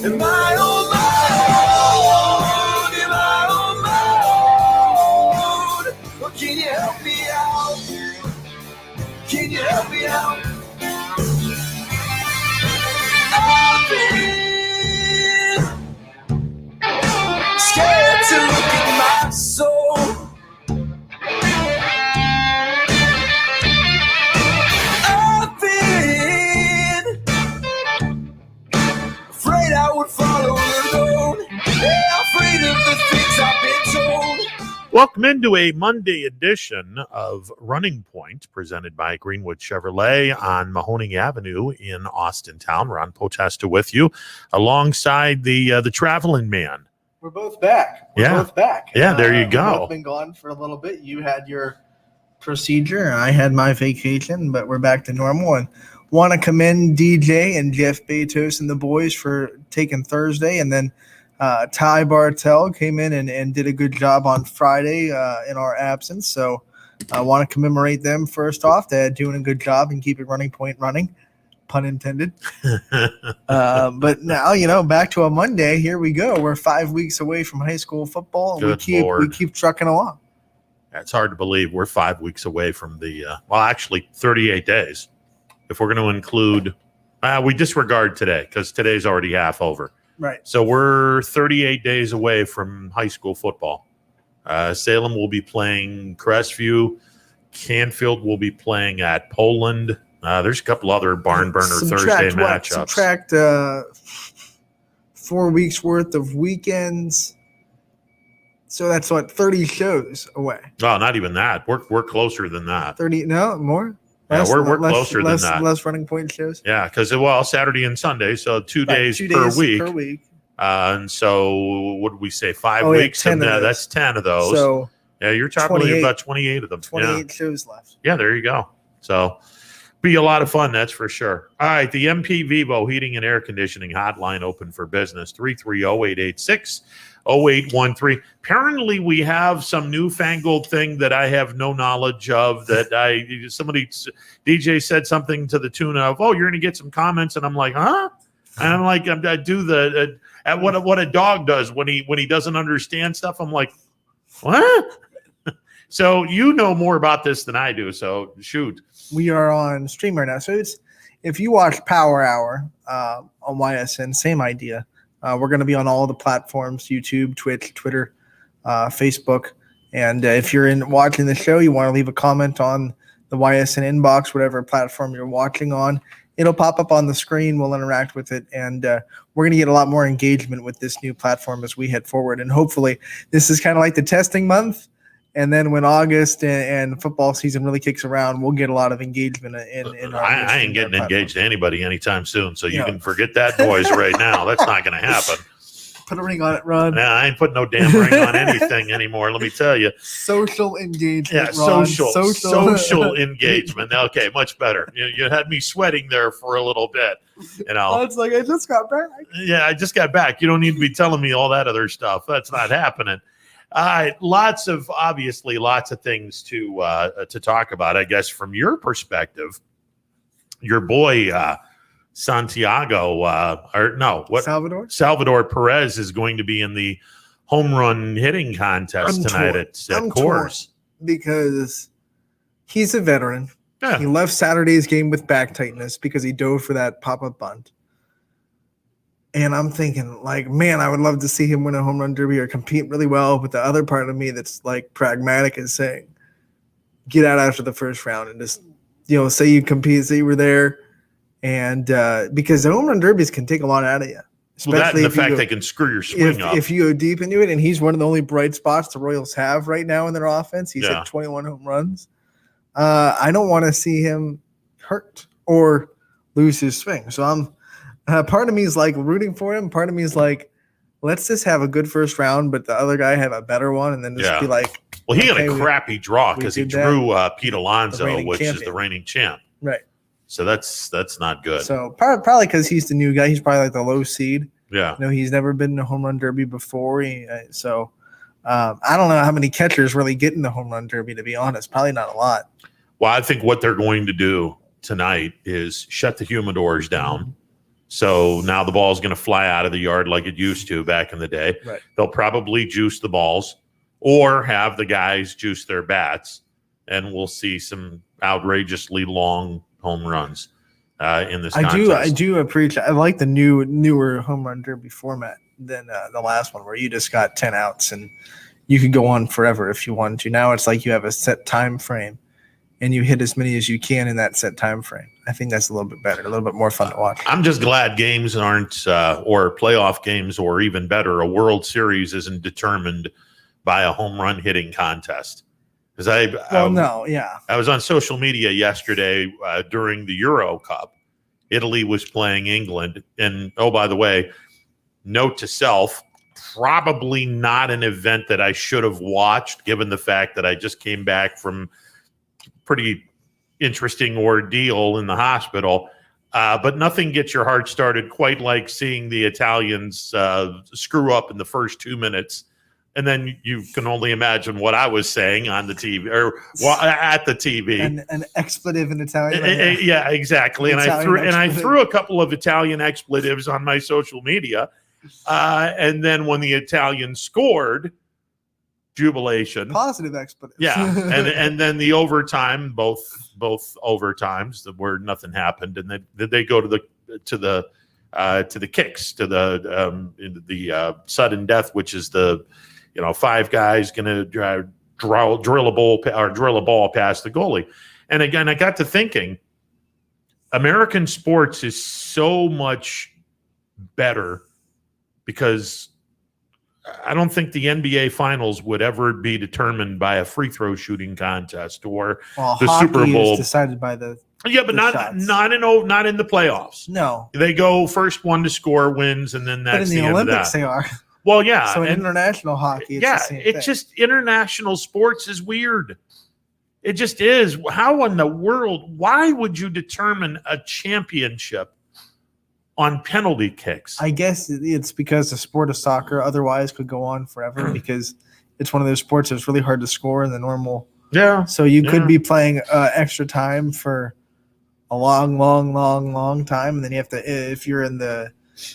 Am I on my own? Am I on my own? Or can you help me out? Can you help me out? I've been scared to look at my soul. I've been afraid I would follow alone. Yeah, afraid of the things I've been told. Welcome into a Monday edition of Running Point, presented by Greenwood Chevrolet on Mahoning Avenue in Austintown. Ron Potesta with you, alongside the traveling man. We're both back. We're both back. Yeah, there you go. We've both been gone for a little bit. You had your procedure. I had my vacation, but we're back to normal. And want to commend DJ and Jeff Bezos and the boys for taking Thursday. And then Ty Bartell came in and did a good job on Friday in our absence. So I want to commemorate them first off. They're doing a good job and keeping Running Point running. Pun intended. But now, back to a Monday. Here we go. We're 5 weeks away from high school football. And we keep trucking along. It's hard to believe we're 5 weeks away from the, actually 38 days. If we're going to include, we disregard today because today's already half over. Right. So we're 38 days away from high school football. Salem will be playing Crestview. Canfield will be playing at Poland. There's a couple other barn burner Thursday matchups. Subtract 4 weeks worth of weekends. So that's 30 shows away. No, not even that. We're closer than that. 30? No, more. Less, we're closer than that. Less Running Point shows. Yeah, because Saturday and Sunday, so 2 days, 2 per days week. Per week. And so, what did we say? 5 weeks? 10 of that's 10 of those. So yeah, you're talking about 28 of them. 28 shows left. Yeah, there you go. So, be a lot of fun, that's for sure. All right, the MP Vivo Heating and Air Conditioning Hotline open for business, 330-886-0813. Apparently, we have some newfangled thing that I have no knowledge of that DJ said something to the tune of, you're going to get some comments, and I'm like, huh? And I'm like, I do what a dog does when he doesn't understand stuff. I'm like, what? So you know more about this than I do, so shoot. We are on stream right now. So if you watch Power Hour on YSN, same idea. We're going to be on all the platforms, YouTube, Twitch, Twitter, Facebook. And if you're watching the show, you want to leave a comment on the YSN inbox, whatever platform you're watching on, it'll pop up on the screen. We'll interact with it. And we're going to get a lot more engagement with this new platform as we head forward. And hopefully this is kind of like the testing month. And then when August and football season really kicks around, we'll get a lot of engagement in our I ain't getting engaged to anybody anytime soon, so you can forget that noise right now. That's not going to happen. Put a ring on it, Ron. Nah, I ain't putting no damn ring on anything anymore, let me tell you. Social engagement, Yeah, Ron. social engagement. Okay, much better. You had me sweating there for a little bit. It's like, I just got back. Yeah, I just got back. You don't need to be telling me all that other stuff. That's not happening. All right, lots of things to talk about, I guess, from your perspective. Your boy Salvador Perez is going to be in the home run hitting contest tonight at Coors because he's a veteran. Yeah. He left Saturday's game with back tightness because he dove for that pop-up bunt. And I'm thinking, man, I would love to see him win a home run derby or compete really well. But the other part of me that's pragmatic is saying, get out after the first round and just, say you compete, say you were there. And because the home run derbies can take a lot out of you. Especially the fact they can screw your swing up. If you go deep into it, and he's one of the only bright spots the Royals have right now in their offense. He's at 21 home runs. I don't want to see him hurt or lose his swing. So I'm part of me is rooting for him. Part of me is let's just have a good first round, but the other guy have a better one, and then just be like. Well, he got a crappy draw because he drew Pete Alonso, which champion. is the reigning champ. Right. So that's not good. So probably because he's the new guy, he's probably the low seed. Yeah. He's never been in a home run derby before. I don't know how many catchers really get in the home run derby, to be honest. Probably not a lot. Well, I think what they're going to do tonight is shut the humidors down. So now the ball's going to fly out of the yard like it used to back in the day. Right. They'll probably juice the balls or have the guys juice their bats, and we'll see some outrageously long home runs in this contest. I do appreciate. I like the newer home run derby format than the last one, where you just got 10 outs and you could go on forever if you wanted to. Now it's like you have a set time frame, and you hit as many as you can in that set time frame. I think that's a little bit better, a little bit more fun to watch. I'm just glad games aren't, or playoff games, or even better, a World Series isn't determined by a home run hitting contest. Because I was on social media yesterday during the Euro Cup. Italy was playing England, and oh, by the way, note to self: probably not an event that I should have watched, given the fact that I just came back from pretty interesting ordeal in the hospital. But nothing gets your heart started quite like seeing the Italians screw up in the first 2 minutes. And then you can only imagine what I was saying on the TV or at the TV. An expletive in Italian. Yeah, exactly. And I threw a couple of Italian expletives on my social media. And then when the Italians scored, jubilation, positive expletive. Yeah, and then the overtime, both overtimes where nothing happened, and then they go to the kicks, to the sudden death, which is the 5 guys going to drill a ball past the goalie. And again, I got to thinking, American sports is so much better because I don't think the NBA Finals would ever be determined by a free throw shooting contest or the Super Bowl. Is decided by the but not in the playoffs. No, they go first one to score wins, and then that's but in the Olympics they are. Well, yeah. So in international hockey, it's the same thing. Just international sports is weird. It just is. How in the world? Why would you determine a championship on penalty kicks? I guess it's because the sport of soccer otherwise could go on forever because it's one of those sports that's really hard to score in the normal. Yeah. So you could be playing extra time for a long time, and then you have to, if you're in the,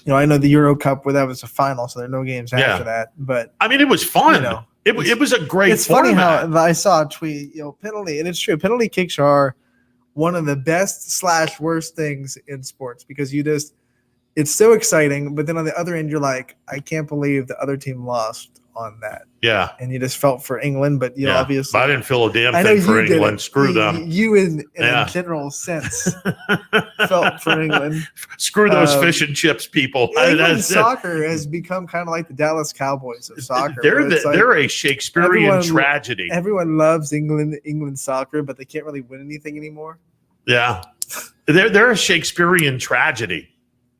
I know the Euro Cup where that was a final, so there are no games after that. But I mean, it was fun. It was a great. It's funny how I saw a tweet. Penalty, and it's true. Penalty kicks are one of the best / worst things in sports because it's so exciting, but then on the other end, you're like, I can't believe the other team lost on that. Yeah. And you just felt for England, but obviously. But I didn't feel a damn thing for England. Screw them. You in a general sense felt for England. Screw those fish and chips people. England soccer has become kind of like the Dallas Cowboys of soccer. They're a Shakespearean tragedy. Everyone loves England soccer, but they can't really win anything anymore. Yeah. They're a Shakespearean tragedy.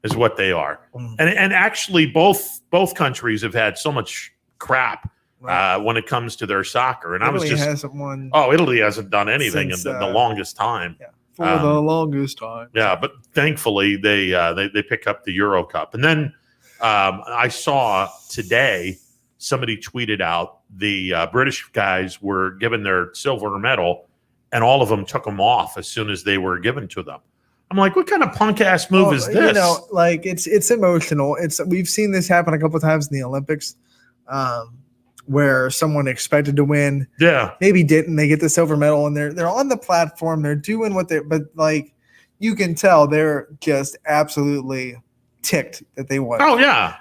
Is what they are, and actually both countries have had so much crap when it comes to their soccer. And Italy hasn't won. Oh, Italy hasn't done anything in the longest time. Yeah, for the longest time. Yeah, but thankfully they pick up the Euro Cup, and then I saw today somebody tweeted out the British guys were given their silver medal, and all of them took them off as soon as they were given to them. I'm like, what kind of punk ass move is this? It's emotional. We've seen this happen a couple of times in the Olympics, where someone expected to win, maybe didn't. They get the silver medal, and they're on the platform. They're doing what but you can tell they're just absolutely ticked that they won. Oh yeah.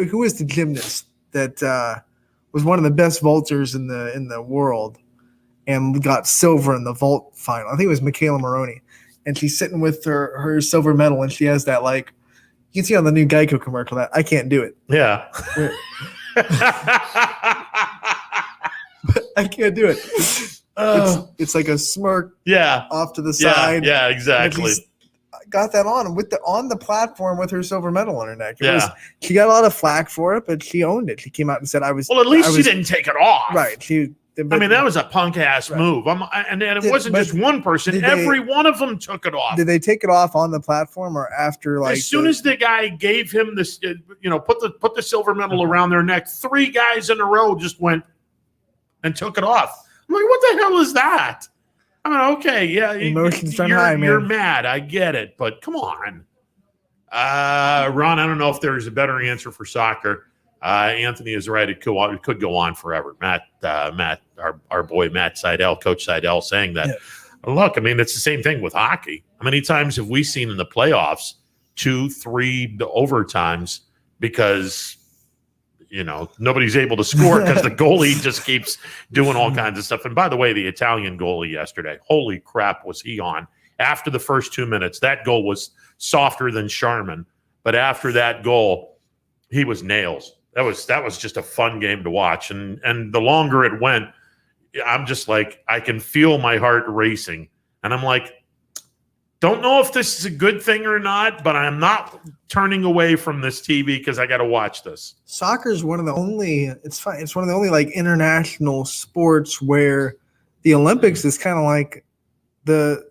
Who was the gymnast that was one of the best vaulters in the world, and got silver in the vault final? I think it was Michaela Maroney. And she's sitting with her silver medal, and she has that, you can see on the new Geico commercial that I can't do it. Yeah. I can't do it. It's like a smirk off to the side. Yeah, exactly. Got that on the platform with her silver medal on her neck. She got a lot of flack for it, but she owned it. She came out and said, at least she didn't take it off. Right. That was a punk ass move. And it wasn't just one person. Every one of them took it off. Did they take it off on the platform or after? As soon as the guy gave him this, put the silver medal around their neck, 3 guys in a row just went and took it off. I'm like, what the hell is that? I mean, okay, yeah, emotions run high, man. You're mad. I get it, but come on. Ron, I don't know if there's a better answer for soccer. Anthony is right. It could go on forever. Matt, our boy Matt Seidel, Coach Seidel, saying that. Yeah. Look, I mean, it's the same thing with hockey. How many times have we seen in the playoffs 2-3 overtimes because nobody's able to score because the goalie just keeps doing all kinds of stuff. And by the way, the Italian goalie yesterday, holy crap, was he on? After the first 2 minutes, that goal was softer than Sharman, but after that goal, he was nails. That was just a fun game to watch. And the longer it went, I'm just like, I can feel my heart racing. And I'm like, don't know if this is a good thing or not, but I'm not turning away from this TV because I got to watch this. Soccer is one of the only, it's one of the only like international sports where the Olympics is kind of like the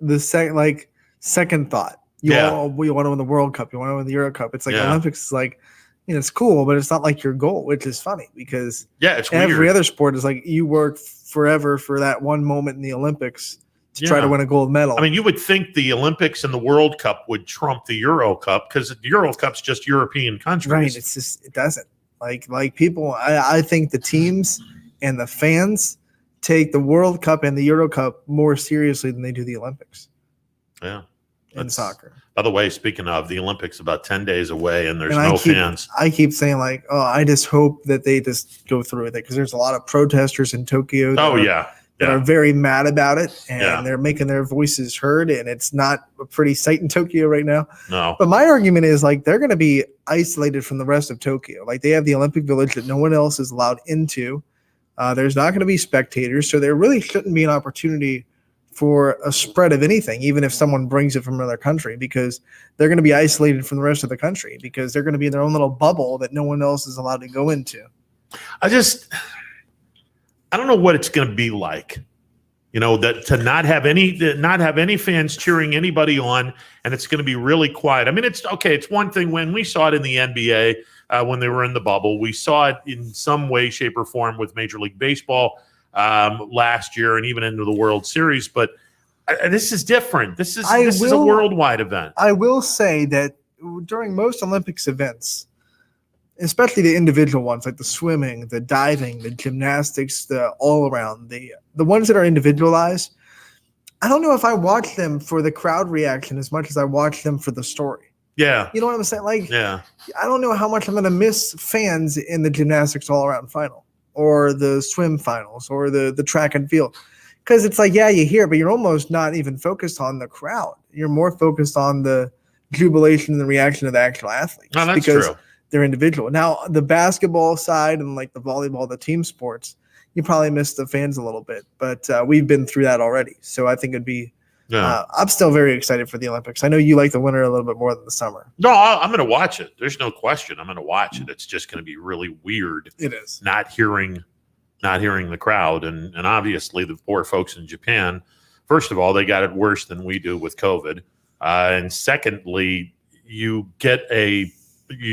second thought. You want to win the World Cup, you want to win the Euro Cup. It's like Olympics is like, it's cool, but it's not like your goal, which is funny because it's every weird. other sport is like you work forever for that one moment in the Olympics to try to win a gold medal. I mean, you would think the Olympics and the World Cup would trump the Euro Cup because the Euro Cup's just European countries. Right. It's just, it doesn't. Like people, I think the teams and the fans take the World Cup and the Euro Cup more seriously than they do the Olympics. Yeah. In soccer. By the way, speaking of, the Olympics about 10 days away and there's no fans. I keep saying like, I just hope that they just go through with it because there's a lot of protesters in Tokyo. That are very mad about it, and they're making their voices heard, and it's not a pretty sight in Tokyo right now. No. But my argument is like they're going to be isolated from the rest of Tokyo. Like they have the Olympic Village that no one else is allowed into. There's not going to be spectators, so there really shouldn't be an opportunity for a spread of anything, even if someone brings it from another country, because they're going to be isolated from the rest of the country because they're going to be in their own little bubble that no one else is allowed to go into. I don't know what it's going to be like, that to not have any fans cheering anybody on, and it's going to be really quiet. I mean, it's okay. It's one thing when we saw it in the NBA when they were in the bubble. We saw it in some way, shape, or form with Major League Baseball last year, and even into the World Series. But this is different. This is a worldwide event. I will say that during most Olympics events, especially the individual ones like the swimming, the diving, the gymnastics, the all around, the ones that are individualized, I don't know if I watch them for the crowd reaction as much as I watch them for the story. Yeah. You know what I'm saying? Like, yeah. I don't know how much I'm going to miss fans in the gymnastics all around final or the swim finals or the track and field. Because it's like, you hear, but you're almost not even focused on the crowd. You're more focused on the jubilation and the reaction of the actual athletes. No, that's true. They're individual. Now, the basketball side and like the volleyball, the team sports, you probably miss the fans a little bit, but we've been through that already. So I think it'd be, I'm still very excited for the Olympics. I know you like the winter a little bit more than the summer. No, I'm going to watch it. There's no question. I'm going to watch it. It's just going to be really weird. It is. Not hearing the crowd. And obviously the poor folks in Japan, first of all, they got it worse than we do with COVID. And secondly, you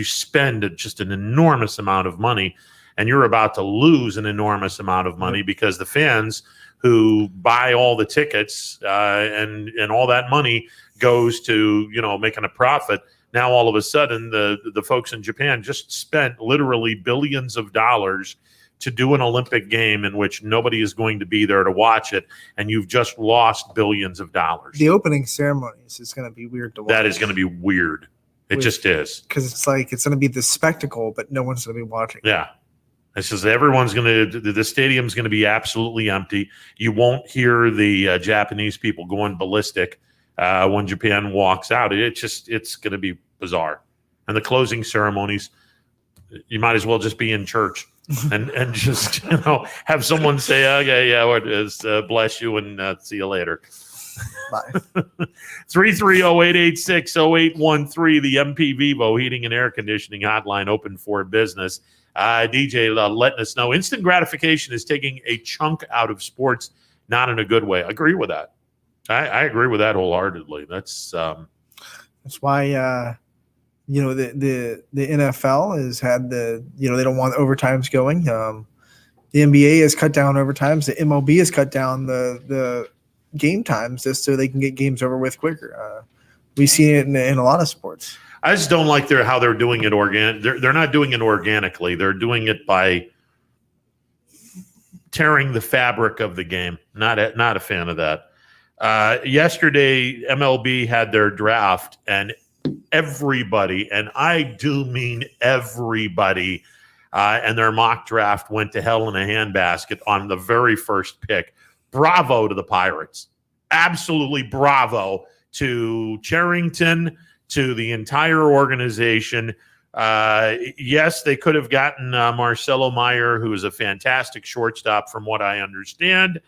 spend just an enormous amount of money, and you're about to lose an enormous amount of money because the fans who buy all the tickets and all that money goes to making a profit. Now all of a sudden the folks in Japan just spent literally billions of dollars to do an Olympic game in which nobody is going to be there to watch it, and you've just lost billions of dollars. The opening ceremonies is going to be weird to watch. That is going to be weird. It just is. Because it's like it's going to be the spectacle, but no one's going to be watching. Yeah. It's just everyone's going to – the stadium's going to be absolutely empty. You won't hear the Japanese people going ballistic when Japan walks out. It's going to be bizarre. And the closing ceremonies, you might as well just be in church and just, have someone say, okay, bless you and see you later. Bye. 330-886-0813, the MP Vivo Heating and Air Conditioning Hotline, open for business. DJ letting us know instant gratification is taking a chunk out of sports, not in a good way. I agree with that. I agree with that wholeheartedly. That's why the NFL has had they don't want overtimes going. The NBA has cut down overtimes. The MLB has cut down the game times just so they can get games over with quicker. We've seen it in a lot of sports. I just don't like how they're doing it They're not doing it organically. They're doing it by tearing the fabric of the game. Not a fan of that. Yesterday, MLB had their draft, and everybody, and I do mean everybody, and their mock draft went to hell in a handbasket on the very first pick. Bravo to the Pirates. Absolutely bravo to Charrington, to the entire organization. Yes, they could have gotten Marcelo Meyer, who is a fantastic shortstop from what I understand.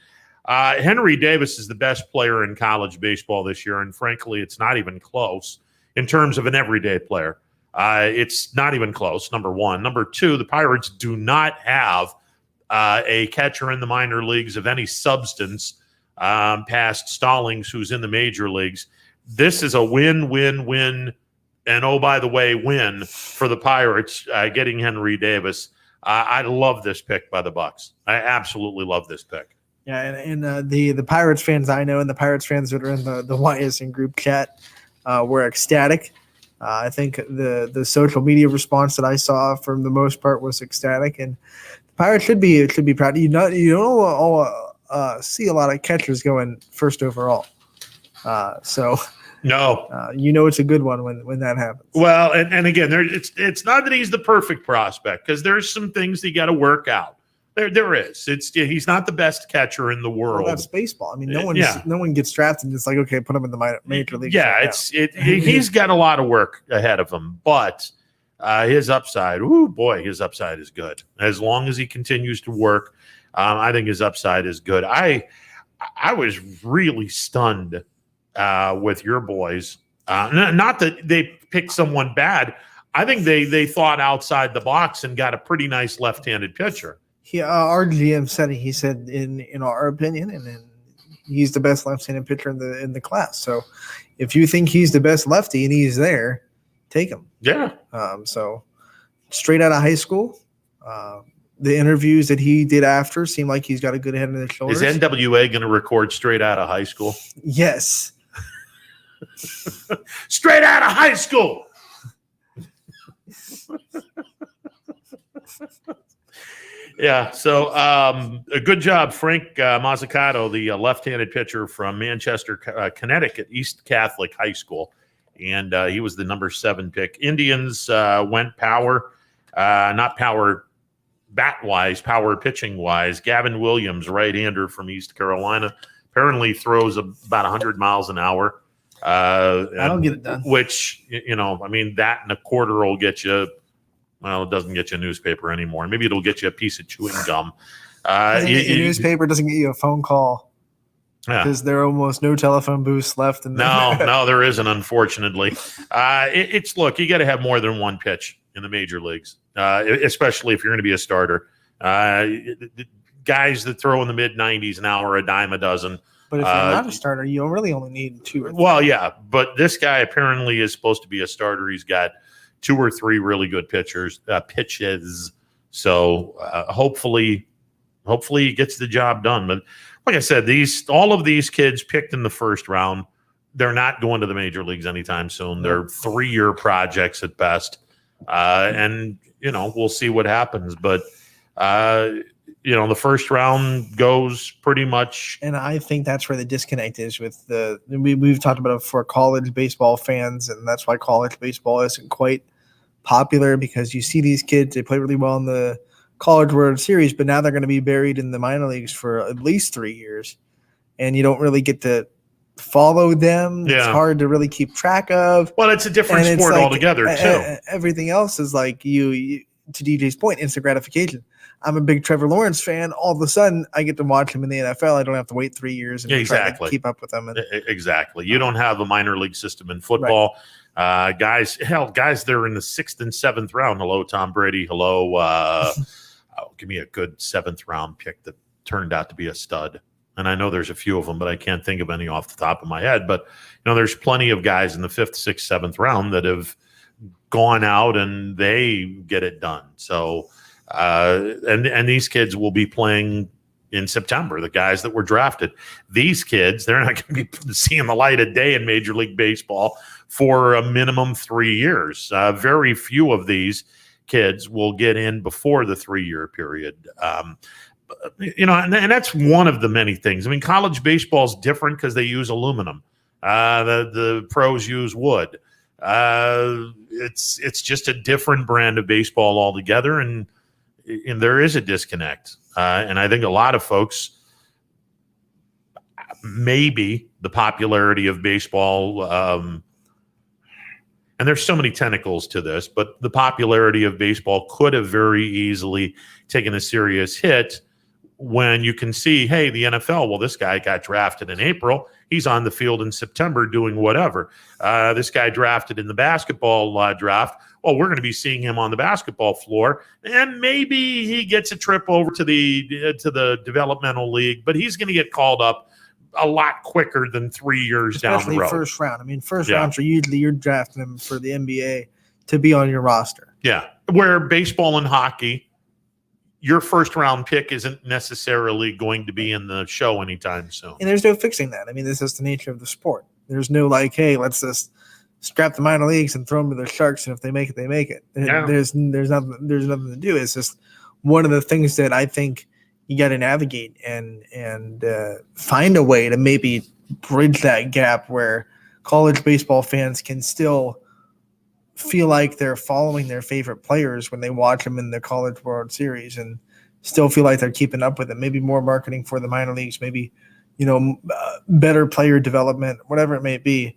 Henry Davis is the best player in college baseball this year, and frankly, it's not even close in terms of an everyday player. It's not even close, number one. Number two, the Pirates do not have a catcher in the minor leagues of any substance past Stallings, who's in the major leagues. This is a win, and oh, by the way, win for the Pirates getting Henry Davis. I love this pick by the Bucks. I absolutely love this pick. Yeah, and the Pirates fans I know and the Pirates fans that are in the YSN group chat were ecstatic. I think the social media response that I saw, from the most part, was ecstatic, and the Pirates should be proud. You don't see a lot of catchers going first overall, so. No, it's a good one when that happens. Well, and again, it's not that he's the perfect prospect, because there's some things you got to work out. There is. He's not the best catcher in the world. Well, that's baseball. I mean, no one gets drafted and it's like, okay, put him in the major league. Yeah, he's got a lot of work ahead of him, but his upside, his upside is good. As long as he continues to work, I think his upside is good. I was really stunned with your boys. Not that they picked someone bad. I think they thought outside the box and got a pretty nice left-handed pitcher. Our GM said he said in our opinion, and then he's the best left-handed pitcher in the class. So if you think he's the best lefty and he's there, take him. Yeah. So straight out of high school, the interviews that he did after seem like he's got a good head on his shoulders. Is NWA going to record straight out of high school? Yes. Straight out of high school. Yeah, so a good job, Frank Mazzucato, the left-handed pitcher from Manchester, Connecticut, East Catholic High School, and he was the number 7 pick. Indians went power, not power bat-wise, power pitching-wise. Gavin Williams, right-hander from East Carolina, apparently throws about 100 miles an hour. I don't get it done. Which, that and a quarter will get you. Well, it doesn't get you a newspaper anymore. Maybe it'll get you a piece of chewing gum. A newspaper doesn't get you a phone call because there are almost no telephone booths left. No, there isn't, unfortunately. Look, you got to have more than one pitch in the major leagues, especially if you're going to be a starter. Guys that throw in the mid-90s an hour, a dime a dozen. But if you're not a starter, you really only need 2 or 3. Well, yeah, but this guy apparently is supposed to be a starter. He's got 2 or 3 really good pitches. So hopefully he gets the job done. But like I said, all of these kids picked in the first round, they're not going to the major leagues anytime soon. They're 3-year projects at best. And we'll see what happens. But the first round goes pretty much. And I think that's where the disconnect is with we've talked about it for college baseball fans, and that's why college baseball isn't quite popular, because you see these kids, they play really well in the College World Series, but now they're going to be buried in the minor leagues for at least 3 years, and you don't really get to follow them. Yeah. It's hard to really keep track of. Well, it's a different sport altogether, too. Everything else is like you, to DJ's point, instant gratification. I'm a big Trevor Lawrence fan. All of a sudden, I get to watch him in the NFL. I don't have to wait 3 years and try to keep up with them. Exactly. You don't have a minor league system in football. Right. Guys, they're in the 6th and 7th round. Hello, Tom Brady. Hello. Give me a good 7th round pick that turned out to be a stud. And I know there's a few of them, but I can't think of any off the top of my head. But, there's plenty of guys in the 5th, 6th, 7th round that have gone out and they get it done. So, and these kids will be playing, in September, the guys that were drafted. These kids, they're not going to be seeing the light of day in Major League Baseball for a minimum 3 years. Very few of these kids will get in before the 3-year period. And that's one of the many things. I mean, college baseball is different because they use aluminum. The pros use wood. It's just a different brand of baseball altogether, and there is a disconnect. And I think a lot of folks, maybe the popularity of baseball, and there's so many tentacles to this, but the popularity of baseball could have very easily taken a serious hit when you can see, hey, the NFL, well, this guy got drafted in April. He's on the field in September doing whatever. This guy drafted in the basketball draft. Well, we're going to be seeing him on the basketball floor, and maybe he gets a trip over to the developmental league, but he's going to get called up a lot quicker than 3 years down the road. Especially first round. I mean, first rounds are usually you're drafting them for the NBA to be on your roster. Yeah, where baseball and hockey, your first round pick isn't necessarily going to be in the show anytime soon. And there's no fixing that. I mean, this is the nature of the sport. There's no like, hey, let's just strap the minor leagues and throw them to the Sharks, and if they make it, they make it. Yeah. There's nothing to do. It's just one of the things that I think you got to navigate and find a way to maybe bridge that gap where college baseball fans can still feel like they're following their favorite players when they watch them in the College World Series and still feel like they're keeping up with it. Maybe more marketing for the minor leagues, maybe, better player development, whatever it may be.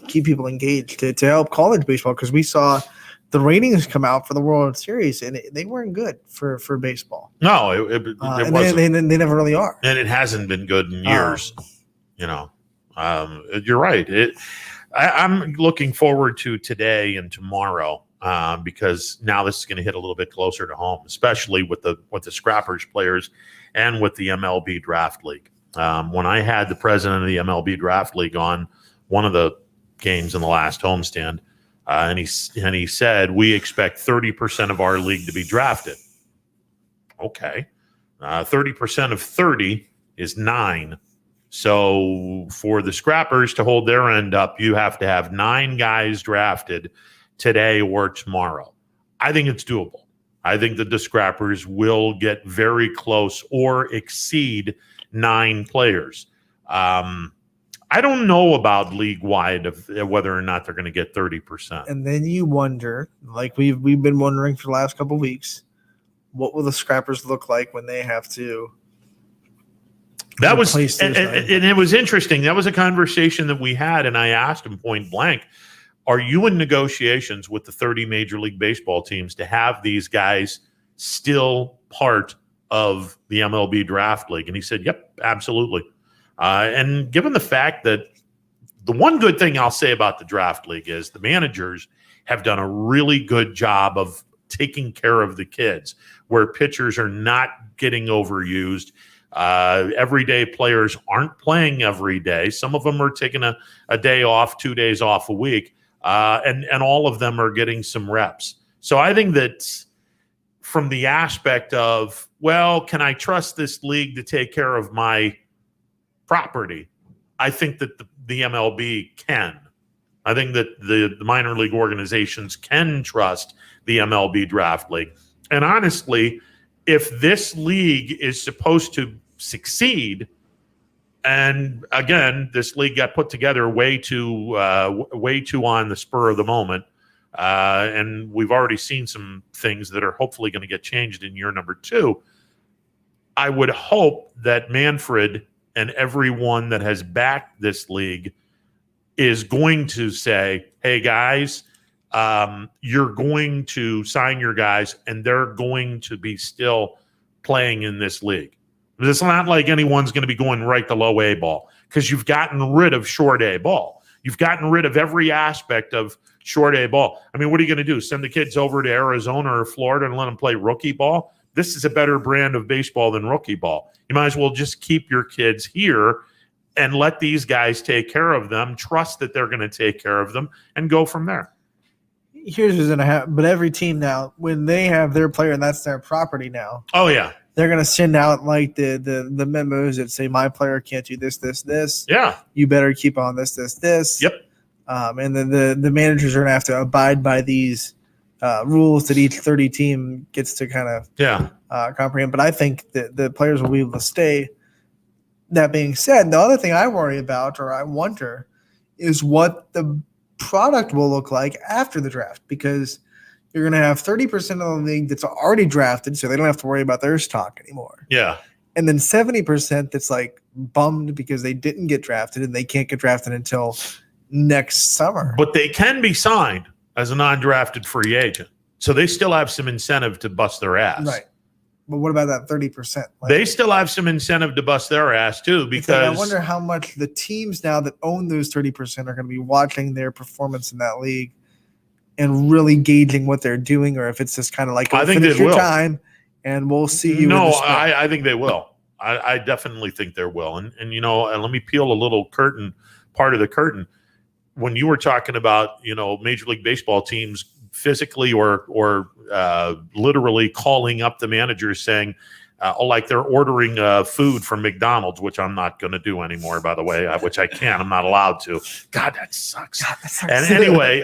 Keep people engaged to help college baseball, because we saw the ratings come out for the World Series and they weren't good for baseball. No, it wasn't. They never really are. And it hasn't been good in years. You're right. I'm looking forward to today and tomorrow because now this is going to hit a little bit closer to home, especially with the Scrappers players and with the MLB Draft League. When I had the president of the MLB Draft League on one of the games in the last homestand, and he said, we expect 30% of our league to be drafted. Okay. 30% of 30 is 9. So for the Scrappers to hold their end up, you have to have 9 guys drafted today or tomorrow. I think it's doable. I think that the Scrappers will get very close or exceed 9 players. I don't know about league-wide of whether or not they're going to get 30%. And then you wonder, like we've been wondering for the last couple of weeks, what will the Scrappers look like when they have to That was, and it was interesting. That was a conversation that we had, and I asked him point blank, are you in negotiations with the 30 Major League Baseball teams to have these guys still part of the MLB Draft League? And he said, yep, absolutely. And given the fact that the one good thing I'll say about the Draft League is the managers have done a really good job of taking care of the kids, where pitchers are not getting overused. Everyday players aren't playing every day. Some of them are taking a day off, 2 days off a week, and all of them are getting some reps. So I think that from the aspect of, well, can I trust this league to take care of my property? I think that the MLB can. I think that the minor league organizations can trust the MLB Draft League. And honestly, if this league is supposed to succeed, and again, this league got put together way too on the spur of the moment, and we've already seen some things that are hopefully going to get changed in year number 2. I would hope that Manfred and everyone that has backed this league is going to say, hey, guys, you're going to sign your guys, and they're going to be still playing in this league. It's not like anyone's going to be going right to low A ball, because you've gotten rid of short A ball. You've gotten rid of every aspect of short A ball. I mean, what are you going to do? Send the kids over to Arizona or Florida and let them play rookie ball? This is a better brand of baseball than rookie ball. You might as well just keep your kids here and let these guys take care of them, trust that they're going to take care of them, and go from there. Here's what's going to happen. But every team now, when they have their player and that's their property now. Oh, yeah. they're going to send out like the memos that say my player can't do this, this, this. Yeah. You better keep on this, this, this. Yep. And then the managers are going to have to abide by these rules that each 30 team gets to kind of comprehend. But I think that the players will be able to stay. That being said, the other thing I worry about or I wonder is what the product will look like after the draft, because you're going to have 30% of the league that's already drafted, so they don't have to worry about their stock anymore. Yeah. And then 70% that's like bummed because they didn't get drafted and they can't get drafted until next summer. But they can be signed as a non-drafted free agent. So they still have some incentive to bust their ass. Right. But what about that 30%? Like, they still have some incentive to bust their ass too, because I wonder how much the teams now that own those 30% are going to be watching their performance in that league and really gauging what they're doing, or if it's just kind of like, I think finish they your will. time and we'll see you. No, in the spring. I think they will. I definitely think they will. And let me peel a little part of the curtain. When you were talking about, Major League Baseball teams physically or literally calling up the managers saying, like they're ordering food from McDonald's, which I'm not going to do anymore, by the way, which I can't. I'm not allowed to. God, that sucks. And anyway,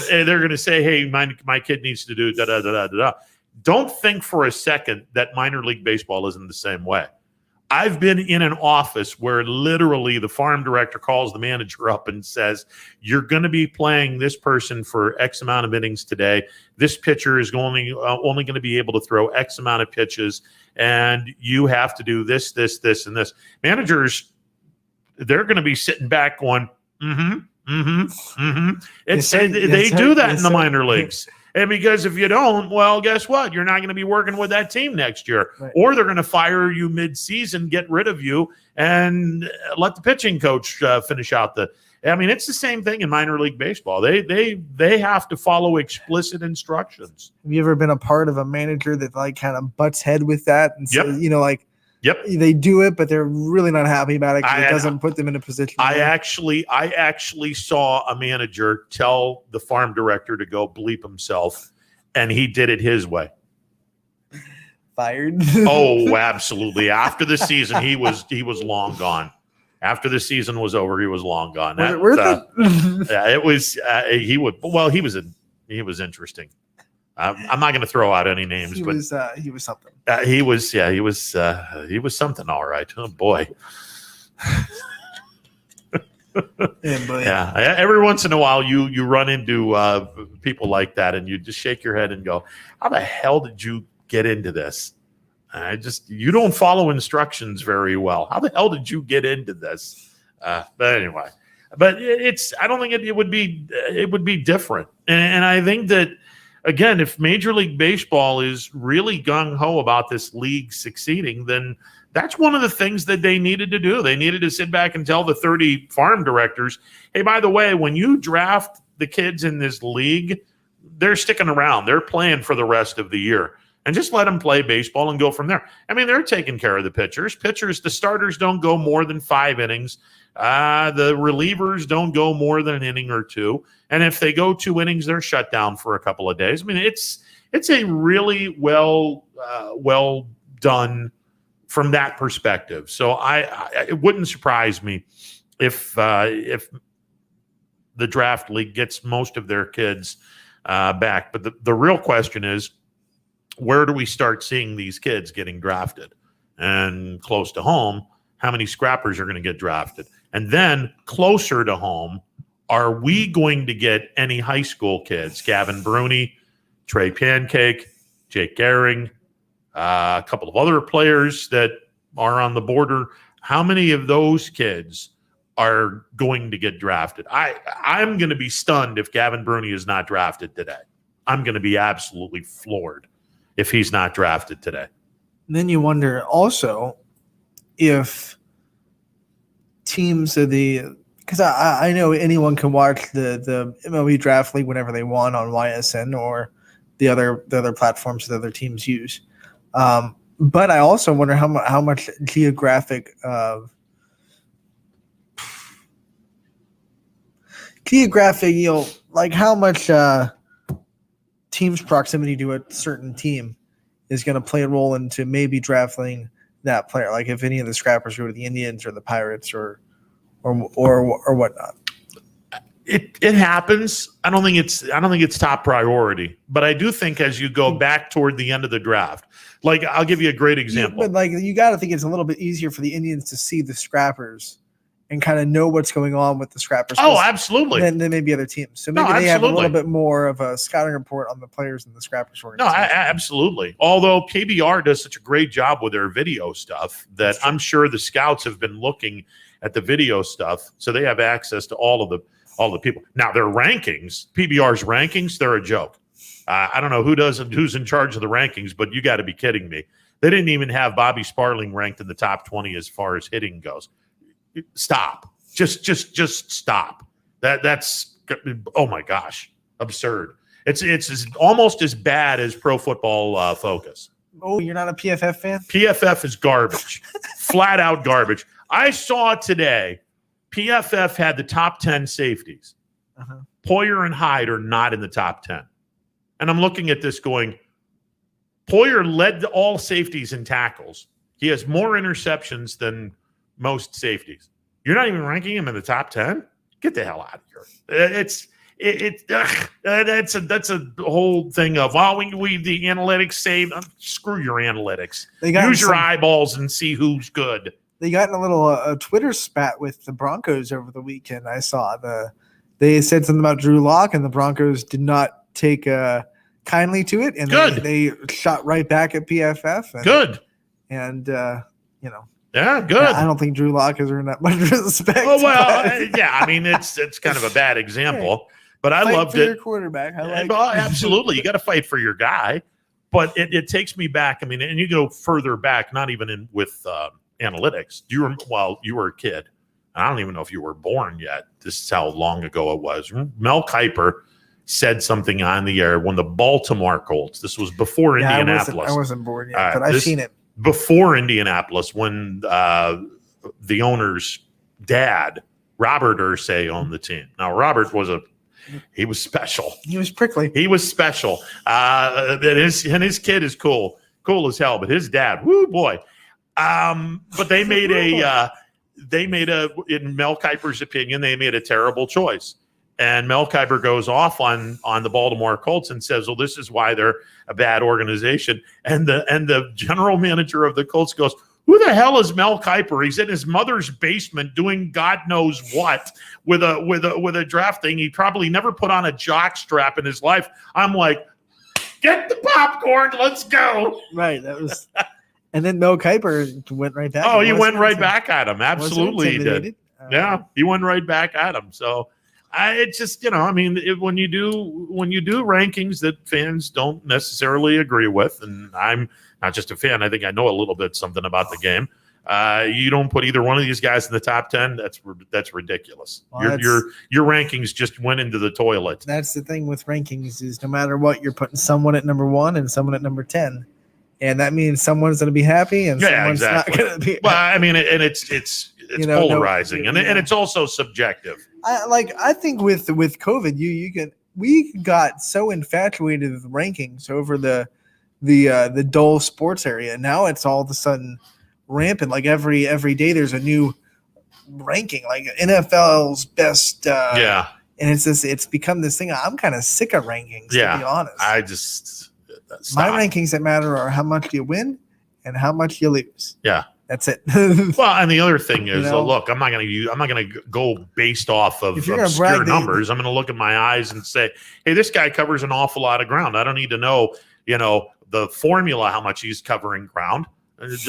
they're going to say, hey, my kid needs to do da-da-da-da-da. Don't think for a second that minor league baseball isn't the same way. I've been in an office where literally the farm director calls the manager up and says, you're going to be playing this person for X amount of innings today. This pitcher is only going to be able to throw X amount of pitches, and you have to do this, this, this, and this. Managers, they're going to be sitting back going, They do that in the minor leagues. And because if you don't, well, guess what? You're not going to be working with that team next year. Right. Or they're going to fire you mid-season, get rid of you, and let the pitching coach finish out it's the same thing in minor league baseball. They have to follow explicit instructions. Have you ever been a part of a manager that like kind of butts head with that and says, Yep. They do it, but they're really not happy about it because it doesn't put them in a position. I actually saw a manager tell the farm director to go bleep himself, and he did it his way. Fired. Oh, absolutely. After the season, he was long gone. After the season was over, he was long gone. Was it worth it? Yeah, it was. He was interesting. I'm not going to throw out any names, he was something. He was something. All right. Oh boy. Yeah. Every once in a while, you run into people like that, and you just shake your head and go, "How the hell did you get into this?" You don't follow instructions very well. How the hell did you get into this? But anyway, I don't think it would be different, and I think that. Again, if Major League Baseball is really gung-ho about this league succeeding, then that's one of the things that they needed to do. They needed to sit back and tell the 30 farm directors, hey, by the way, when you draft the kids in this league, they're sticking around. They're playing for the rest of the year. And just let them play baseball and go from there. They're taking care of the pitchers. The starters don't go more than 5 innings. The relievers don't go more than an inning or 2. And if they go 2 innings, they're shut down for a couple of days. It's a really well done from that perspective. So it wouldn't surprise me if the draft league gets most of their kids back. But the real question is, where do we start seeing these kids getting drafted? And close to home, how many scrappers are going to get drafted? And then closer to home, are we going to get any high school kids? Gavin Bruni, Trey Pancake, Jake Gehring, a couple of other players that are on the border. How many of those kids are going to get drafted? I'm going to be stunned if Gavin Bruni is not drafted today. I'm going to be absolutely floored if he's not drafted today. And then you wonder also if teams of because I know anyone can watch the MLB draft league whenever they want on YSN or the other platforms that other teams use. But I also wonder how much geographic, like how much team's proximity to a certain team is going to play a role into maybe drafting that player. Like if any of the scrappers go to the Indians or the Pirates or whatnot. It happens. I don't think it's top priority, but I do think as you go back toward the end of the draft, like I'll give you a great example. But like you got to think it's a little bit easier for the Indians to see the scrappers and kind of know what's going on with the scrappers. Oh, absolutely. Than maybe other teams. So maybe they have a little bit more of a scouting report on the players in the scrappers organization. No, absolutely. Although KBR does such a great job with their video stuff that I'm sure the scouts have been looking at the video stuff, so they have access to all the people. Now their rankings, PBR's rankings, they're a joke. I don't know who's in charge of the rankings, but you got to be kidding me. They didn't even have Bobby Sparling ranked in the top 20 as far as hitting goes. Stop. Just stop. That's oh my gosh, absurd. It's almost as bad as Pro Football Focus. Oh, you're not a PFF fan? PFF is garbage. Flat out garbage. I saw today PFF had the top 10 safeties. Poyer and Hyde are not in the top 10. And I'm looking at this going, Poyer led all safeties in tackles. He has more interceptions than most safeties. You're not even ranking him in the top 10? Get the hell out of here. That's a whole thing of, we the analytics say, screw your analytics. Use your eyeballs and see who's good. They got in a little Twitter spat with the Broncos over the weekend. I saw they said something about Drew Lock, and the Broncos did not take kindly to it, and they shot right back at PFF. And, good. And yeah, good. I don't think Drew Lock has earned that much respect. Oh well, yeah. I mean, it's kind of a bad example, but I loved it. Your quarterback, absolutely. You got to fight for your guy, but it takes me back. I mean, and you go further back, not even with analytics. You were a kid. I don't even know if you were born yet. This is how long ago it was. Mel Kiper said something on the air when the Baltimore Colts. This was before Indianapolis. I wasn't born yet, but I've seen it. Before Indianapolis, when the owner's dad, Robert Irsay, owned the team. Now, Robert he was special. He was prickly. He was special. And his kid is cool as hell. But his dad, woo boy. But they made in Mel Kiper's opinion, they made a terrible choice. And Mel Kiper goes off on the Baltimore Colts and says, well, this is why they're a bad organization. And the general manager of the Colts goes, who the hell is Mel Kiper? He's in his mother's basement doing God knows what with a draft thing. He probably never put on a jock strap in his life. I'm like, get the popcorn, let's go. Right. That was and then Mel Kiper went right back. Oh, he went right back at him. Absolutely he did. Yeah, he went right back at him. So it's just, when you do rankings that fans don't necessarily agree with, and I'm not just a fan, I think I know a little bit something about the game. You don't put either one of these guys in the top 10. That's ridiculous. Well, your rankings just went into the toilet. That's the thing with rankings is no matter what, you're putting someone at number 1 and someone at number 10. And that means someone's going to be happy and someone's not going to be. Well, I mean, and it's polarizing, and it's also subjective. I think with COVID, we got so infatuated with rankings over the dull sports area. Now it's all of a sudden rampant. Like every day there's a new ranking, like NFL's best. And it's become this thing. I'm kind of sick of rankings. To be honest, my rankings that matter are how much you win and how much you lose. Yeah. That's it. Well, and the other thing is, look, I'm not going to go based off of obscure numbers. I'm going to look at my eyes and say, hey, this guy covers an awful lot of ground. I don't need to know, the formula, how much he's covering ground.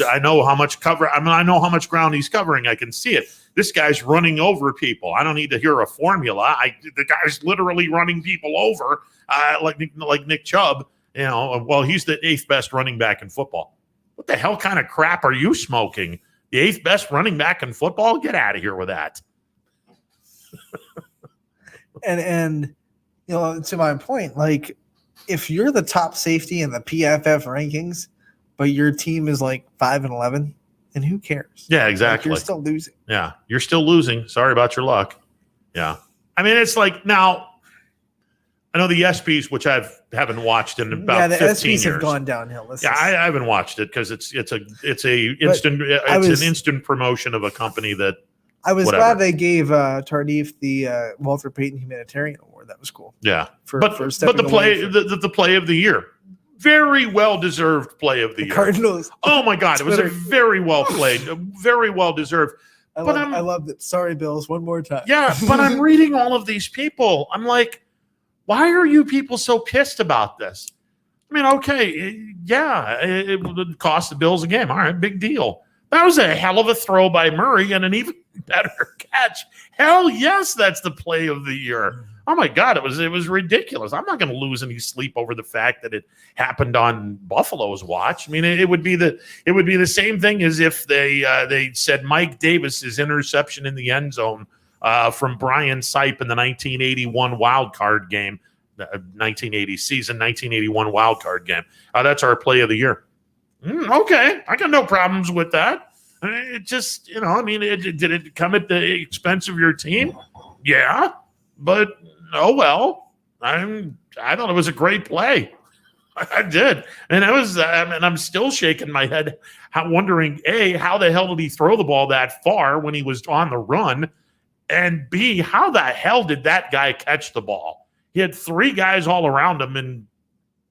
I know how much I know how much ground he's covering. I can see it. This guy's running over people. I don't need to hear a formula. The guy's literally running people over, like Nick Chubb. Well, he's the 8th best running back in football. What the hell kind of crap are you smoking? The 8th best running back in football? Get out of here with that. and to my point, like if you're the top safety in the PFF rankings, but your team is like 5-11, then who cares? Yeah, exactly. Like you're still losing. Yeah, you're still losing. Sorry about your luck. Yeah. I mean, it's like now I know the ESPYs, which I haven't watched in about Yeah, the 15 ESPYs years. have gone downhill. I haven't watched it because it's an instant promotion of a company that. I was whatever. glad they gave Tardif the Walter Payton Humanitarian Award. That was cool. Yeah, For but the play away the play of the year, very well deserved play of the year. Cardinals. Oh my God, it was a Twitter. very well played, very well deserved. I But loved it. Sorry, Bills. One more time. Yeah, but I'm reading all of these people. I'm like, why are you people so pissed about this? I mean, okay, yeah, it would cost the Bills a game. All right, big deal. That was a hell of a throw by Murray and an even better catch. Hell yes, that's the play of the year. Oh my God, it was ridiculous. I'm not going to lose any sleep over the fact that it happened on Buffalo's watch. I mean, it would be the same thing as if they said Mike Davis's interception in the end zone from Brian Sipe in the 1981 wild card game, 1980 season, 1981 wild card game. That's our play of the year. Okay, I got no problems with that. It just, did it come at the expense of your team? Yeah, but oh well. I thought it was a great play. I did, and I'm still shaking my head, wondering A, how the hell did he throw the ball that far when he was on the run, and B, how the hell did that guy catch the ball? He had 3 guys all around him, and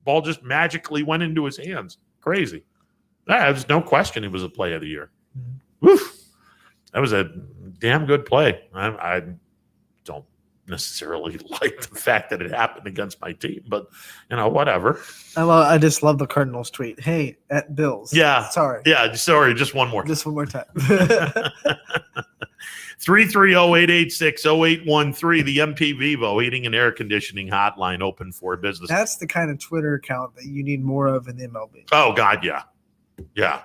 ball just magically went into his hands. Crazy. There's no question it was a play of the year. Woof. That was a damn good play. I don't necessarily like the fact that it happened against my team, but whatever. I just love the Cardinals tweet. Hey, at Bills. Yeah. Sorry. Yeah. Sorry. Just one more. Just one more time. 330-886-0813, the MP Vivo heating and air conditioning hotline, open for business. That's the kind of Twitter account that you need more of in the MLB. Oh God, yeah. Yeah.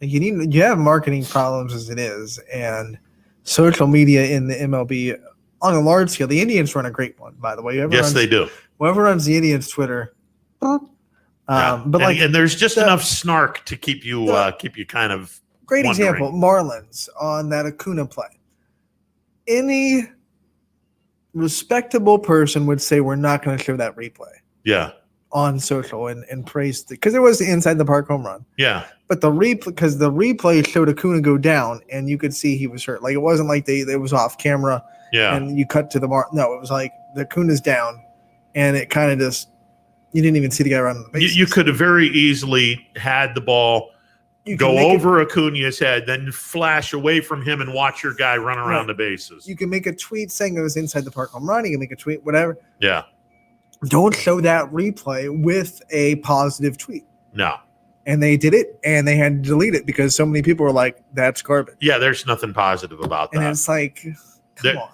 You have marketing problems as it is, and social media in the MLB on a large scale. The Indians run a great one, by the way. They do. Whoever runs the Indians Twitter, but there's just enough snark to keep you kind of great wondering. example. Marlins on that Acuna play. Any respectable person would say we're not going to show that replay. Yeah. On social and praised it because it was the inside the park home run. Yeah. But the replay showed Acuna go down and you could see he was hurt. Like it wasn't like it was off camera. Yeah. And you cut to the mark. No, it was like the Acuna's down and it kind of just you didn't even see the guy running the bases. You could have very easily had the ball go over Acuna's head, then flash away from him and watch your guy run around the bases. You can make a tweet saying it was inside the park home run. You can make a tweet, whatever. Yeah. Don't show that replay with a positive tweet. No. And they did it, and they had to delete it because so many people were like, that's garbage. Yeah, there's nothing positive about that. And it's like, come on.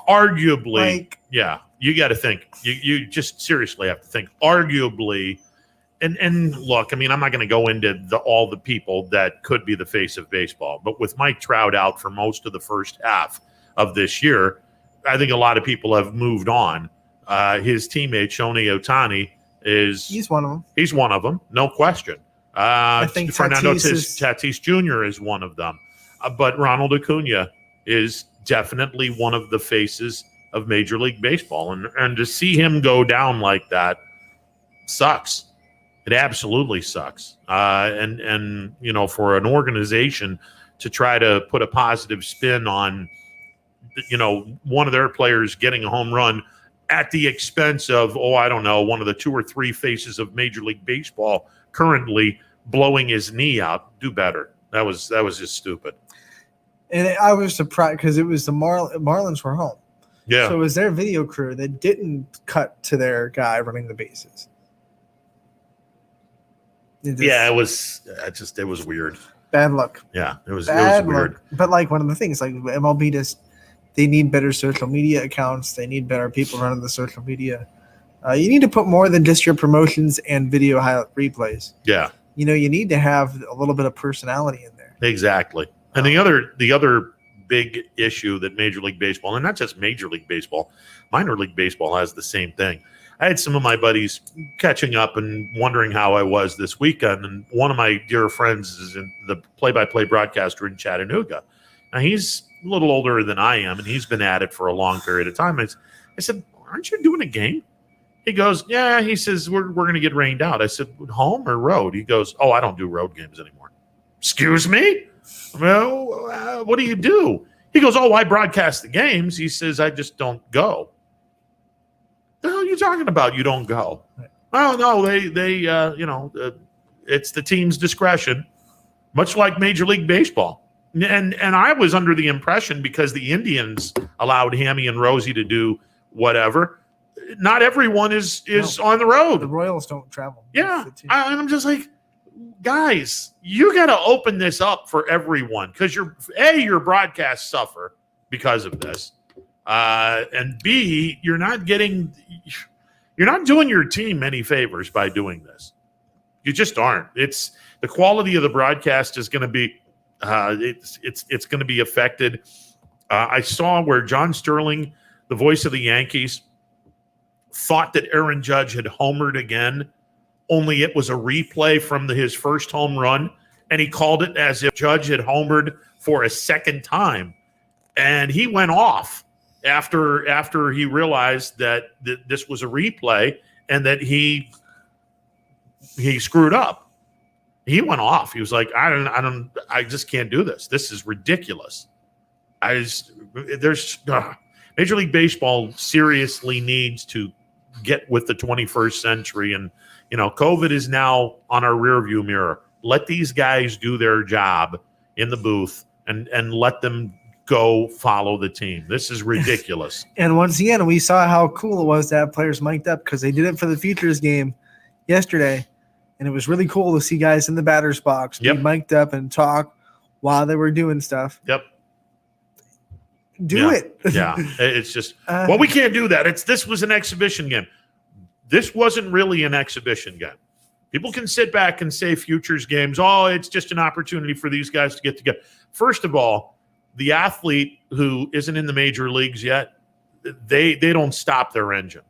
Arguably, yeah, you got to think. You just seriously have to think. Arguably, and look, I mean, I'm not going to go into all the people that could be the face of baseball, but with Mike Trout out for most of the first half of this year, I think a lot of people have moved on. His teammate Shohei Ohtani he's one of them. He's one of them, no question. I think Fernando Tatis Jr. is one of them, but Ronald Acuna is definitely one of the faces of Major League Baseball, and to see him go down like that sucks. It absolutely sucks. And for an organization to try to put a positive spin on, one of their players getting a home run at the expense of, one of the 2 or 3 faces of Major League Baseball currently blowing his knee out. Do better. That was just stupid. And I was surprised because it was the Marlins were home. Yeah. So it was their video crew that didn't cut to their guy running the bases. It was weird. Bad luck. Yeah, it was Luck. weird. But like one of the things, like MLB they need better social media accounts. They need better people running the social media. You need to put more than just your promotions and video highlight replays. Yeah. You need to have a little bit of personality in there. Exactly. And the other big issue that Major League Baseball, and not just Major League Baseball, minor league baseball has the same thing. I had some of my buddies catching up and wondering how I was this weekend. And one of my dear friends is the play-by-play broadcaster in Chattanooga. Now, he's a little older than I am, and he's been at it for a long period of time. I said, aren't you doing a game? He goes, yeah. He says, we're going to get rained out. I said, home or road? He goes, oh, I don't do road games anymore. Excuse me? Well, what do you do? He goes, oh, I broadcast the games. He says, I just don't go. The hell are you talking about? You don't go. Oh, no, it's the team's discretion, much like Major League Baseball. And I was under the impression because the Indians allowed Hammy and Rosie to do whatever. Not everyone is on the road. The Royals don't travel. Yeah. I'm just like, guys, you got to open this up for everyone because your broadcasts suffer because of this. And B, you're not doing your team any favors by doing this. You just aren't. It's the quality of the broadcast is going to be it's going to be affected. I saw where John Sterling, the voice of the Yankees, thought that Aaron Judge had homered again, only it was a replay from his first home run, and he called it as if Judge had homered for a second time. And he went off after he realized that this was a replay and that he screwed up. He went off. He was like, I just can't do this. This is ridiculous. Major League Baseball seriously needs to get with the 21st century. And, COVID is now on our rearview mirror. Let these guys do their job in the booth and let them go follow the team. This is ridiculous. And once again, we saw how cool it was to have players mic'd up because they did it for the Futures game yesterday. And it was really cool to see guys in the batter's box be mic'd up and talk while they were doing stuff. Yep. Do it. Yeah. It's just, we can't do that. This was an exhibition game. This wasn't really an exhibition game. People can sit back and say futures games, it's just an opportunity for these guys to get together. First of all, the athlete who isn't in the major leagues yet, they don't stop their engine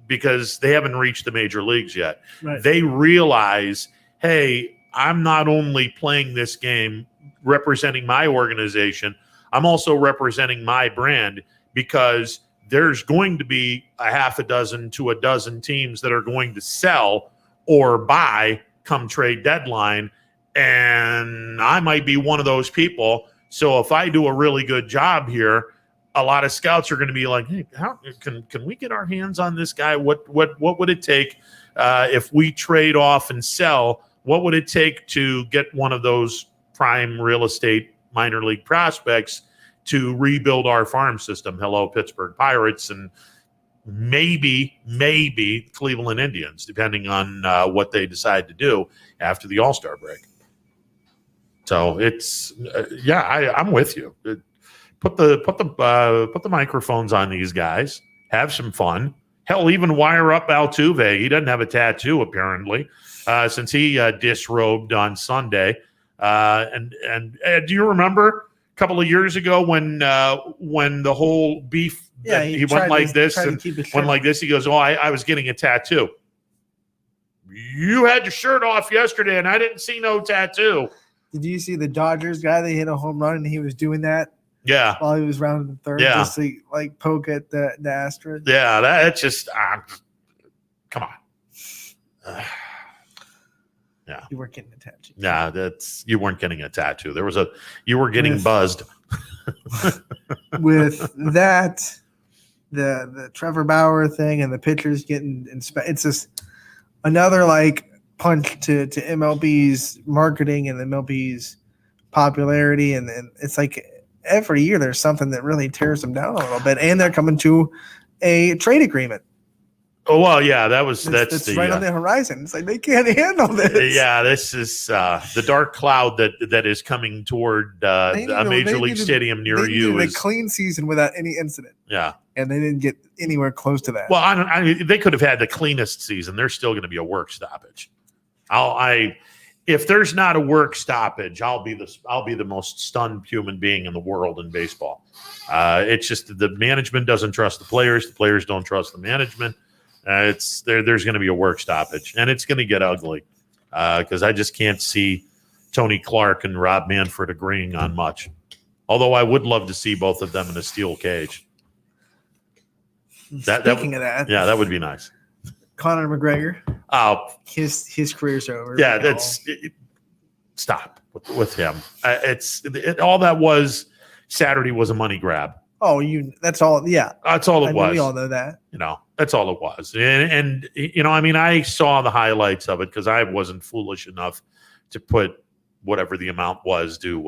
because they haven't reached the major leagues yet. Right. They realize, hey, I'm not only playing this game representing my organization, I'm also representing my brand because there's going to be a half a dozen to a dozen teams that are going to sell or buy come trade deadline. And I might be one of those people. So if I do a really good job here, a lot of scouts are going to be like, hey, how can we get our hands on this guy? What would it take if we trade off and sell? What would it take to get one of those prime real estate minor league prospects to rebuild our farm system? Hello, Pittsburgh Pirates, and maybe Cleveland Indians, depending on what they decide to do after the All-Star break. So it's I'm with you. Put the microphones on these guys. Have some fun. Hell, even wire up Altuve. He doesn't have a tattoo apparently, since he disrobed on Sunday. And do you remember a couple of years ago when the whole beef? Yeah, he went like this and went like this. He goes, I was getting a tattoo. You had your shirt off yesterday, and I didn't see no tattoo. Did you see the Dodgers guy? They hit a home run, and he was doing that. Yeah, while he was rounding the third, just to poke at the Astros. Yeah, that's just come on. Yeah, you weren't getting a tattoo. Yeah, you weren't getting a tattoo. You were getting buzzed. With that, the Trevor Bauer thing and the pitchers getting inspected. It's just another punch to MLB's marketing and MLB's popularity, and it's like every year there's something that really tears them down a little bit, and they're coming to a trade agreement. Oh well, yeah, that's right on the horizon. It's like they can't handle this. Yeah, this is the dark cloud that is coming toward a major league stadium near you. A clean season without any incident. Yeah, and they didn't get anywhere close to that. Well, they could have had the cleanest season. There's still going to be a work stoppage. If there's not a work stoppage, I'll be the most stunned human being in the world in baseball. It's just the management doesn't trust the players don't trust the management. There's going to be a work stoppage, and it's going to get ugly because I just can't see Tony Clark and Rob Manfred agreeing on much. Although I would love to see both of them in a steel cage. Speaking of that, yeah, that would be nice. Conor McGregor, Oh, his career's over. yeah, stop with him. All that was Saturday was a money grab. Oh, that's all. Yeah, that's all it was. We all know that. That's all it was. And I mean, I saw the highlights of it because I wasn't foolish enough to put whatever the amount was to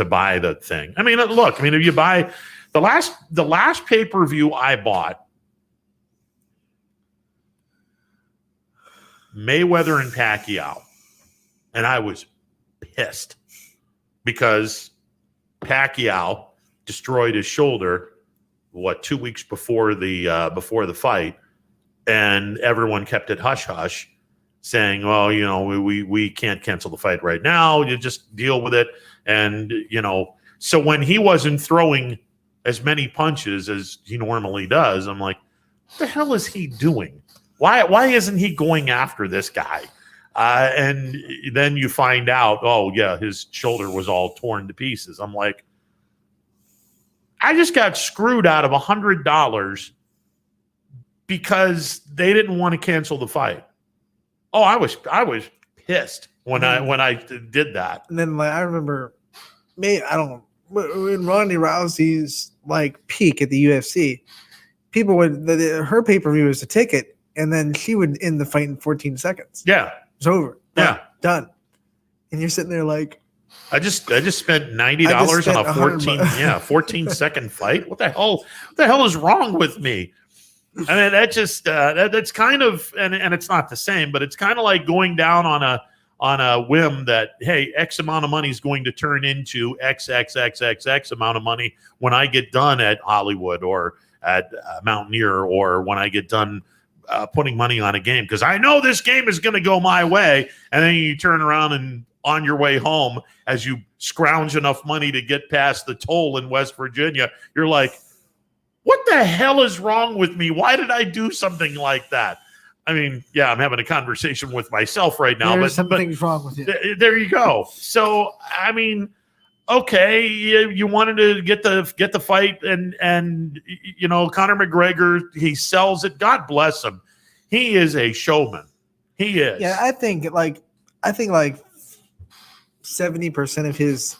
buy the thing. I mean, look. I mean, if you buy the last pay-per-view I bought, Mayweather and Pacquiao, and I was pissed because Pacquiao destroyed his shoulder 2 weeks before the fight, and everyone kept it hush hush, saying, well, we can't cancel the fight right now, you just deal with it. And so when he wasn't throwing as many punches as he normally does, I'm like, what the hell is he doing? Why isn't he going after this guy? And then you find out, oh yeah, his shoulder was all torn to pieces. I'm like, I just got screwed out of $100 because they didn't want to cancel the fight. Oh, I was pissed when I did that. And then I remember, when Ronda Rousey's peak at the UFC, people would her pay-per-view was a ticket. And then she would end the fight in 14 seconds. Yeah. It's over. Done. And you're sitting there like, I just spent $90 on a 14 second fight. What the hell is wrong with me? I mean, that just that's kind of, and it's not the same, but it's kind of like going down on a whim that, hey, X amount of money is going to turn into XXXXX amount of money when I get done at Hollywood or at Mountaineer, or when I get done putting money on a game, because I know this game is going to go my way. And then you turn around and on your way home, as you scrounge enough money to get past the toll in West Virginia, you're like, what the hell is wrong with me? Why did I do something like that? I mean, yeah, I'm having a conversation with myself right now. There's something's wrong with you. There you go. So, I mean, okay, you wanted to get the fight, and Conor McGregor, he sells it. God bless him. He is a showman. He is. Yeah, I think 70% of his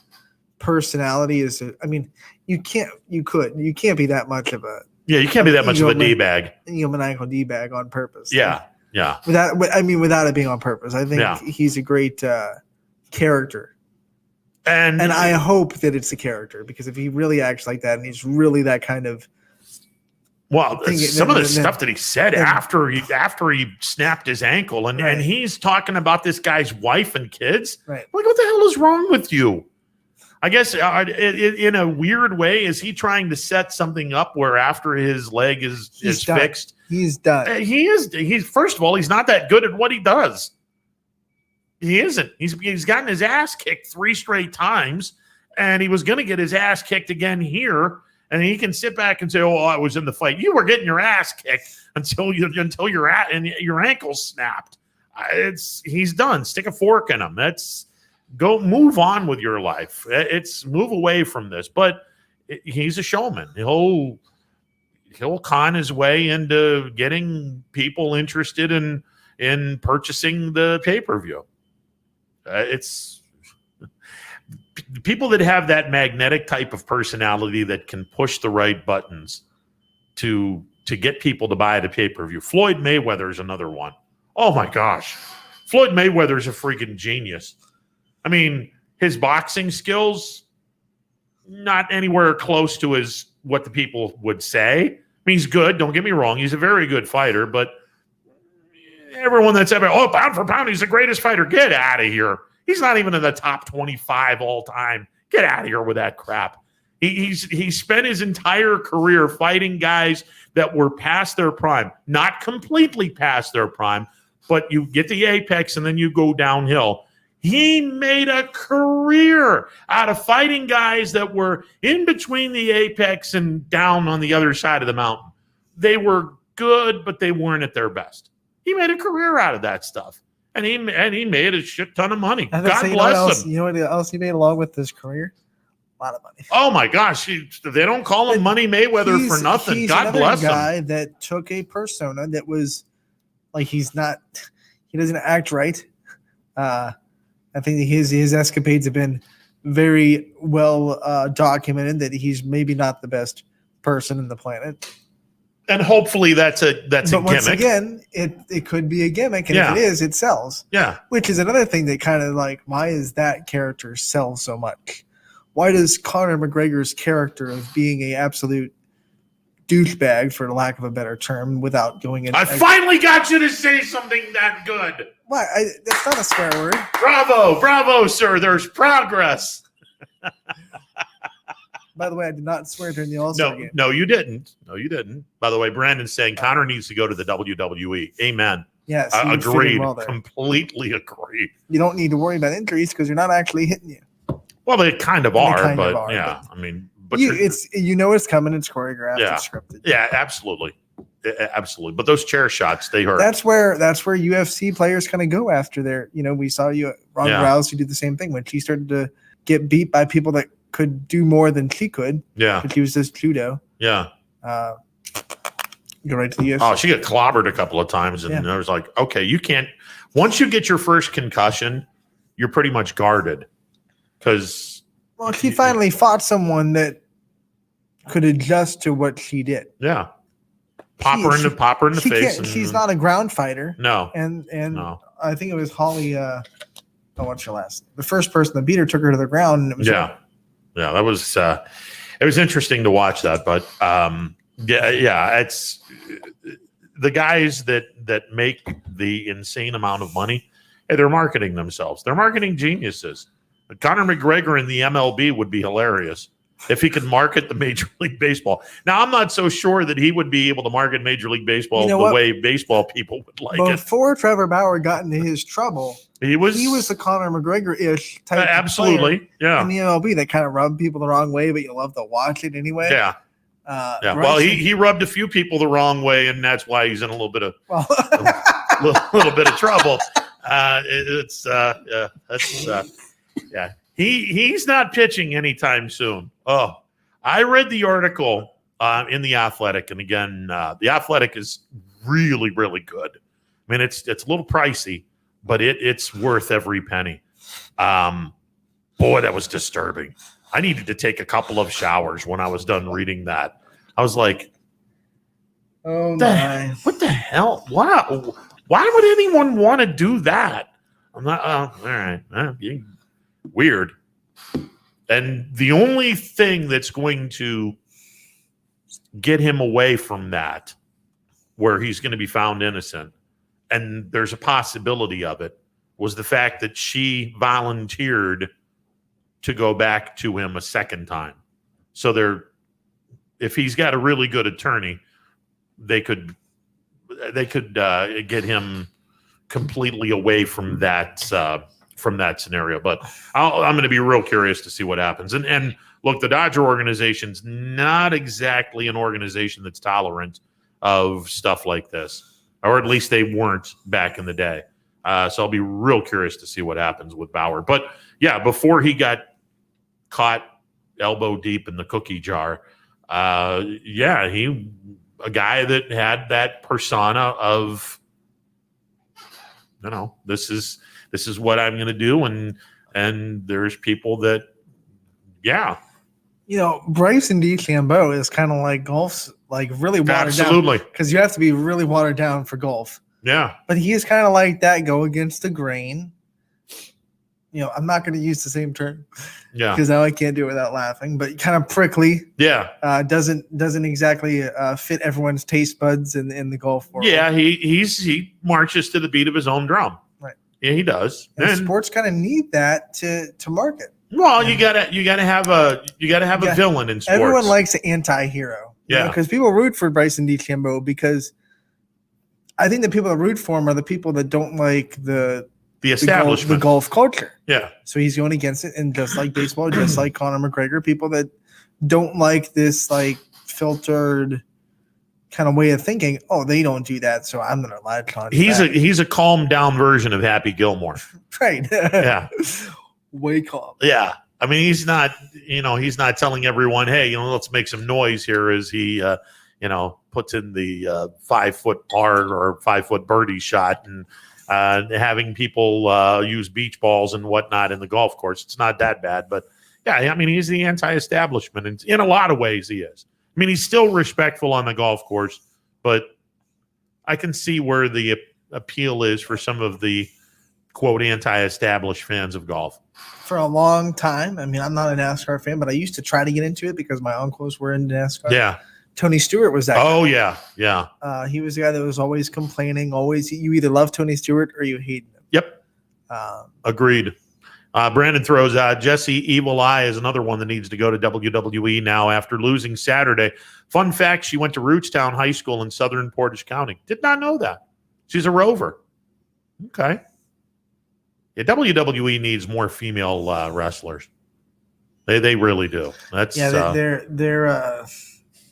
personality is. I mean, you can't be that much of a. Yeah, you can't be that much of a D-bag. Maniacal D-bag on purpose. Yeah, yeah. Without it being on purpose, I think he's a great character. And I hope that it's a character, because if he really acts like that and he's really that kind of, some of the stuff that he said after he snapped his ankle, and he's talking about this guy's wife and kids. Right. Like, what the hell is wrong with you? I guess in a weird way, is he trying to set something up where after his leg is fixed, he's done? He's first of all, he's not that good at what he does. He isn't. He's gotten his ass kicked 3 straight times, and he was going to get his ass kicked again here. And he can sit back and say, "Oh, I was in the fight." You were getting your ass kicked until your ankle snapped. He's done. Stick a fork in him. Go move on with your life. It's move away from this. But he's a showman. He'll con his way into getting people interested in purchasing the pay-per-view. It's people that have that magnetic type of personality that can push the right buttons to get people to buy the pay-per-view. Floyd Mayweather is another one. Oh my gosh. Floyd Mayweather is a freaking genius. I mean, his boxing skills, not anywhere close to what the people would say. I mean, he's good. Don't get me wrong. He's a very good fighter, but everyone that's ever, pound for pound, he's the greatest fighter. Get out of here. He's not even in the top 25 all time. Get out of here with that crap. He spent his entire career fighting guys that were past their prime, not completely past their prime, but you get the apex and then you go downhill. He made a career out of fighting guys that were in between the apex and down on the other side of the mountain. They were good, but they weren't at their best. He made a career out of that stuff. And he made a shit ton of money. God bless him. You know what else he made along with his career? a lot of money. Oh my gosh, they don't call him Money Mayweather for nothing. He's God bless him. Guy that took a persona that was like he doesn't act right. I think his escapades have been very well documented. That he's maybe not the best person in the planet. And hopefully that's a but gimmick. Once again, it could be a gimmick, and if it is, it sells. Yeah. Which is another thing that kind of like, why is that character sell so much? Why does Conor McGregor's character of being a absolute douchebag, for lack of a better term, without going into... I finally got you to say something that good. Why? That's not a swear word. Bravo, sir. There's progress. By the way, I did not swear during the All-Star game. No, you didn't. By the way, Brandon's saying Conor needs to go to the WWE. Amen. Yes. Agreed. Completely agree. You don't need to worry about injuries because you're not actually hitting you. But I mean, but it's coming. It's choreographed. It's scripted. Yeah, absolutely. But those chair shots, they hurt. That's where UFC players kind of go after their. We saw Ronda Rousey do the same thing when she started to get beat by people that could do more than she could. Yeah. But she was just judo. Yeah. Go right to the UFC. Oh, she got clobbered a couple of times, and I was like, okay, you can't. Once you get your first concussion, you're pretty much guarded. Because she finally fought someone that could adjust to what she did. Yeah. Pop her in the face. She's not a ground fighter. No. And no. I think it was Holly. What's her last? The first person that beat her took her to the ground. And it was Yeah, that was it was interesting to watch that, but it's the guys that make the insane amount of money. Hey, they're marketing themselves. They're marketing geniuses. Conor McGregor in the MLB would be hilarious if he could market the Major League Baseball. Now, I'm not so sure that he would be able to market Major League Baseball the way baseball people would like it. Before Trevor Bauer got into his trouble, he was the Conor McGregor-ish type absolutely, of player in the MLB that kind of rubbed people the wrong way, but you love to watch it anyway. Yeah. Well, he rubbed a few people the wrong way, and that's why he's in a little bit of little bit of trouble. He's not pitching anytime soon. Oh, I read the article in The Athletic, and again, The Athletic is really, really good. I mean, it's a little pricey, but it's worth every penny. Boy, that was disturbing. I needed to take a couple of showers when I was done reading that. I was like, "Oh my! What the hell? Wow! Why would anyone want to do that?" I'm not. All right, weird. And the only thing that's going to get him away from that, where he's going to be found innocent, and there's a possibility of it, was the fact that she volunteered to go back to him a second time. So if he's got a really good attorney, they could get him completely away from that scenario. But I'm going to be real curious to see what happens. And look, the Dodger organization's not exactly an organization that's tolerant of stuff like this, or at least they weren't back in the day. So I'll be real curious to see what happens with Bauer. But yeah, before he got caught elbow deep in the cookie jar, he a guy that had that persona of, this is what I'm going to do, and there's people that, Bryson DeChambeau is kind of like golf's like really watered down. Absolutely, because you have to be really watered down for golf. Yeah, but he is kind of like that, go against the grain. I'm not going to use the same term. Yeah, because now I can't do it without laughing. But kind of prickly. Yeah, doesn't exactly fit everyone's taste buds in the golf world. Yeah, he marches to the beat of his own drum. Right. Yeah, he does. And sports kind of need that to market. Well, you gotta have a villain in sports. Everyone likes an anti-hero. Yeah, because people root for Bryson DeChambeau because I think the people that root for him are the people that don't like the establishment, the golf culture. Yeah. So he's going against it, and just like baseball, just like Conor McGregor, people that don't like this like filtered kind of way of thinking. Oh, they don't do that, so I'm going to latch on. He's a calmed down version of Happy Gilmore. Right. Yeah. Way calm. Yeah. I mean, he's not telling everyone, hey, let's make some noise here as he, puts in the 5-foot par or 5-foot birdie shot and having people use beach balls and whatnot in the golf course. It's not that bad, but yeah, I mean, he's the anti-establishment, and in a lot of ways he is. I mean, he's still respectful on the golf course, but I can see where the appeal is for some of the quote anti-established fans of golf. For a long time, I mean, I'm not a NASCAR fan, but I used to try to get into it because my uncles were in NASCAR. Yeah. Tony Stewart was that guy. Yeah. He was the guy that was always complaining. Always, you either love Tony Stewart or you hate him. Yep. Agreed. Brandon throws out Jesse Evil Eye is another one that needs to go to WWE now after losing Saturday. Fun fact, she went to Rootstown High School in southern Portage County. Did not know that. She's a Rover. Okay. Yeah, WWE needs more female wrestlers. They really do. That's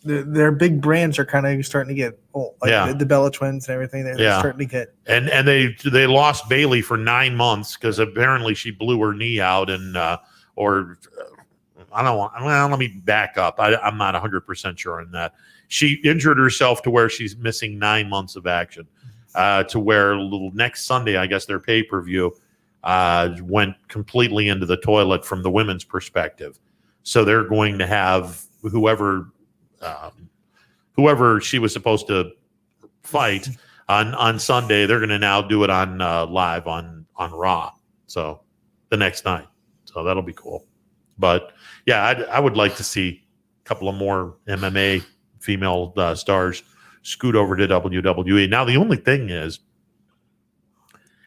their big brands are kind of starting to get old. Like the Bella Twins and everything. They're starting to get. And they lost Bailey for 9 months because apparently she blew her knee out and I don't want. Well, let me back up. I'm not 100% sure on that. She injured herself to where she's missing 9 months of action. To where next Sunday, I guess their pay-per-view went completely into the toilet from the women's perspective. So they're going to have whoever she was supposed to fight on Sunday, they're going to now do it on live on Raw. So the next night. So that'll be cool. But yeah, I would like to see a couple of more MMA female stars scoot over to WWE. Now, the only thing is,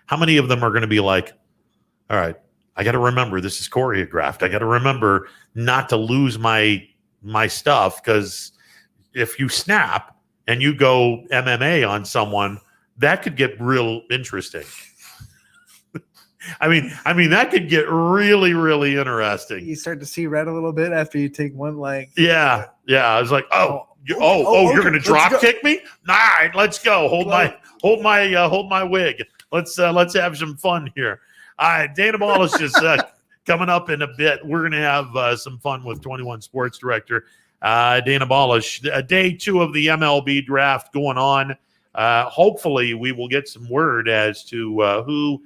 how many of them are going to be like, all right, I got to remember this is choreographed. I got to remember not to lose my stuff, because if you snap and you go MMA on someone, that could get real interesting. I mean, that could get really, really interesting. You start to see red a little bit after you take one leg. Yeah. I was like, you're going to drop kick me? All right, let's go. Hold my wig. Let's have some fun here. All right, Dana Ball is just coming up in a bit. We're going to have some fun with 21 Sports Director Dana Balish. Day 2 of the MLB draft going on. Hopefully, we will get some word as to who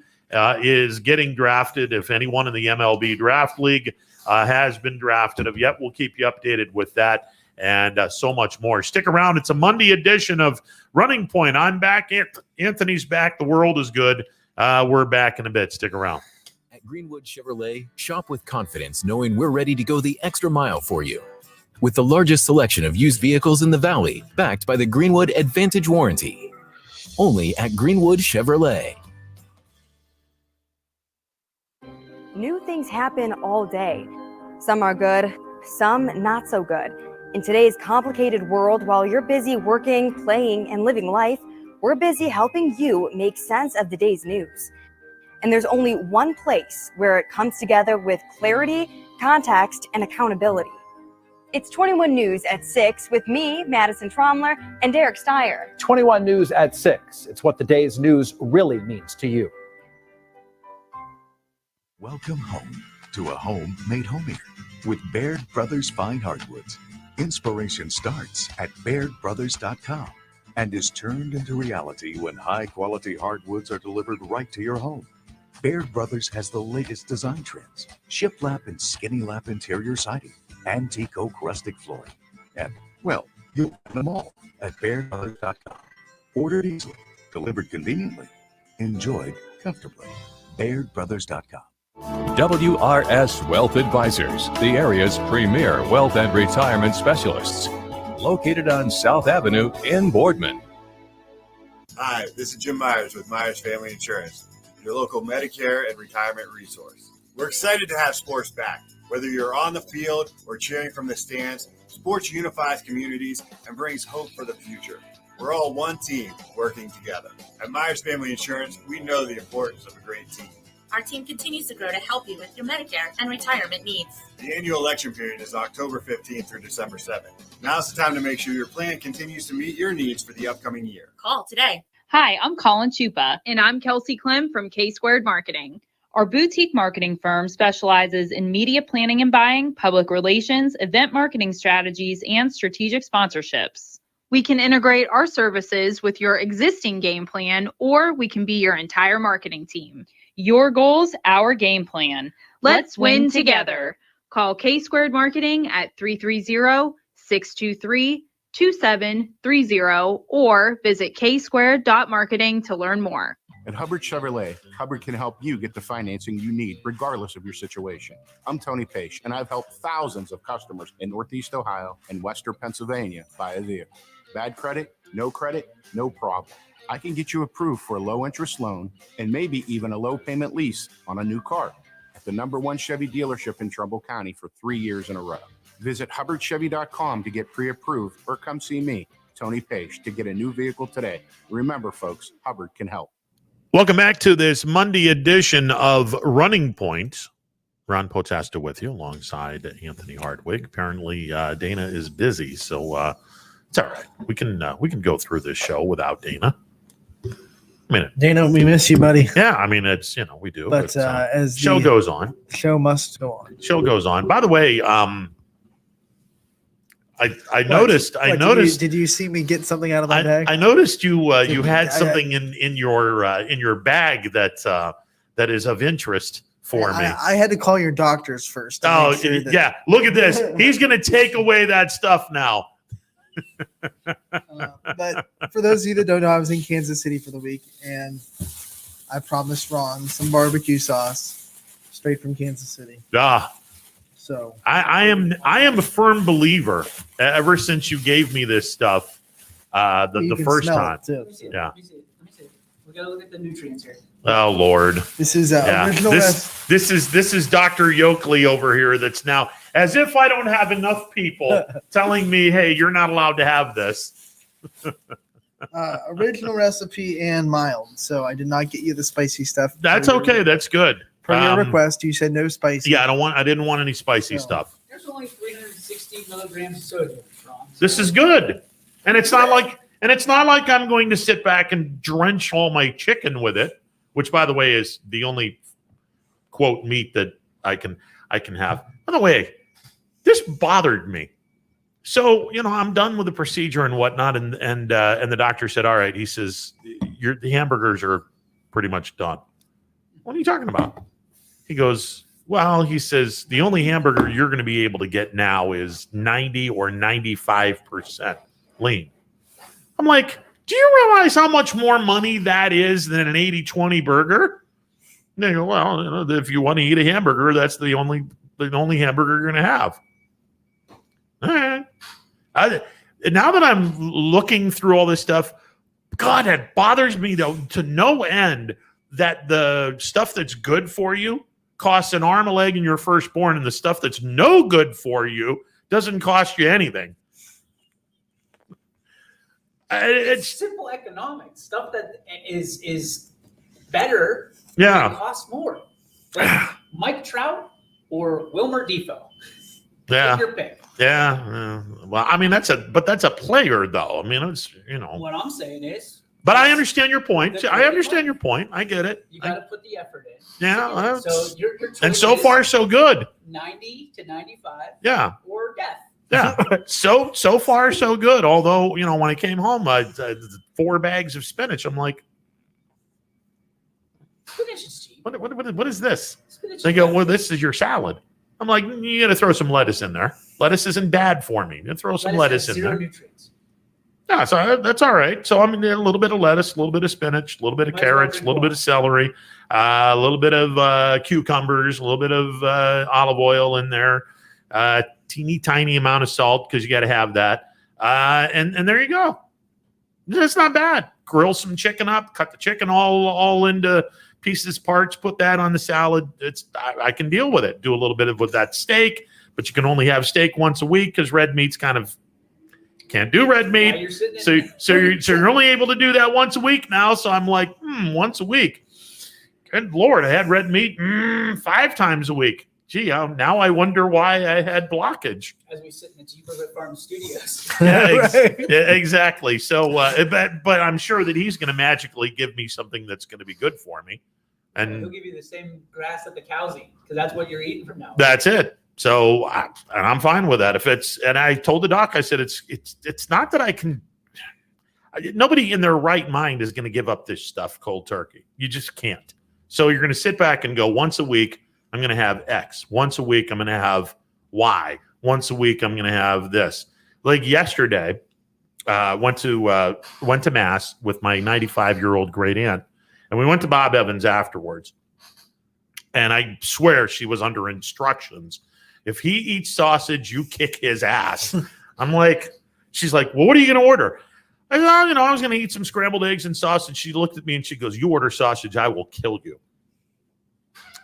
is getting drafted. If anyone in the MLB Draft League has been drafted of yet, we'll keep you updated with that and so much more. Stick around. It's a Monday edition of Running Point. I'm back. Anthony's back. The world is good. We're back in a bit. Stick around. At Greenwood Chevrolet, shop with confidence knowing we're ready to go the extra mile for you. With the largest selection of used vehicles in the Valley, backed by the Greenwood Advantage Warranty. Only at Greenwood Chevrolet. New things happen all day. Some are good, some not so good. In today's complicated world, while you're busy working, playing, and living life, we're busy helping you make sense of the day's news. And there's only one place where it comes together with clarity, context, and accountability. It's 21 News at 6 with me, Madison Tromler, and Derek Steyer. 21 News at 6. It's what the day's news really means to you. Welcome home to a home made homier with Baird Brothers Fine Hardwoods. Inspiration starts at BairdBrothers.com and is turned into reality when high-quality hardwoods are delivered right to your home. Baird Brothers has the latest design trends, shiplap and skinny lap interior siding, antique oak rustic flooring, and, well, you'll find them all at BairdBrothers.com. Ordered easily, delivered conveniently, enjoyed comfortably. BairdBrothers.com. WRS Wealth Advisors, the area's premier wealth and retirement specialists. Located on South Avenue in Boardman. Hi, this is Jim Myers with Myers Family Insurance, your local Medicare and retirement resource. We're excited to have sports back. Whether you're on the field or cheering from the stands, sports unifies communities and brings hope for the future. We're all one team working together. At Myers Family Insurance, we know the importance of a great team. Our team continues to grow to help you with your Medicare and retirement needs. The annual election period is October 15th through December 7th. Now's the time to make sure your plan continues to meet your needs for the upcoming year. Call today. Hi, I'm Colin Chupa. And I'm Kelsey Clem from K-Squared Marketing. Our boutique marketing firm specializes in media planning and buying, public relations, event marketing strategies, and strategic sponsorships. We can integrate our services with your existing game plan, or we can be your entire marketing team. Your goals, our game plan. Let's win together. Call K Squared Marketing at 330-623-2730 or visit ksquared.marketing to learn more. At Hubbard Chevrolet, Hubbard can help you get the financing you need regardless of your situation. I'm Tony Page, and I've helped thousands of customers in Northeast Ohio and Western Pennsylvania buy a vehicle. Bad credit, no problem. I can get you approved for a low-interest loan and maybe even a low-payment lease on a new car at the #1 Chevy dealership in Trumbull County for 3 years in a row. Visit HubbardChevy.com to get pre-approved or come see me, Tony Page, to get a new vehicle today. Remember, folks, Hubbard can help. Welcome back to this Monday edition of Running Point. Ron Potasta with you alongside Anthony Hardwig. Apparently, Dana is busy, so it's all right. We can go through this show without Dana. I mean, Dana, we miss you, buddy. Yeah, I mean, it's we do. But as the show goes on, show must go on. Show goes on. By the way, I noticed. Did you see me get something out of my bag? I noticed you had something in your bag that is of interest for me. I had to call your doctors first. Oh, yeah. Look at this. He's going to take away that stuff now. But for those of you that don't know, I was in Kansas City for the week, and I promised Ron some barbecue sauce straight from Kansas City. So I am a firm believer. Ever since you gave me this stuff, the first time, too. Yeah. Let me see. We gotta look at the nutrients here. Oh Lord, this is original. This is Dr. Yoakley over here. That's now as if I don't have enough people telling me, "Hey, you're not allowed to have this." Original recipe and mild. So I did not get you the spicy stuff. That's okay. That's good. Per your request, you said no spicy. Yeah, I didn't want any spicy stuff. There's only 360 milligrams of sodium. This is good, and it's not like I'm going to sit back and drench all my chicken with it. Which, by the way, is the only quote meat that I can have. By the way, this bothered me. So I'm done with the procedure and whatnot, and the doctor said, "All right," he says, the hamburgers are pretty much done. What are you talking about? He goes, well, he says, the only hamburger you're going to be able to get now is 90 or 95% lean. I'm like, do you realize how much more money that is than an 80-20 burger? And they go, well, if you want to eat a hamburger, that's the only hamburger you're going to have. All right. Now that I'm looking through all this stuff, God, it bothers me to no end that the stuff that's good for you costs an arm, a leg, and your firstborn, and the stuff that's no good for you doesn't cost you anything. It's simple economics. Stuff that is better. Yeah. Costs more. Like Mike Trout or Wilmer Defoe. Yeah. Take your pick. Yeah. Well, I mean, that's a player, though. I mean, it's What I'm saying is. But I understand your point. I understand your point. I get it. You got to put the effort in. Yeah. So your and so far, so good. 90 to 95. Yeah. Or death. Yeah. so far, so good. Although, when I came home, I had 4 bags of spinach. I'm like, spinach is cheap. What is this? Spinach They go, well, this is your salad. I'm like, you got to throw some lettuce in there. Lettuce isn't bad for me. You throw some lettuce in there. Nutrients. Yeah, so that's all right. So I'm in a little bit of lettuce, a little bit of spinach, a little bit of carrots, a little bit of celery, a little bit of cucumbers, a little bit of olive oil in there, teeny tiny amount of salt because you got to have that. And there you go. It's not bad. Grill some chicken up, cut the chicken all into pieces, parts, put that on the salad. I can deal with it. Do a little bit with that steak, but you can only have steak once a week because red meat's kind of can't do red meat. So you're only able to do that once a week now. So I'm like, once a week. Good Lord, I had red meat 5 times a week. Gee, now I wonder why I had blockage. As we sit in the Cheaper Farm studios. Yeah, exactly. So, but I'm sure that he's going to magically give me something that's going to be good for me. And he'll give you the same grass that the cows eat because that's what you're eating from now on. that's it. So and I'm fine with that. If it's, and I told the doc, I said, it's not that I can, nobody in their right mind is going to give up this stuff cold turkey. You just can't. So you're going to sit back and go, once a week, I'm going to have X. Once a week, I'm going to have Y. Once a week, I'm going to have this. Like yesterday, went to Mass with my 95-year-old great aunt, and we went to Bob Evans afterwards. And I swear she was under instructions. If he eats sausage, you kick his ass. I'm like, she's like, well, what are you going to order? I said, I was going to eat some scrambled eggs and sausage. She looked at me and she goes, you order sausage, I will kill you.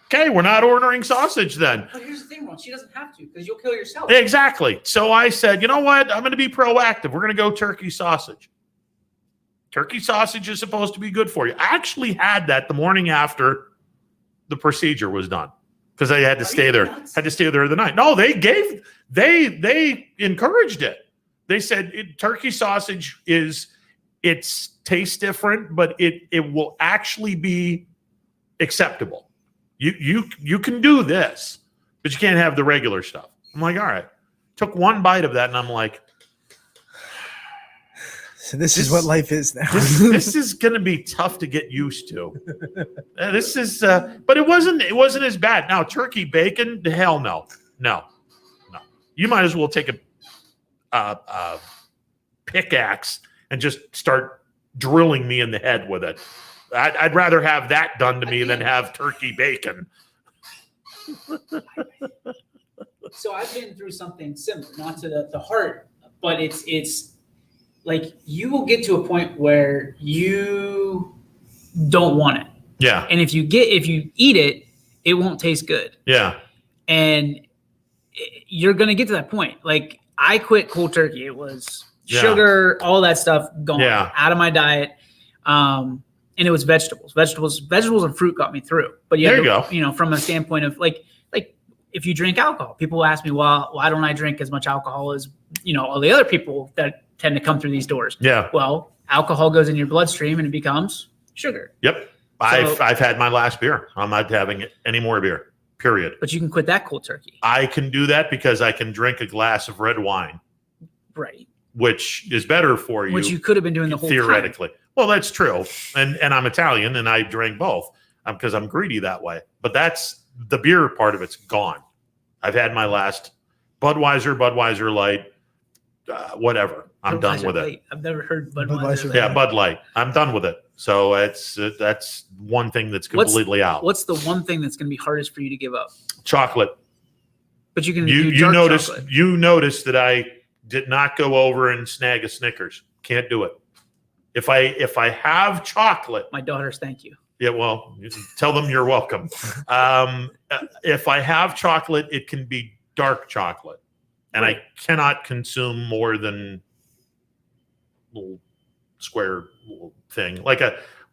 Okay, we're not ordering sausage then. But here's the thing, Ron. She doesn't have to because you'll kill yourself. Exactly. So I said, you know what? I'm going to be proactive. We're going to go turkey sausage. Turkey sausage is supposed to be good for you. I actually had that the morning after the procedure was done because I had to stay there. Had to stay there the night. No, they encouraged it. They said turkey sausage tastes different, but it will actually be acceptable. You can do this, but you can't have the regular stuff. I'm like, all right. Took one bite of that, and I'm like, so this is what life is now. this is going to be tough to get used to. This is, but it wasn't as bad. Now, turkey bacon, hell no. You might as well take a pickaxe and just start drilling me in the head with it. I'd rather have that done to me than have turkey bacon. So I've been through something similar, not to the heart, but it's like you will get to a point where you don't want it. Yeah. And if you eat it, it won't taste good. Yeah. And you're going to get to that point. Like I quit cold turkey. It was sugar, all that stuff gone out of my diet. And it was vegetables and fruit got me through. But there you go. From a standpoint of like if you drink alcohol, people ask me, well, why don't I drink as much alcohol as, all the other people that tend to come through these doors? Yeah. Well, alcohol goes in your bloodstream and it becomes sugar. Yep. I've had my last beer. I'm not having any more beer, period. But you can quit that cold turkey. I can do that because I can drink a glass of red wine. Right. Which is better for you. Which you could have been doing the whole theoretically. time. Well, that's true. And I'm Italian and I drink both because I'm greedy that way. But that's the beer part of it's gone. I've had my last Budweiser Light, whatever. I'm done with it. I've never heard Budweiser. Yeah, Bud Light. I'm done with it. So that's one thing that's completely out. What's the one thing that's going to be hardest for you to give up? Chocolate. But you can. You noticed that I did not go over and snag a Snickers. Can't do it. If I have chocolate, my daughters thank you. Yeah, well, you tell them you're welcome. If I have chocolate, it can be dark chocolate, and I cannot consume more than little square little thing. Like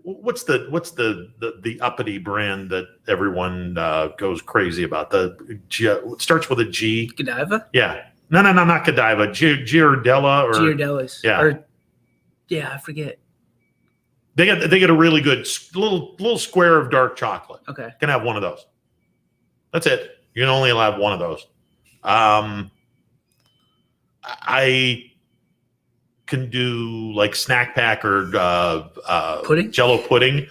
what's the uppity brand that everyone goes crazy about? It starts with a G. Godiva? Yeah. No, not Godiva. Giardella or Giardellas. Yeah. I forget. They get a really good little square of dark chocolate. Okay. Can have one of those. That's it. You can only have one of those. I can do like snack pack or pudding? Jello pudding,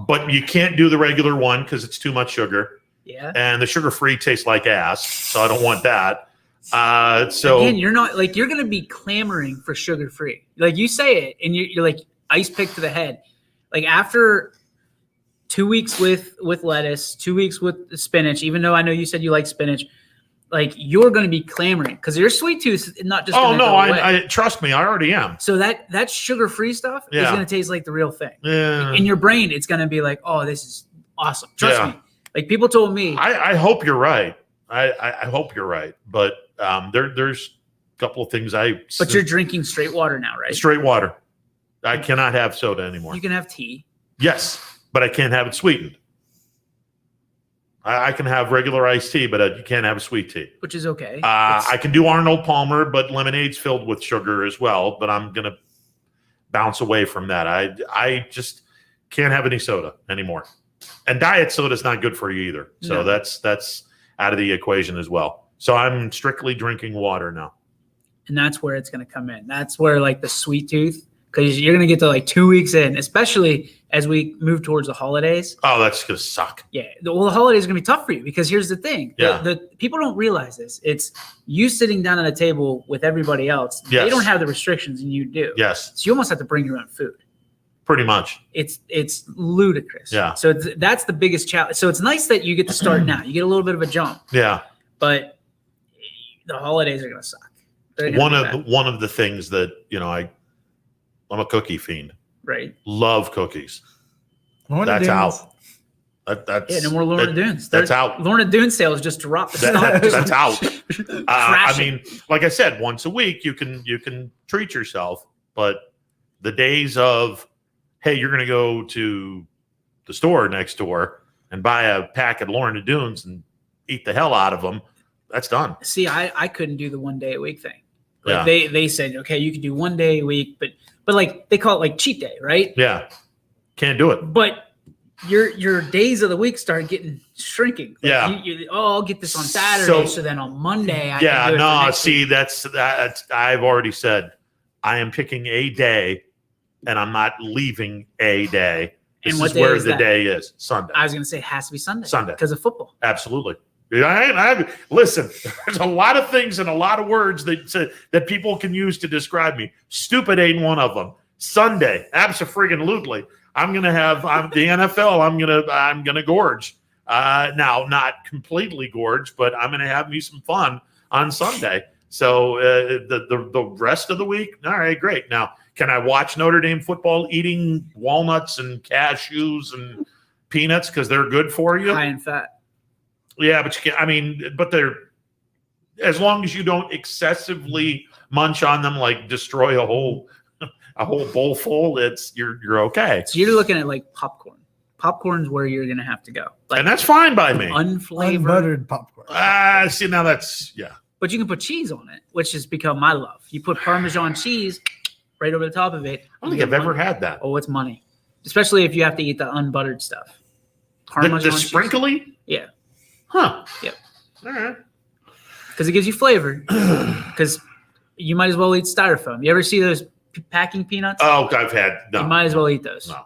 but you can't do the regular one because it's too much sugar. Yeah. And the sugar-free tastes like ass, so I don't want that. So again, you're not like you're gonna be clamoring for sugar-free. Like you say it, and you're like ice pick to the head. Like after 2 weeks with lettuce, 2 weeks with spinach, even though I know you said you like spinach, like you're going to be clamoring because your sweet tooth is not just. Oh no, I trust me, I already am. So that sugar-free stuff is going to taste like the real thing. Yeah. In your brain, it's going to be like, oh, this is awesome. Trust me. Like people told me. I hope you're right. I hope you're right, but there's a couple of things But you're drinking straight water now, right? Straight water. I cannot have soda anymore. You can have tea. Yes, but I can't have it sweetened. I can have regular iced tea, but you can't have a sweet tea. Which is okay. I can do Arnold Palmer, but lemonade's filled with sugar as well. But I'm going to bounce away from that. I just can't have any soda anymore. And diet soda is not good for you either. So No. that's out of the equation as well. So I'm strictly drinking water now. And that's where it's going to come in. That's where like the sweet tooth, because you're going to get to like 2 weeks in, especially as we move towards the holidays. Oh, that's going to suck. Yeah. Well, the holidays are going to be tough for you because here's the thing. Yeah. The people don't realize this. It's you sitting down at a table with everybody else. Yes. They don't have the restrictions and you do. Yes, So you almost have to bring your own food. pretty much. It's ludicrous. Yeah. So that's the biggest challenge. So it's nice that you get to start now. You get a little bit of a jump, Yeah. but the holidays are going to suck. They're gonna be bad, One of the things that, I'm a cookie fiend. right? Love cookies. Lorna That's Doones. out. That's Yeah, no more Lorna Doones. That's out. Lorna Doones sales just dropped. The That- stock. that's out. I Crashing. mean, like I said, once a week you can treat yourself, but the days of, hey, you're going to go to the store next door and buy a pack of Lorna Doones and eat the hell out of them, that's done. See, I couldn't do the 1 day a week thing. Like Yeah. they said, okay, you can do 1 day a week, but like they call it like cheat day, right? Yeah, can't do it. But your days of the week start getting shrinking. Like Yeah. I'll get this on Saturday, so then on Monday I can do it for next week. that's I've already said I am picking a day and I'm not leaving a day. This And what is day where is the that? day is. Sunday. I was gonna say it has to be Sunday. Sunday. Because of football. Absolutely. Listen, there's a lot of things and a lot of words that people can use to describe me. Stupid ain't one of them. Sunday, abso-friggin-lutely. I'm the NFL. I'm gonna gorge. Now, not completely gorge, but I'm gonna have me some fun on Sunday. So the rest of the week, all right, great. Now, can I watch Notre Dame football eating walnuts and cashews and peanuts because they're good for you? High in fat. Yeah, but you can. But they're, as long as you don't excessively munch on them, like destroy a whole bowl full, you're okay. So you're looking at like popcorn. Popcorn's where you're gonna have to go. Like And that's fine by me. unflavored. Unbuttered popcorn. See, now that's But you can put cheese on it, which has become my love. You put Parmesan cheese right over the top of it. I don't think I've ever had that. Oh, it's money. Especially if you have to eat the unbuttered stuff. The cheese. sprinkly? Yeah. Huh. Yep. All right. Because it gives you flavor. Because you might as well eat styrofoam. You ever see those packing peanuts? Oh, I've had You might as well eat those. No,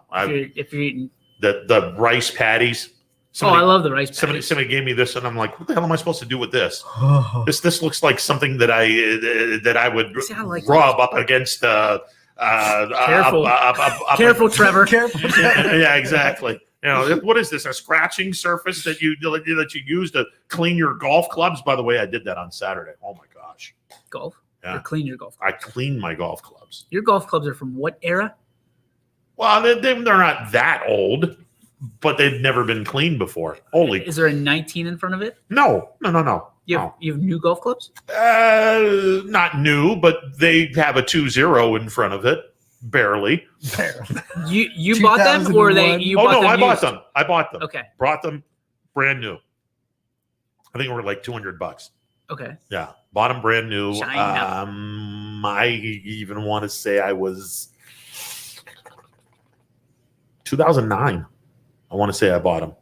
if you're eating. the rice patties. I love the rice patties. Somebody gave me this, and I'm like, what the hell am I supposed to do with this? This looks like something that I would See, I like rub up against. Careful. Careful, Trevor. Careful. Yeah, exactly. What is this? A scratching surface that you use to clean your golf clubs? By the way, I did that on Saturday. Oh my gosh. Golf? Yeah. Or clean your golf clubs? I cleaned my golf clubs. Your golf clubs are from what era? Well, they're not that old, but they've never been cleaned before. Holy. Is there a 19 in front of it? No. You have new golf clubs? Not new, but they have a 2-0 in front of it. Barely. You bought them or they? You Oh bought no, them I bought used? them. I bought them. Okay. Brought them brand new. I think they were like $200. Okay. Yeah, bought them brand new. Shine up. I even want to say I was 2009. I want to say I bought them.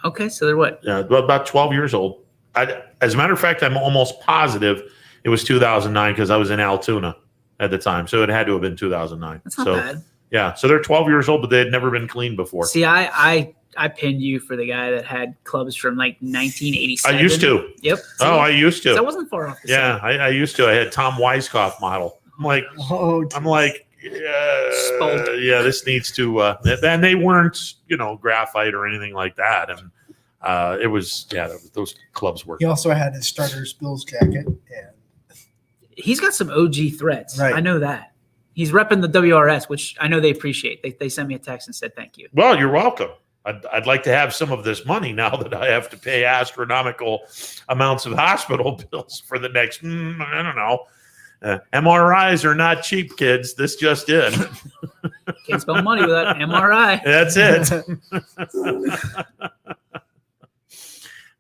Okay, so they're what? Yeah, about 12 years old. As a matter of fact, I'm almost positive it was 2009 because I was in Altoona at the time, so it had to have been 2009. That's not bad. Yeah, so they're 12 years old, but they had never been cleaned before. See, I pinned you for the guy that had clubs from like 1987. I used to. Yep. See? Oh, I used to. So that wasn't far off. Yeah, I used to. I had Tom Weiskopf model. I'm like, yeah, this needs to. And they weren't, graphite or anything like that. And it was, those clubs were. He also had his starter's Bills jacket. And he's got some OG threads. Right. I know that. He's repping the WRS, which I know they appreciate. They sent me a text and said thank you. Well, you're welcome. I'd like to have some of this money now that I have to pay astronomical amounts of hospital bills for the next, I don't know. MRIs are not cheap, kids. This just in. Can't spell money without MRI. That's it.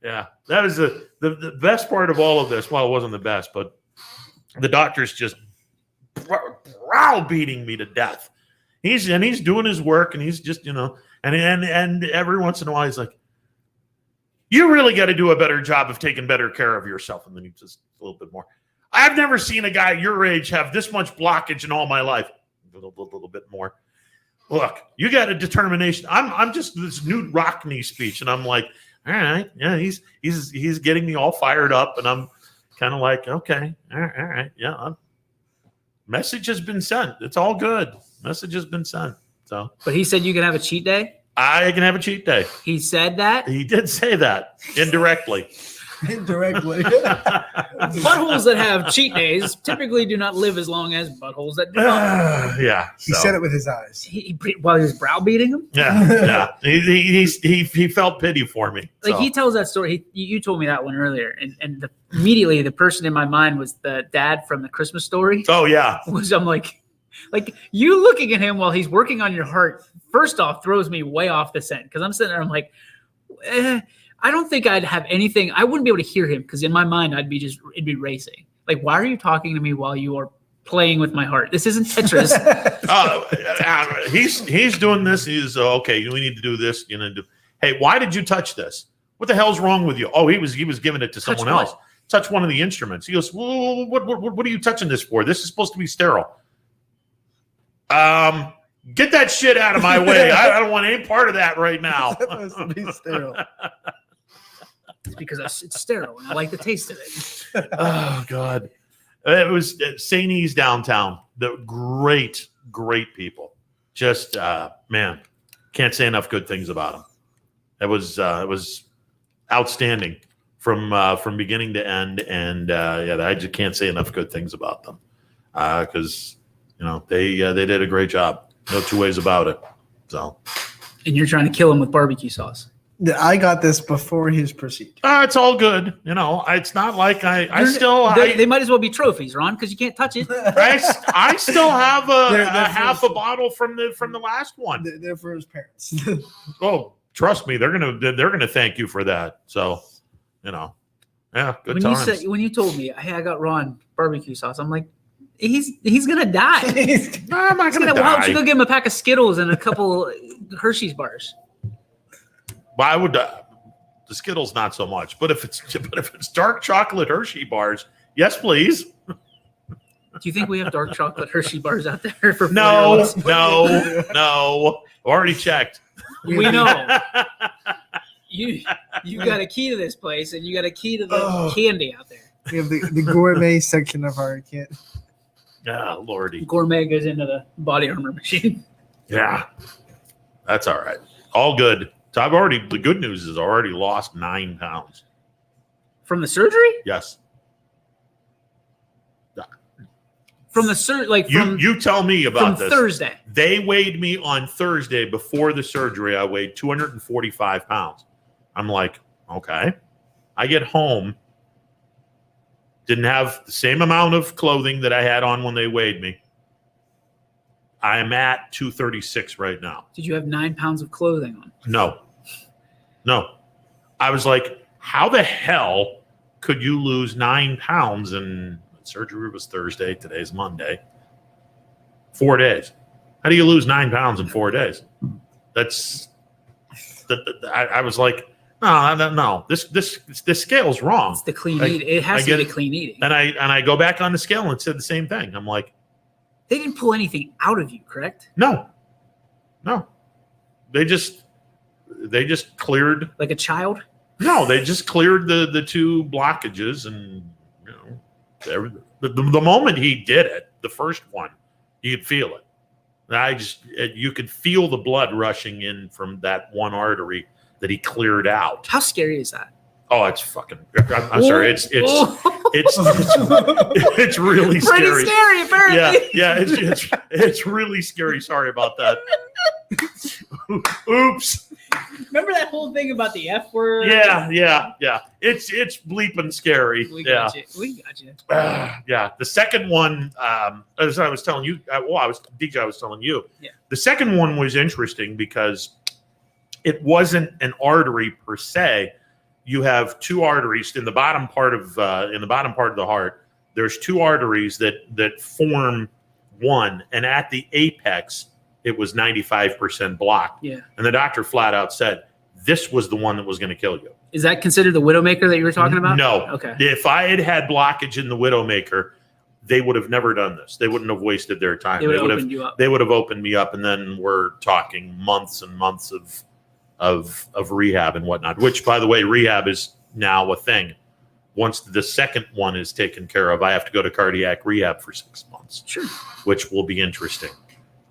Yeah, that was the best part of all of this. Well, it wasn't the best, but the doctor's just browbeating me to death. He's doing his work, and he's just And every once in a while he's like, you really got to do a better job of taking better care of yourself. And then he just a little bit more. I've never seen a guy your age have this much blockage in all my life. A little bit more. Look, you got a determination. I'm just this Newt Rockney speech, and I'm like, all right, yeah, he's getting me all fired up, and I'm kind of like, okay, all right, yeah. Message has been sent. It's all good. Message has been sent. So, but he said you can have a cheat day. I can have a cheat day. He said that. He did say that indirectly. Indirectly. Buttholes that have cheat days typically do not live as long as buttholes that do not. Yeah. He said it with his eyes. While he was browbeating him. Yeah. He felt pity for me. Like he tells that story. You told me that one earlier, and immediately the person in my mind was the dad from the Christmas Story. Oh yeah. I'm like you looking at him while he's working on your heart. First off, throws me way off the scent because I'm sitting there. I'm like, I don't think I'd have anything. I wouldn't be able to hear him because in my mind it'd be racing. Like, why are you talking to me while you are playing with my heart? This isn't Tetris. He's doing this. He's okay. We need to do this. You know. Hey, why did you touch this? What the hell's wrong with you? Oh, he was giving it to someone else. Touch one of the instruments. He goes, well, what are you touching this for? This is supposed to be sterile. Get that shit out of my way. I don't want any part of that right now. It's supposed to be sterile. It's because it's sterile and I like the taste of it. Oh God. It was St. E's downtown. The great people. Just man, can't say enough good things about them. It was outstanding from beginning to end, and I just can't say enough good things about them because they did a great job. No two ways about it. So, and you're trying to kill him with barbecue sauce. I got this before his procedure. It's all good. It's not like I they might as well be trophies, Ron, because you can't touch it. I still have a half a bottle from the last one. They're for his parents. Oh, trust me, they're gonna thank you for that. So, yeah, good times. When you told me, hey, I got Ron barbecue sauce, I'm like, he's gonna die. I'm not gonna die. Why don't you go give him a pack of Skittles and a couple Hershey's bars? Well, I would. The Skittles, not so much. But if it's dark chocolate Hershey bars, yes, please. Do you think we have dark chocolate Hershey bars out there for? No. Already checked. We know. You got a key to this place, and you got a key to the candy out there. We have the gourmet section of our kit. Ah, Lordy. Gourmet goes into the body armor machine. Yeah, that's all right. All good. So the good news is I already lost 9 pounds. From the surgery? Yes. From the surgery, you tell me about this. Thursday. They weighed me on Thursday before the surgery. I weighed 245 pounds. I'm like, okay. I get home. Didn't have the same amount of clothing that I had on when they weighed me. I'm at 236 right now. Did you have 9 pounds of clothing on? No. I was like, how the hell could you lose 9 pounds? And surgery was Thursday. Today's Monday. 4 days. How do you lose 9 pounds in 4 days? I was like, no. This scale's wrong. It's the clean eating. It has to be the clean eating. And I go back on the scale and it said the same thing. I'm like, they didn't pull anything out of you, correct? No. They just cleared. Like a child? No, they just cleared the 2 blockages, and the moment he did it, the first one, you could feel it. You could feel the blood rushing in from that one artery that he cleared out. How scary is that? Oh, it's fucking. I'm sorry. It's really scary. Pretty scary, apparently. Yeah. It's really scary. Sorry about that. Oops. Remember that whole thing about the F word? Yeah. It's bleeping scary. We got you. Yeah. The second one, as I was telling you, I was telling you. Yeah. The second one was interesting because it wasn't an artery per se. You have 2 arteries in the bottom part of the heart. There's 2 arteries that form one, and at the apex it was 95% blocked. Yeah. And the doctor flat out said, this was the one that was going to kill you. Is that considered the Widowmaker that you were talking about? No. Okay. If I had blockage in the Widowmaker, they would have never done this. They wouldn't have wasted their time. They would have have opened you up. They would have opened me up, and then we're talking months and months of rehab and whatnot, which, by the way, rehab is now a thing. Once the second one is taken care of, I have to go to cardiac rehab for 6 months. Sure. Which will be interesting.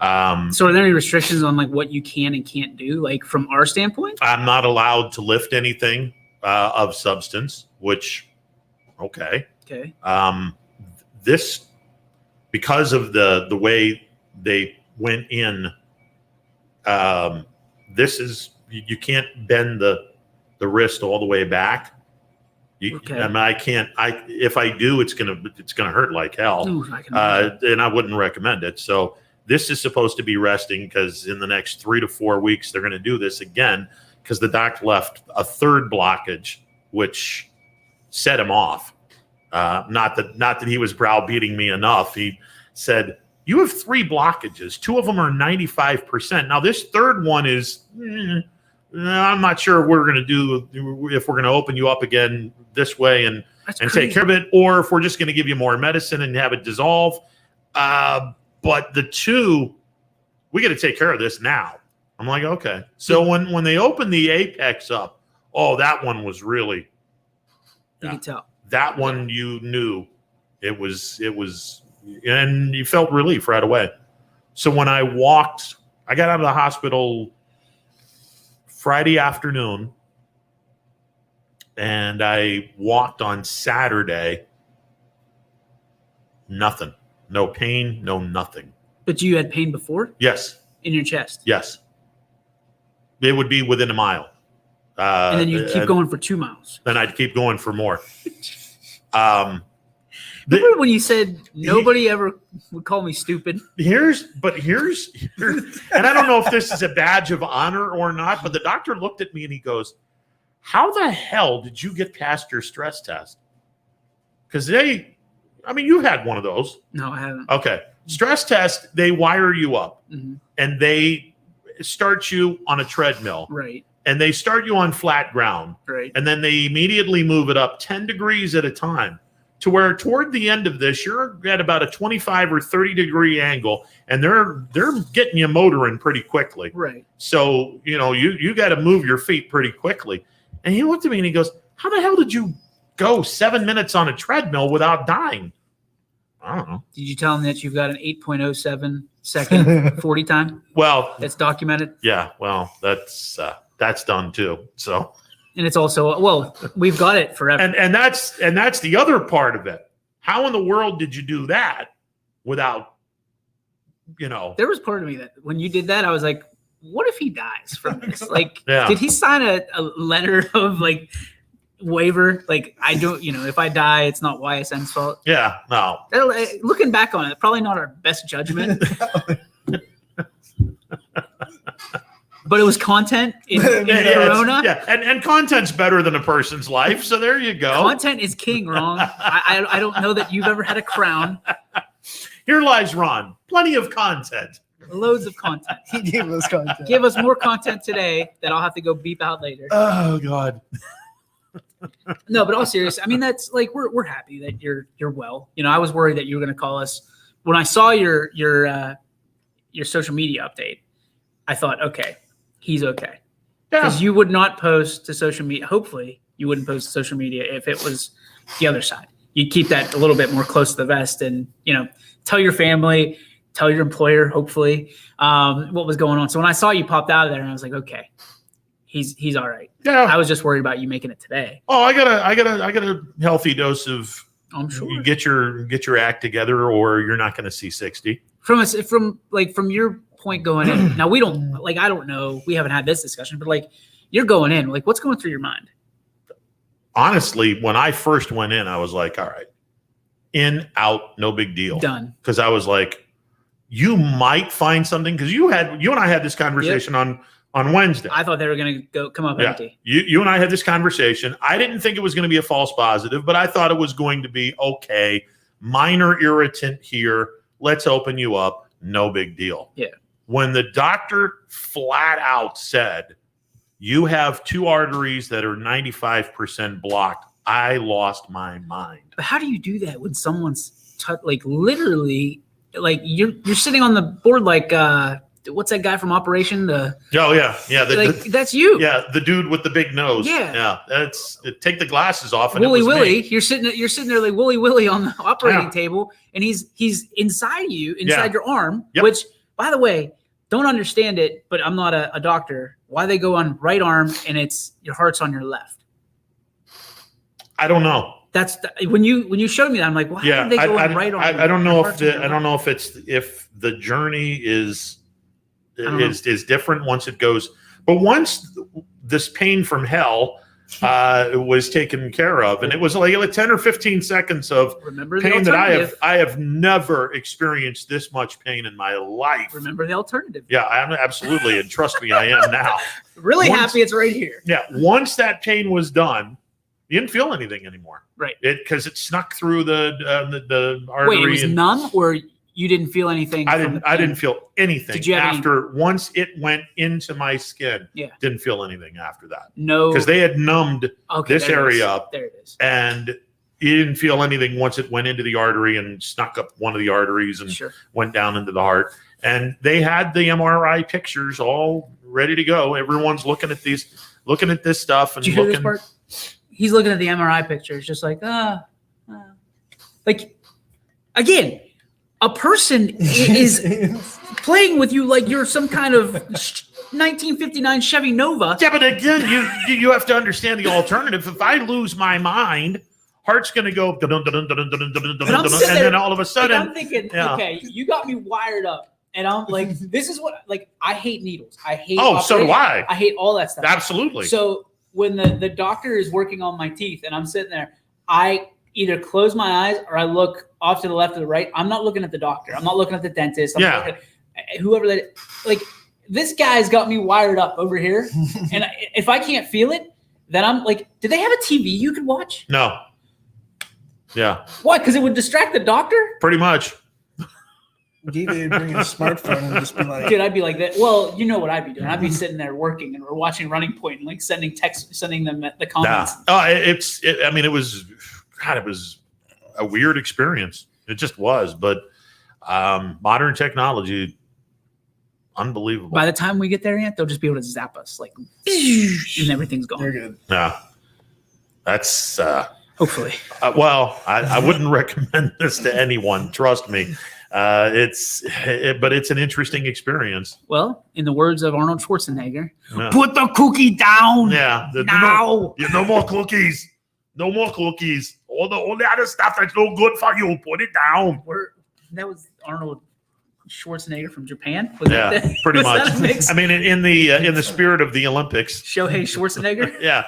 So are there any restrictions on like what you can and can't do, like from our standpoint? I'm not allowed to lift anything of substance, which, okay. Okay. This, because of the way they went in, this is, you can't bend the wrist all the way back. Okay. I mean, I can't. If I do, it's gonna hurt like hell. Ooh, I can imagine. And I wouldn't recommend it. So this is supposed to be resting, because in the next 3 to 4 weeks they're going to do this again, because the doc left a third blockage, which set him off. Not that he was browbeating me enough. He said, "You have 3 blockages. 2 of them are 95%. Now this third one is." I'm not sure if we're going to open you up again this way and take care of it, or if we're just going to give you more medicine and have it dissolve. But the 2, we got to take care of this now. I'm like, okay. So when they opened the apex up, that one was really, you can tell. That one you knew it was, and you felt relief right away. So when I got out of the hospital Friday afternoon, and I walked on Saturday. Nothing. No pain, no nothing. But you had pain before? Yes. In your chest? Yes. It would be within a mile. And then you'd keep going for 2 miles. Then I'd keep going for more. Remember when you said nobody ever would call me stupid? Here's, and I don't know if this is a badge of honor or not, but the doctor looked at me and he goes, "How the hell did you get past your stress test?" Because you had one of those. No, I haven't. Okay. Stress test, they wire you up and they start you on a treadmill. Right. And they start you on flat ground. Right. And then they immediately move it up 10 degrees at a time, to where toward the end of this, you're at about a 25 or 30 degree angle, and they're getting you motoring pretty quickly. Right. So, you got to move your feet pretty quickly. And he looked at me and he goes, "How the hell did you go 7 minutes on a treadmill without dying?" I don't know. Did you tell him that you've got an 8.07 second 40 time? Well, that's documented. Yeah. Well, that's done too. So. And it's also, we've got it forever. And that's the other part of it. How in the world did you do that without, There was part of me that when you did that, I was like, what if he dies from this? Like, yeah. Did he sign a letter of like waiver? Like, I don't, if I die, it's not YSN's fault. Yeah, no. Looking back on it, probably not our best judgment. But it was content in Corona. Yeah, and content's better than a person's life. So there you go. Content is king, Ron. I don't know that you've ever had a crown. Here lies Ron. Plenty of content. Loads of content. He gave us content. Give us more content today that I'll have to go beep out later. Oh God. No, but all serious. I mean, that's like we're happy that you're well. I was worried that you were going to call us when I saw your social media update. I thought, okay, he's okay, because you would not post to social media. Hopefully, you wouldn't post to social media if it was the other side. You'd keep that a little bit more close to the vest, and tell your family, tell your employer, hopefully, what was going on. So when I saw you popped out of there, and I was like, okay, he's all right. Yeah. I was just worried about you making it today. Oh, I got a healthy dose of. I'm sure. You get your act together, or you're not going to see 60. From your point going in. Now, we don't I don't know. We haven't had this discussion, but you're going in. What's going through your mind? Honestly, when I first went in, I was like, all right, in, out, no big deal. Done. Because I was like, you might find something, because you and I had this conversation on Wednesday. I thought they were going to come up empty. You and I had this conversation. I didn't think it was going to be a false positive, but I thought it was going to be okay. Minor irritant here. Let's open you up. No big deal. Yeah. when the doctor flat out said, you have 2 arteries that are 95% blocked, I lost my mind. But how do you do that when someone's like literally like you're sitting on the board like what's that guy from Operation? That's you. Yeah, the dude with the big nose. Yeah. That's take the glasses off. And Wooly it was Willy, me. you're sitting there like Wooly Willy on the operating table, and he's inside you, inside your arm. Yep. Which, by the way, don't understand it, but I'm not a doctor. Why they go on right arm and it's your heart's on your left? I don't know. That's when you showed me that, I'm like, why did they go on right arm? I don't know if the journey is different once it goes, but once this pain from hell was taken care of, and it was like 10 or 15 seconds of pain that I have never experienced this much pain in my life. Remember the alternative. Yeah, I'm absolutely, and trust me, I am now. Really happy it's right here. Yeah, once that pain was done, you didn't feel anything anymore. Right. Because it snuck through the artery. Wait, it was numb, or you didn't feel anything? I didn't feel anything. Did you have once it went into my skin? Yeah. Didn't feel anything after that. No. Because they had numbed this area up. There it is. And you didn't feel anything once it went into the artery and snuck up one of the arteries and went down into the heart. And they had the MRI pictures all ready to go. Everyone's looking at this stuff and Did you hear this part? He's looking at the MRI pictures, just like, like, again, a person is playing with you like you're some kind of 1959 Chevy Nova. Yeah, but again, you have to understand the alternative. If I lose my mind, heart's going to go, and then all of a sudden, I'm thinking, okay, you got me wired up. And I'm like, this is what, like, I hate needles. I hate. Oh, so do I. I hate all that stuff. Absolutely. So when the doctor is working on my teeth and I'm sitting there, I either close my eyes or I look off to the left or the right. I'm not looking at the doctor. I'm not looking at the dentist. I'm not looking at whoever that, like, this guy's got me wired up over here. And if I can't feel it, then I'm like, do they have a TV you could watch? No. Yeah. Why? Because it would distract the doctor? Pretty much. DJ would bring a smartphone and just be like, dude, I'd be like that. Well, you know what I'd be doing. I'd be sitting there working and we're watching Running Point and like sending them the comments. Nah. It was a weird experience. It just was, but modern technology, unbelievable. By the time we get there, Ant, they'll just be able to zap us like, and everything's gone. They're good. Yeah. That's hopefully. Well, I wouldn't recommend this to anyone. Trust me. But it's an interesting experience. Well, in the words of Arnold Schwarzenegger, put the cookie down. Yeah. Now. No more cookies. No more cookies. All the other stuff that's no good for you. Put it down. That was Arnold Schwarzenegger from Japan. Pretty much. I mean, in the spirit of the Olympics. Shohei Schwarzenegger. Yeah.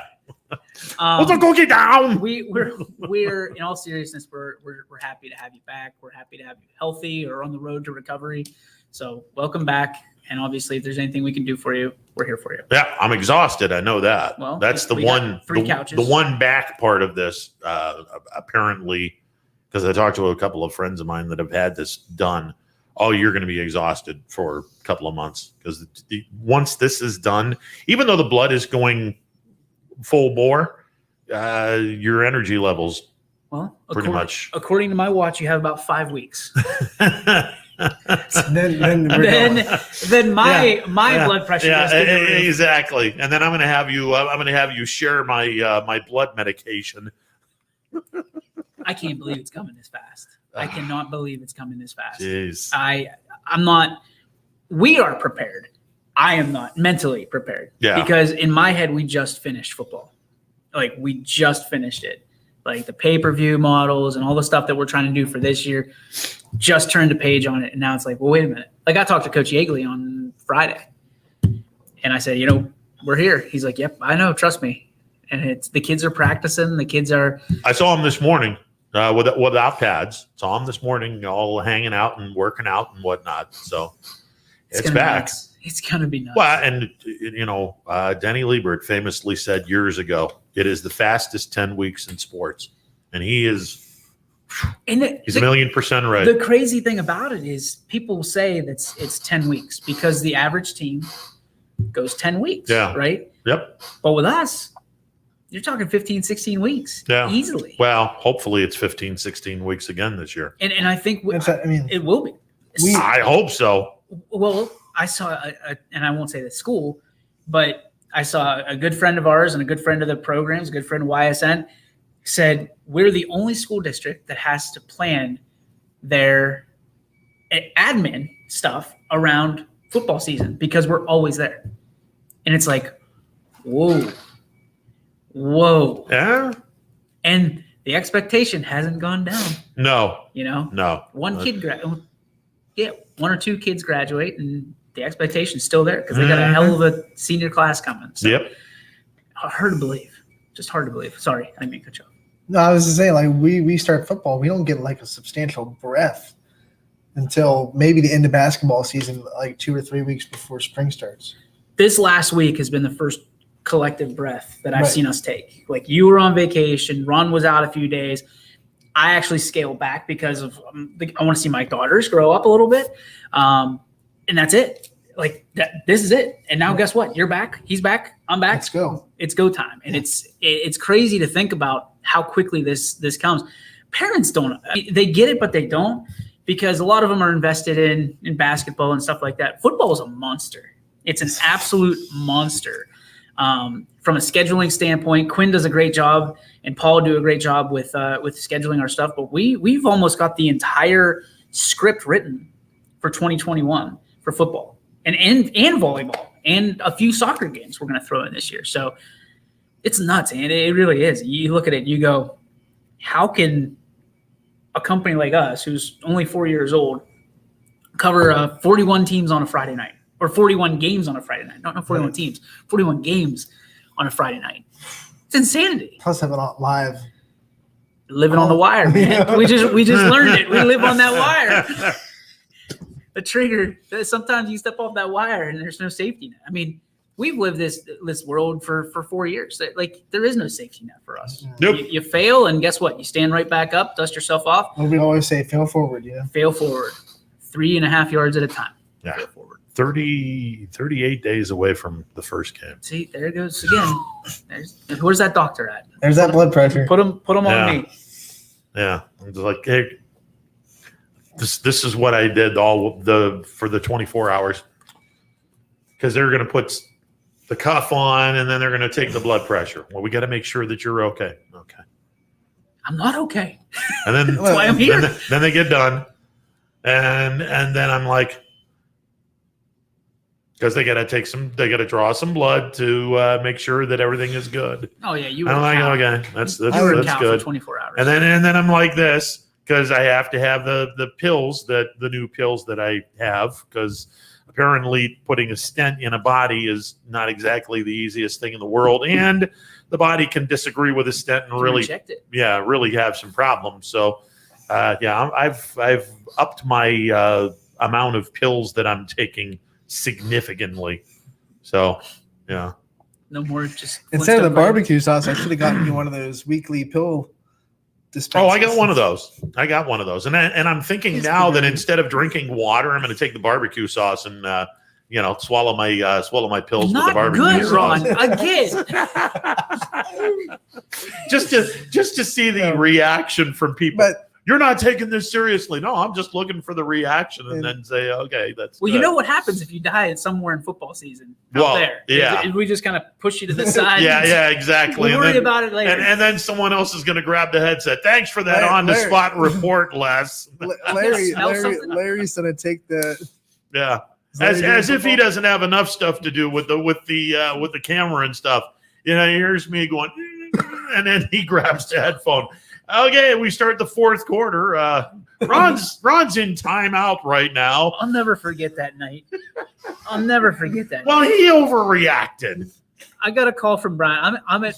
Put the cookie down. We're in all seriousness, we're happy to have you back. We're happy to have you healthy or on the road to recovery. So welcome back. And obviously, if there's anything we can do for you, we're here for you. Yeah, I'm exhausted. I know that. Well, that's the one. Couches. The one back part of this, apparently, because I talked to a couple of friends of mine that have had this done. Oh, you're going to be exhausted for a couple of months because once this is done, even though the blood is going full bore, your energy levels. Well, pretty much. According to my watch, you have about 5 weeks. then my blood pressure. Yeah, exactly. And then I'm going to have you share my blood medication. I can't believe it's coming this fast. I cannot believe it's coming this fast. Jeez. I'm not. We are prepared. I am not mentally prepared. Yeah. Because in my head, we just finished football. Like, we just finished it. Like, the pay-per-view models and all the stuff that we're trying to do for this year, just turned a page on it. And now it's like, well, wait a minute. Like, I talked to Coach Yeagley on Friday. And I said, we're here. He's like, yep, I know. Trust me. And the kids are practicing. The kids are. I saw him this morning without pads. Saw him this morning all hanging out and working out and whatnot. So it's back. It's going to be nuts. Well, and, Denny Liebert famously said years ago, it is the fastest 10 weeks in sports. And he is And He's 1,000,000% right. The crazy thing about it is people say that it's 10 weeks because the average team goes 10 weeks, right? Yep. But with us, you're talking 15, 16 weeks easily. Well, hopefully it's 15, 16 weeks again this year. And I think it will be. I hope so. Well, I saw, and I won't say the school, but I saw a good friend of ours and a good friend of the programs, a good friend of YSN, said, we're the only school district that has to plan their admin stuff around football season because we're always there. And it's like, whoa. Yeah. And the expectation hasn't gone down. No. No. One or two kids graduate, and the expectation's still there because they got a hell of a senior class coming. So yep. Hard to believe. Just hard to believe. Sorry, I didn't mean to cut you off. No, I was just saying, like, we start football, we don't get like a substantial breath until maybe the end of basketball season, like 2 or 3 weeks before spring starts. This last week has been the first collective breath that I've seen us take. Like, you were on vacation, Ron was out a few days. I actually scaled back because of I want to see my daughters grow up a little bit, and that's it. Like this is it. And now guess what? You're back. He's back. I'm back. Let's go. It's go time. And it's crazy to think about how quickly this comes. Parents don't. They get it, but they don't, because a lot of them are invested in basketball and stuff like that. Football is a monster. It's an absolute monster. From a scheduling standpoint, Quinn does a great job, and Paul do a great job with scheduling our stuff. But we've almost got the entire script written for 2021 for football and volleyball and a few soccer games we're going to throw in this year. So it's nuts, and it really is. You look at it and you go, how can a company like us, who's only 4 years old, cover 41 teams on a Friday night? Or 41 games on a Friday night. Not 41 teams, 41 games on a Friday night. It's insanity. Plus having it live. Living on the wire, man. We just learned it. We live on that wire. The trigger, sometimes you step off that wire and there's no safety net. I mean, we've lived this world for 4 years. Like, there is no safety net for us. Nope. You fail, and guess what? You stand right back up, dust yourself off. Well, we always say fail forward, Fail forward. 3.5 yards at a time. Yeah. Fail forward. 38 days away from the first game. See, there it goes again. Where's that doctor at? There's that blood pressure. Put him on me. Yeah. I'm just like, hey, this is what I did for the 24 hours. Because they're going to put the cuff on, and then they're going to take the blood pressure. Well, we got to make sure that you're okay. Okay. I'm not okay. And then that's why I'm here. Then they get done, and then I'm like, because they got to draw some blood to make sure that everything is good. Oh yeah, you. I'm like, okay, that's good. For 24 hours. And then I'm like this, because I have to have the pills, the new pills that I have, because apparently putting a stent in a body is not exactly the easiest thing in the world, and the body can disagree with a stent and really have some problems. So I've upped my amount of pills that I'm taking significantly. So yeah, no more just instead of the barbecue sauce, I should have gotten you one of those weekly pill dispensers. Oh, I got one of those. And I'm thinking now that instead of drinking water, I'm going to take the barbecue sauce and swallow my pills with the barbecue sauce. Again. just to see the reaction from people. But you're not taking this seriously. No, I'm just looking for the reaction and then say, okay, that's well, good. You know what happens if you die somewhere in football season out there? Yeah. We just kind of push you to the side. Yeah, exactly. We'll worry about it later. And then someone else is going to grab the headset. Thanks for that on-the-spot report, Les. Larry's going to take the as if he doesn't have enough stuff to do with the camera and stuff. Here's me going, and then he grabs the headphone. Okay, we start the fourth quarter. Ron's in timeout right now. I'll never forget that night. Well, he overreacted. I got a call from Brian. I'm at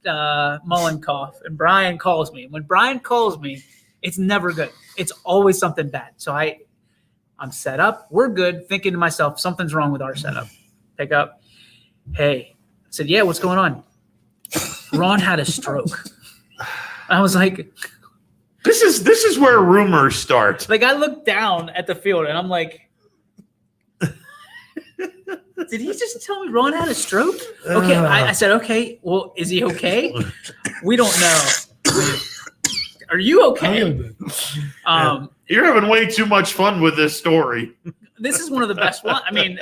Mullencough, and Brian calls me. When Brian calls me, it's never good. It's always something bad. So I'm set up. We're good. Thinking to myself, something's wrong with our setup. Pick up. Hey, I said, yeah, what's going on? Ron had a stroke. I was like, This is where rumors start. Like, I looked down at the field and I'm like, did he just tell me Ron had a stroke? Okay, I said, okay, well, is he okay? We don't know. Are you okay? You're having way too much fun with this story. This is one of the best ones. I mean,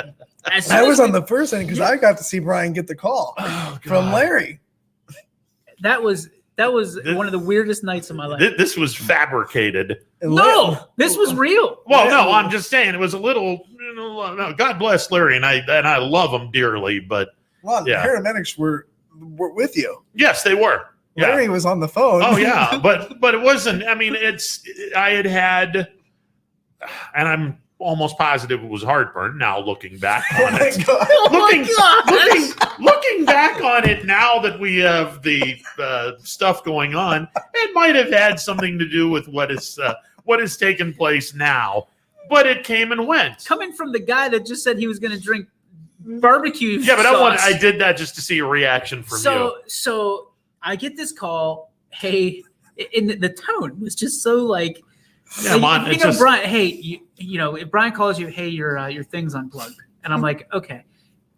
I was on the first inning because I got to see Brian get the call from Larry. That was one of the weirdest nights of my life. This was fabricated. No, this was real. Well, no, I'm just saying it was a little. No, God bless Larry, and I love him dearly, but Ron, the paramedics were with you. Yes, they were. Yeah. Larry was on the phone. Oh yeah, but it wasn't. I mean, I had, and I'm almost positive it was heartburn. Now looking back on it, looking back on it now that we have the stuff going on, it might have had something to do with what is taking place now. But it came and went. Coming from the guy that just said he was going to drink barbecue. Yeah, but sauce. I did that just to see a reaction from you. So I get this call. Hey, in the tone was just so like, Brian. Hey, you know, if Brian calls you, hey, your thing's unplugged, and I'm like, okay,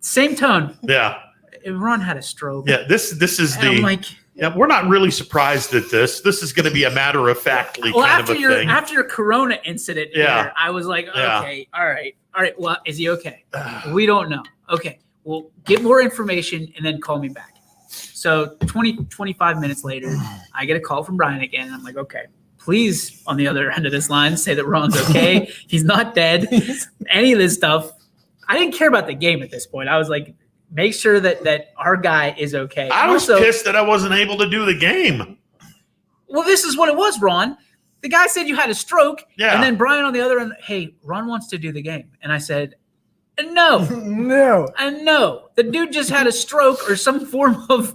same tone. Yeah. Ron had a stroke. Yeah. This is and the. I'm like, yeah, we're not really surprised at this. This is going to be a matter of factly kind of a thing. After your Corona incident, here, I was like, okay, all right. Well, is he okay? We don't know. Okay, well, get more information and then call me back. So 25 minutes later, I get a call from Brian again. And I'm like, okay, please, on the other end of this line, say that Ron's okay. He's not dead. Any of this stuff. I didn't care about the game at this point. I was like, make sure that our guy is okay. I was pissed that I wasn't able to do the game. Well, this is what it was, Ron. The guy said you had a stroke. Yeah. And then Brian on the other end, hey, Ron wants to do the game. And I said, no. No. And no. The dude just had a stroke or some form of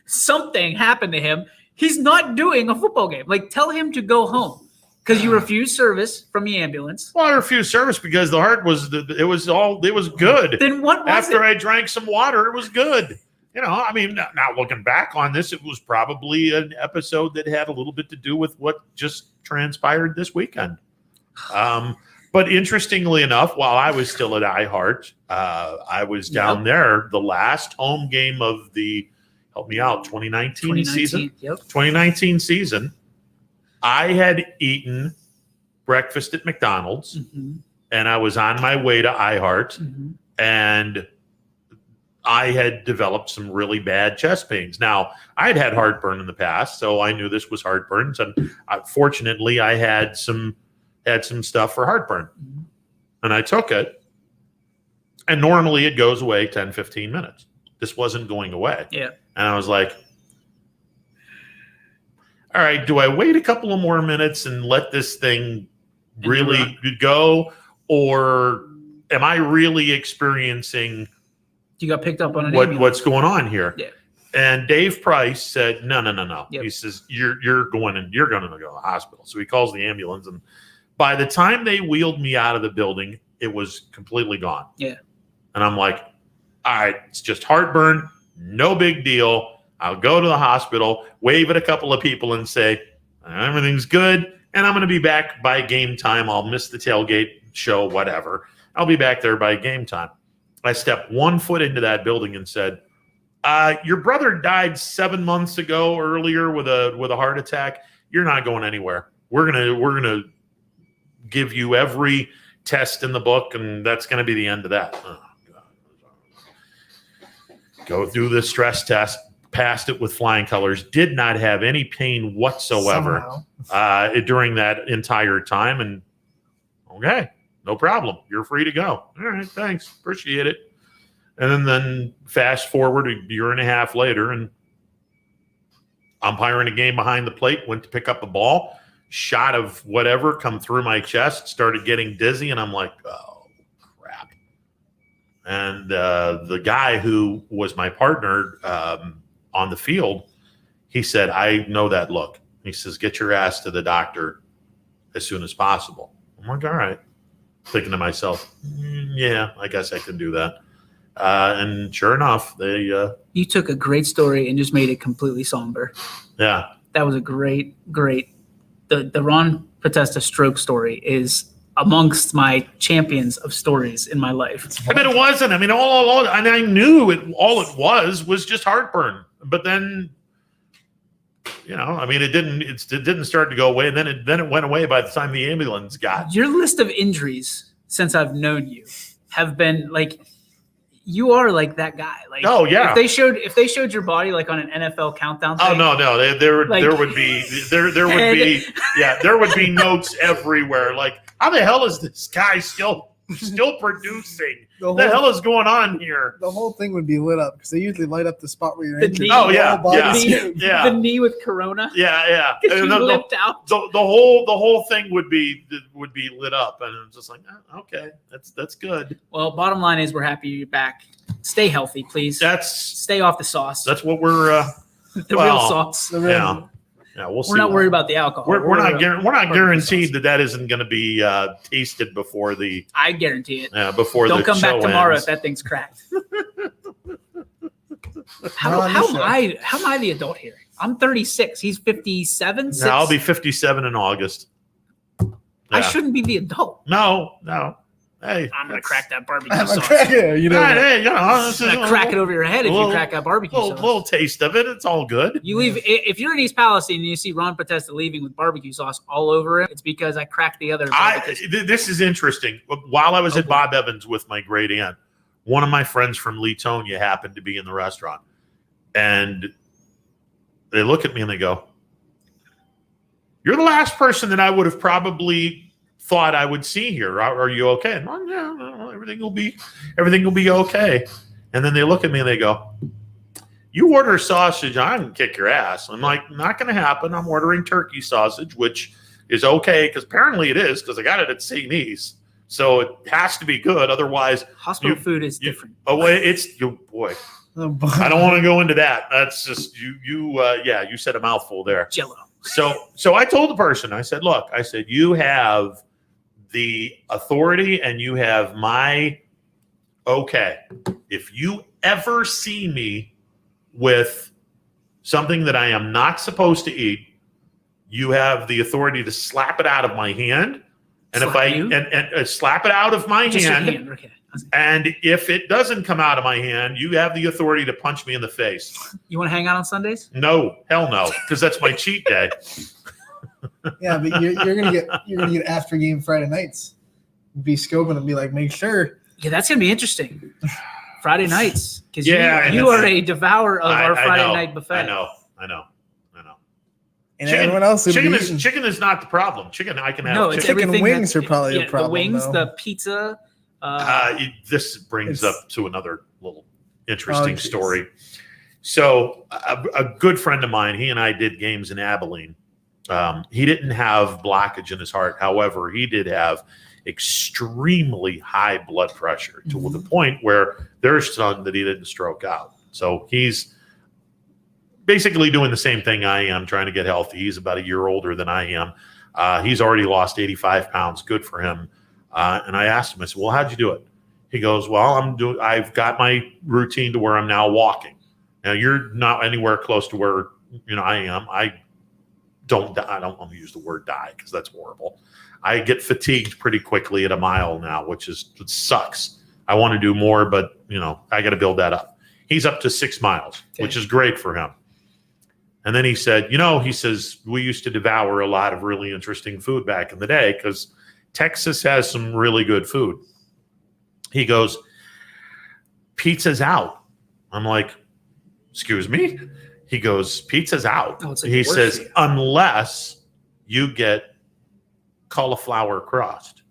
something happened to him. He's not doing a football game. Like, tell him to go home. Because you refused service from the ambulance. Well, I refused service because the heart was good. Then what was After it? I drank some water, it was good. You know, I mean, now looking back on this, it was probably an episode that had a little bit to do with what just transpired this weekend. But interestingly enough, while I was still at iHeart, I was down there the last home game of the, help me out, 2019 season. Yep. 2019 season. I had eaten breakfast at McDonald's, and I was on my way to iHeart, and I had developed some really bad chest pains. Now, I had heartburn in the past, so I knew this was heartburn. And fortunately, I had some stuff for heartburn, and I took it. And normally, it goes away 10, 15 minutes. This wasn't going away. Yeah. And I was like, all right, do I wait a couple of more minutes and let this thing really go? Or am I really experiencing you got picked up on an ambulance? What's going on here? Yeah. And Dave Price said, no. Yep. He says, you're going to go to the hospital. So he calls the ambulance. And by the time they wheeled me out of the building, it was completely gone. Yeah. And I'm like, all right, it's just heartburn. No big deal. I'll go to the hospital, wave at a couple of people and say, everything's good. And I'm going to be back by game time. I'll miss the tailgate show, whatever. I'll be back there by game time. I stepped 1 foot into that building and said, your brother died 7 months ago earlier with a heart attack. You're not going anywhere. We're going to give you every test in the book, and that's going to be the end of that. Oh, God. Go through the stress test. Passed it with flying colors, did not have any pain whatsoever during that entire time. And okay, no problem. You're free to go. All right, thanks. Appreciate it. And then fast forward a year and a half later, and umpiring a game behind the plate, went to pick up a ball, shot of whatever come through my chest, started getting dizzy, and I'm like, oh, crap. And the guy who was my partner on the field, he said, I know that look. He says, get your ass to the doctor as soon as possible. I'm like, all right. Thinking to myself, yeah, I guess I can do that. And sure enough, you took a great story and just made it completely somber. Yeah. That was a great the Ron Potesta stroke story is amongst my champions of stories in my life. I mean, it wasn't. I mean, all and I knew it. All it was just heartburn. But then, I mean, it didn't start to go away, and then it went away by the time the ambulance got. Your list of injuries since I've known you have been like, you are like that guy. Like, oh yeah. If they showed your body like on an NFL countdown thing, oh no, there would be notes everywhere. Like, how the hell is this guy still producing? The hell is going on here? The whole thing would be lit up because they usually light up the spot where you're injured. The knee with corona. Yeah. You limped out. The whole thing would be lit up, and I'm just like, okay, that's good. Well, bottom line is we're happy you're back. Stay healthy, please. Stay off the sauce. That's what we're real sauce. Yeah, we'll see. We're not worried about the alcohol. We're not guaranteed that isn't going to be tasted before the. I guarantee it. Before Don't the come back show tomorrow ends. if that thing's cracked. How am I the adult here? I'm 36. He's 57. Yeah, I'll be 57 in August. I shouldn't be the adult. No. Hey, I'm gonna crack that barbecue sauce. I'm gonna crack it over your head if you crack that barbecue sauce. Little taste of it. It's all good. You leave if you're in East Palestine and you see Ron Potesta leaving with barbecue sauce all over it. It's because I cracked the other. This is interesting. While I was at Bob Evans with my great aunt, one of my friends from Leetonia happened to be in the restaurant, and they look at me and they go, "You're the last person that I would have probably thought I would see here. Are you okay?" And I'm, yeah, everything will be okay. And then they look at me and they go, "You order sausage, I'm gonna kick your ass." I'm like, "Not gonna happen. I'm ordering turkey sausage, which is okay because apparently it is because I got it at St. E's, so it has to be good. Otherwise, hospital food is different." Oh, it's boy. I don't want to go into that. That's just you. You said a mouthful there. Jello. So I told the person, I said, "Look, I said you have the authority and you have my okay. If you ever see me with something that I am not supposed to eat, you have the authority to slap it out of my hand. And slap it out of my hand. Okay. And if it doesn't come out of my hand, you have the authority to punch me in the face." You want to hang out on Sundays? No, hell no, because that's my cheat day. Yeah, but you're gonna get after game Friday nights. Be scoping and be like, make sure. Yeah, that's gonna be interesting. Friday nights, because you and are a devourer of our Friday night buffet. I know. And everyone else chicken is not the problem. Chicken I can have. No, it's chicken wings are probably the problem. The wings, though. the pizza. This brings up to another little interesting story. So a good friend of mine, he and I did games in Abilene. He didn't have blockage in his heart. However, he did have extremely high blood pressure to the point where there's some that he didn't stroke out. So he's basically doing the same thing I am, trying to get healthy. He's about a year older than I am. He's already lost 85 pounds. Good for him. And I asked him, I said, "Well, how'd you do it?" He goes, "Well, I've got my routine to where I'm now walking." Now you're not anywhere close to where I am. I don't want to use the word die because that's horrible. I get fatigued pretty quickly at a mile now, it sucks. I want to do more, but I got to build that up. He's up to 6 miles, which is great for him. And then he said, he says, "We used to devour a lot of really interesting food back in the day because Texas has some really good food." He goes, "Pizza's out." I'm like, "Excuse me?" He goes, "Pizza's out." He says, "Unless you get cauliflower crust."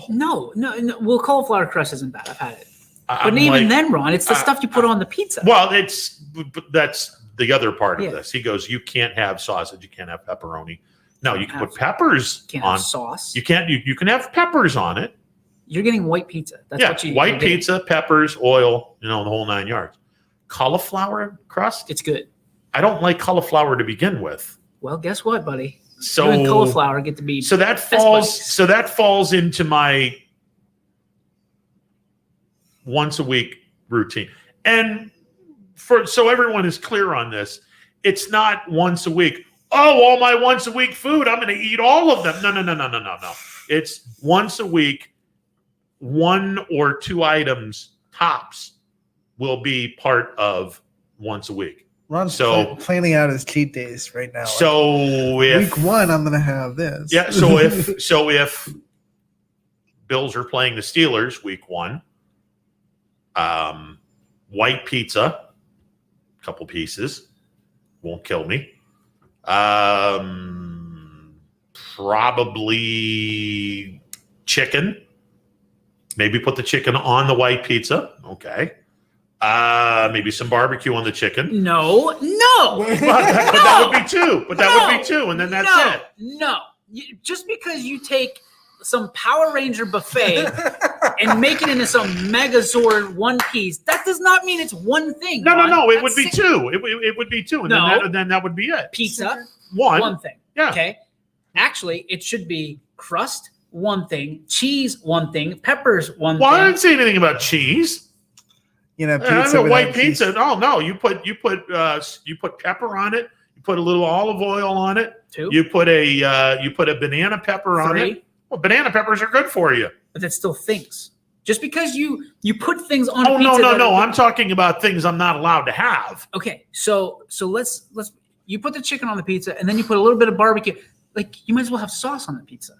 No. Well, cauliflower crust isn't bad. I've had it. But even then, Ron, it's the stuff you put on the pizza. Well, that's the other part of this. He goes, "You can't have sausage. You can't have pepperoni. No, you can put peppers on sauce. You can't. You can have peppers on it. You're getting white pizza. That's what white pizza, peppers, oil. The whole 9 yards. Cauliflower crust. It's good. I don't like cauliflower to begin with. Well, guess what, buddy? So you and cauliflower get to be that falls into my once a week routine. And so everyone is clear on this, it's not once a week. all my once a week food, I'm going to eat all of them. No. It's once a week, 1 or 2 items tops will be part of once a week. Ron's planning out his cheat days right now. So if week 1, I'm going to have this. Yeah. So if Bills are playing the Steelers week 1, white pizza, a couple pieces, won't kill me. Probably chicken. Maybe put the chicken on the white pizza. Okay. Maybe some barbecue on the chicken. No. But that would be 2. But that would be 2, and then that's it. No. Just because you take some Power Ranger buffet and make it into some Megazord one piece, that does not mean it's one thing. No. It That's would be 2. It would be 2, and then that would be it. Pizza, one thing. Yeah. Okay. Actually, it should be crust, one thing, cheese, one thing, peppers, one thing. I didn't say anything about cheese. Pizza. White pizza. Oh no, you put pepper on it. You put a little olive oil on it. 2. You put a banana pepper on 3. it. Well, banana peppers are good for you. But that's still things. Just because you put things on Oh a pizza. no. I'm talking about things I'm not allowed to have. Okay, so let's you put the chicken on the pizza and then you put a little bit of barbecue. Like you might as well have sauce on the pizza.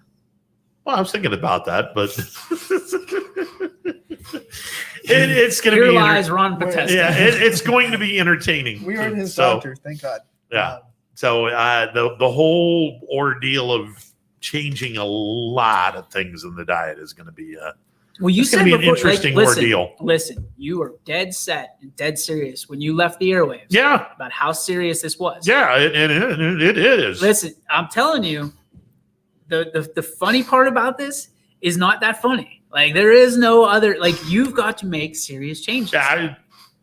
Well, I was thinking about that, but it's going to be. Here lies Ron protesting. Yeah, it's going to be entertaining. We are his doctors, thank God. Yeah. So the whole ordeal of changing a lot of things in the diet is going to be well, you said be an before, interesting ordeal. Listen, you were dead set and dead serious when you left the airwaves. Yeah. About how serious this was. Yeah, it is. Listen, I'm telling you, the funny part about this is not that funny. Like there is no other. Like you've got to make serious changes. Yeah,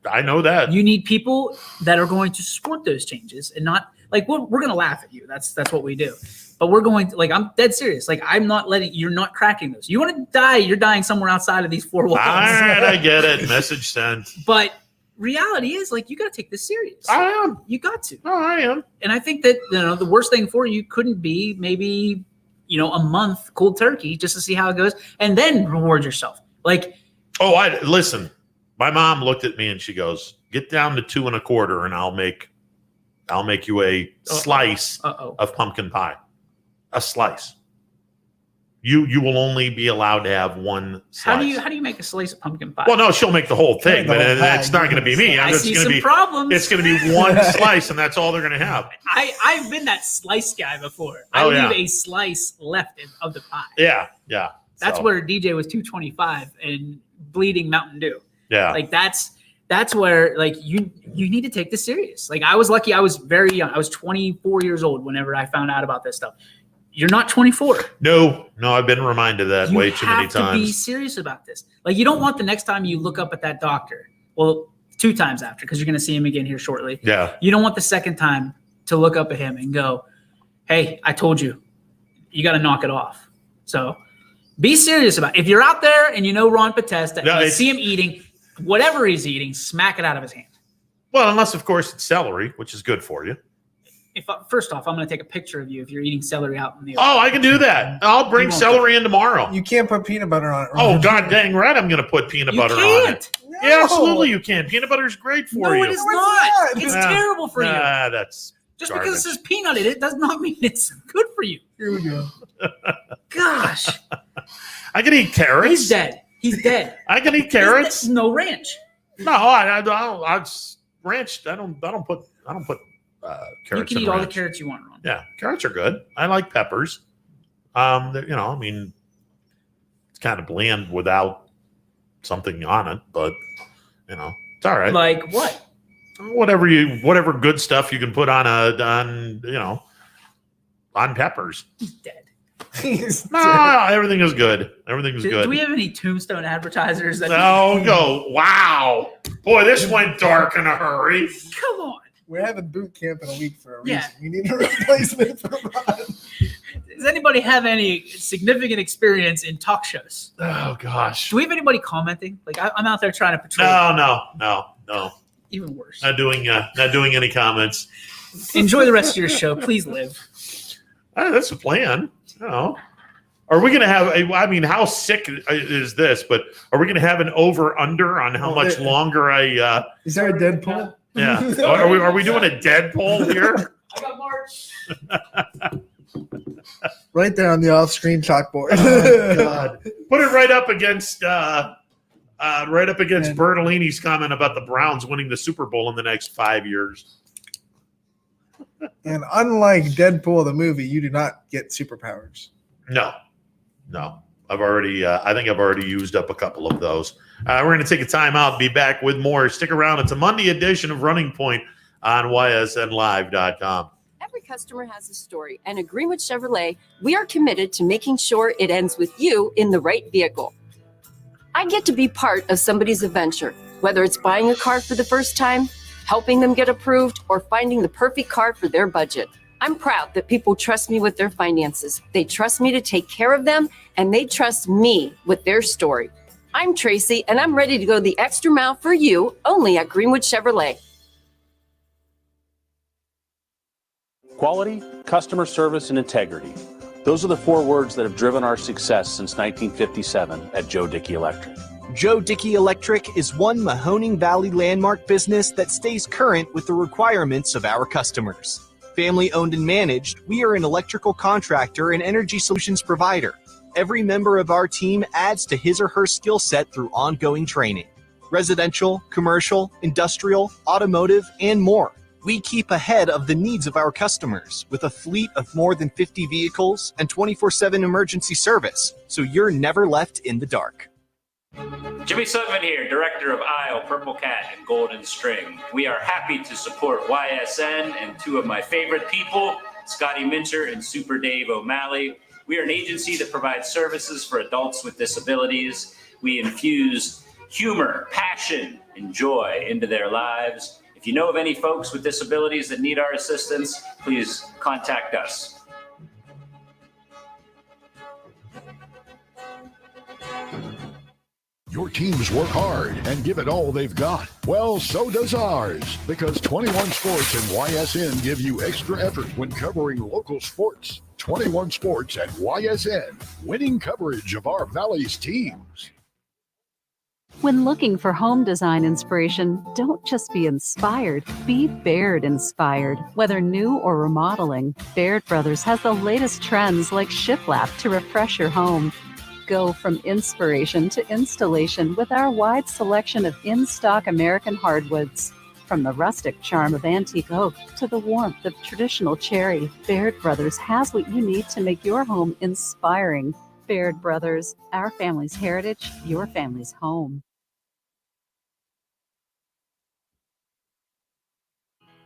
I know that. You need people that are going to support those changes and not like we're going to laugh at you. That's what we do. But we're going to, like, I'm dead serious. Like, I'm not you're not cracking those. You want to die, you're dying somewhere outside of these 4 walls. All right, I get it. Message sent. But reality is, like, you got to take this serious. I am. You got to. Oh, I am. And I think that, the worst thing for you couldn't be maybe, a month cold turkey just to see how it goes and then reward yourself. Like, listen, my mom looked at me and she goes, get down to 2 1/4 and I'll make you a slice of pumpkin pie. A slice. You will only be allowed to have 1 slice. How do you make a slice of pumpkin pie? Well, no, she'll make the whole thing, but it's not going to be me. I see some problems. It's going to be 1 slice, and that's all they're going to have. I've been that slice guy before. I leave a slice left of the pie. Yeah. That's where DJ was 225 and bleeding Mountain Dew. Yeah. Like that's where like you need to take this serious. Like I was lucky. I was very young. I was 24 years old whenever I found out about this stuff. You're not 24. No, I've been reminded that way too many times. You have to be serious about this. Like you don't want the next time you look up at that doctor. Well, 2 times after because you're going to see him again here shortly. Yeah. You don't want the second time to look up at him and go, "Hey, I told you. You got to knock it off." So be serious about it. If you're out there and you know Ron Potesta and you see him eating whatever he's eating, smack it out of his hand. Well, unless, of course, it's celery, which is good for you. First off, I'm going to take a picture of you if you're eating celery out in the open. Oh, I can do that. I'll bring celery in tomorrow. You can't put peanut butter on it. Oh, God dang right I'm going to put peanut butter on it. No. Yeah, absolutely you can. Peanut butter is great for you. No, it is not. It's terrible for you. That's Just garbage. because it says peanut in it does not mean it's good for you. Here we go. Gosh. I can eat carrots. He's dead. I can eat carrots. No ranch. No, I ranch. I don't put carrots. You can eat all ranch. the carrots you want, Ron. Yeah, carrots are good. I like peppers. I mean, it's kind of bland without something on it, but it's all right. Like what? Whatever good stuff you can put on on peppers. He's dead. No, everything is good. Everything is good. Do we have any Tombstone advertisers? Wow. Boy, this went dark in a hurry. Come on. We're having boot camp in a week for a reason. Yeah. We need a replacement for Ron. Does anybody have any significant experience in talk shows? Oh, gosh. Do we have anybody commenting? Like I'm out there trying to patrol. No. Even worse. Not doing any comments. Enjoy the rest of your show. Please live. That's the plan. Oh. Are we going to have I mean, how sick is this? But are we going to have an over/under on how much longer I? Is there a Deadpool? Yeah. Are we doing a Deadpool here? I got March. Right there on the off-screen chalkboard. Oh, God. Put it right up against Bertolini's comment about the Browns winning the Super Bowl in the next 5 years. And unlike Deadpool the movie, you do not get superpowers. No. I think I've already used up a couple of those. We're going to take a time out, be back with more. Stick around. It's a Monday edition of Running Point on YSNLive.com. Every customer has a story, and at Greenwood Chevrolet, we are committed to making sure it ends with you in the right vehicle. I get to be part of somebody's adventure, whether it's buying a car for the first time, helping them get approved, or finding the perfect car for their budget. I'm proud that people trust me with their finances. They trust me to take care of them, and they trust me with their story. I'm Tracy, and I'm ready to go the extra mile for you, only at Greenwood Chevrolet. Quality, customer service, and integrity. Those are the 4 words that have driven our success since 1957 at Joe Dickey Electric. Joe Dickey Electric is one Mahoning Valley landmark business that stays current with the requirements of our customers. Family owned and managed, we are an electrical contractor and energy solutions provider. Every member of our team adds to his or her skill set through ongoing training. Residential, commercial, industrial, automotive, and more. We keep ahead of the needs of our customers with a fleet of more than 50 vehicles and 24/7 emergency service, so you're never left in the dark. Jimmy Sutton here, Director of Isle, Purple Cat, and Golden String. We are happy to support YSN and 2 of my favorite people, Scotty Mincher and Super Dave O'Malley. We are an agency that provides services for adults with disabilities. We infuse humor, passion, and joy into their lives. If you know of any folks with disabilities that need our assistance, please contact us. Your teams work hard and give it all they've got. Well, so does ours, because 21 Sports and YSN give you extra effort when covering local sports. 21 Sports and YSN, winning coverage of our Valley's teams. When looking for home design inspiration, don't just be inspired, be Baird inspired. Whether new or remodeling, Baird Brothers has the latest trends like shiplap to refresh your home. Go from inspiration to installation with our wide selection of in-stock American hardwoods. From the rustic charm of antique oak to the warmth of traditional cherry, Baird Brothers has what you need to make your home inspiring. Baird Brothers, our family's heritage, your family's home.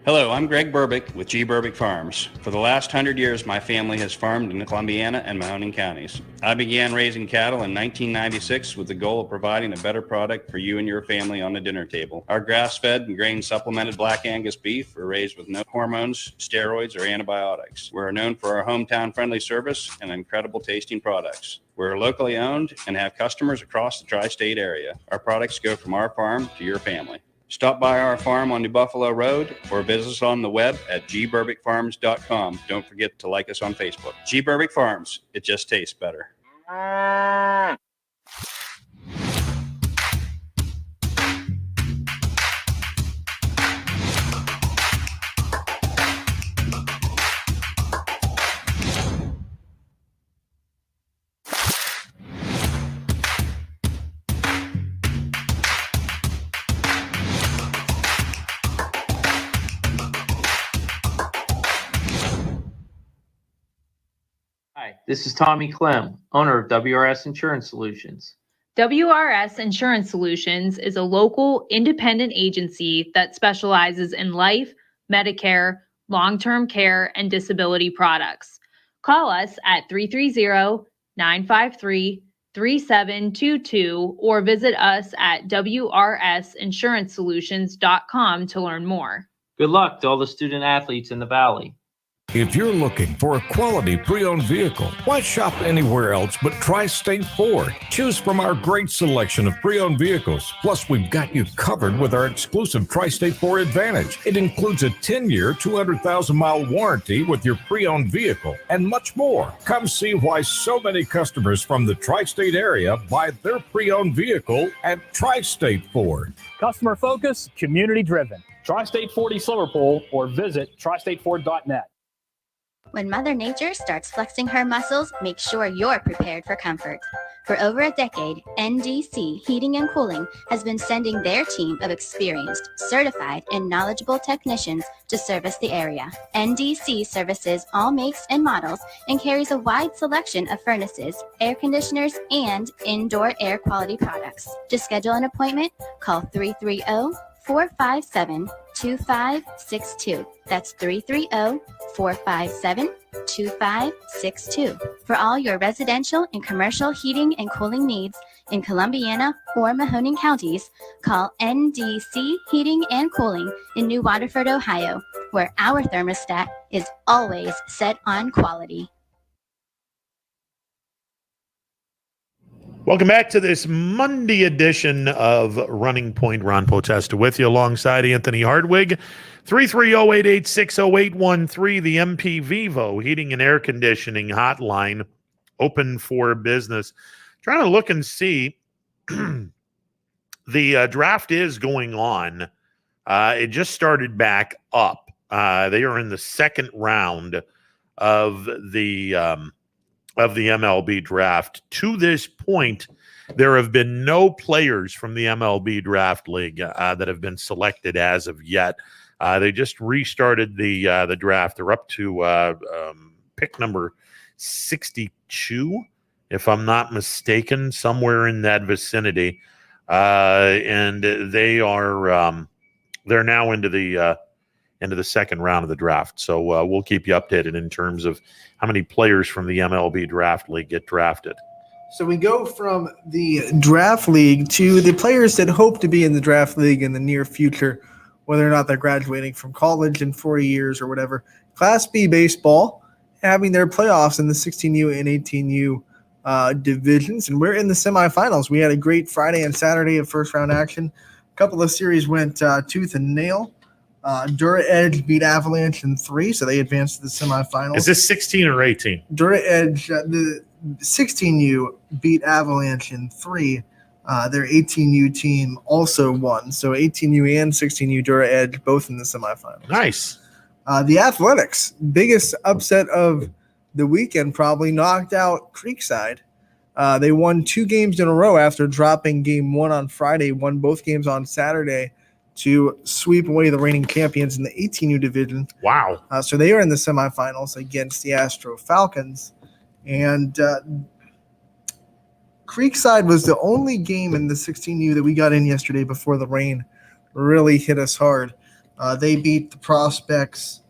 Hello, I'm Greg Burbick with G. Burbick Farms. For the last 100 years, my family has farmed in Columbiana and Mahoning counties. I began raising cattle in 1996 with the goal of providing a better product for you and your family on the dinner table. Our grass-fed and grain-supplemented Black Angus beef are raised with no hormones, steroids, or antibiotics. We're known for our hometown-friendly service and incredible tasting products. We're locally owned and have customers across the tri-state area. Our products go from our farm to your family. Stop by our farm on New Buffalo Road or visit us on the web at gburbickfarms.com. Don't forget to like us on Facebook. G. Burbick Farms, it just tastes better. Hi, this is Tommy Clem, owner of WRS Insurance Solutions. WRS Insurance Solutions is a local independent agency that specializes in life, Medicare, long-term care, and disability products. Call us at 330-953-3722 or visit us at wrsinsurancesolutions.com to learn more. Good luck to all the student athletes in the Valley. If you're looking for a quality pre-owned vehicle, why shop anywhere else but Tri-State Ford? Choose from our great selection of pre-owned vehicles. Plus, we've got you covered with our exclusive Tri-State Ford Advantage. It includes a 10-year, 200,000-mile warranty with your pre-owned vehicle and much more. Come see why so many customers from the Tri-State area buy their pre-owned vehicle at Tri-State Ford. Customer focus, community driven. Tri-State Ford East Liverpool or visit tristateford.net. When Mother Nature starts flexing her muscles, make sure you're prepared for comfort. For over a decade, NDC Heating and Cooling has been sending their team of experienced, certified, and knowledgeable technicians to service the area. NDC services all makes and models and carries a wide selection of furnaces, air conditioners, and indoor air quality products. To schedule an appointment, call 330-457-2562. That's 330-457-2562. For all your residential and commercial heating and cooling needs in Columbiana or Mahoning counties, call NDC Heating and Cooling in New Waterford, Ohio, where our thermostat is always set on quality. Welcome back to this Monday edition of Running Point. Ron Potesta with you alongside Anthony Hardwig. 330-886-0813, the MP Vivo Heating and Air Conditioning Hotline, open for business. Trying to look and see. The draft is going on. It just started back up. They are in the second round of the MLB draft. To this point, there have been no players from the MLB draft league that have been selected as of yet. They just restarted the draft. They're up to pick number 62, if I'm not mistaken, somewhere in that vicinity. And they are they're now into the second round of the draft. So we'll keep you updated in terms of how many players from the MLB draft league get drafted. So we go from the draft league to the players that hope to be in the draft league in the near future, whether or not they're graduating from college in 4 years or whatever. Class B baseball having their playoffs in the 16U and 18U divisions, and we're in the semifinals. We had a great Friday and Saturday of first round action. A couple of series went tooth and nail. Dura Edge beat Avalanche in 3, so they advanced to the semifinals. Is this 16 or 18? Dura Edge, the 16U beat Avalanche in 3. Their 18U team also won. So 18U and 16U Dura Edge both in the semifinals. Nice. The Athletics, biggest upset of the weekend, probably knocked out Creekside. They won 2 games in a row after dropping game 1 on Friday, won both games on Saturday to sweep away the reigning champions in the 18U division. Wow. So they are in the semifinals against the Astro Falcons. And Creekside was the only game in the 16U that we got in yesterday before the rain really hit us hard. They beat the Prospects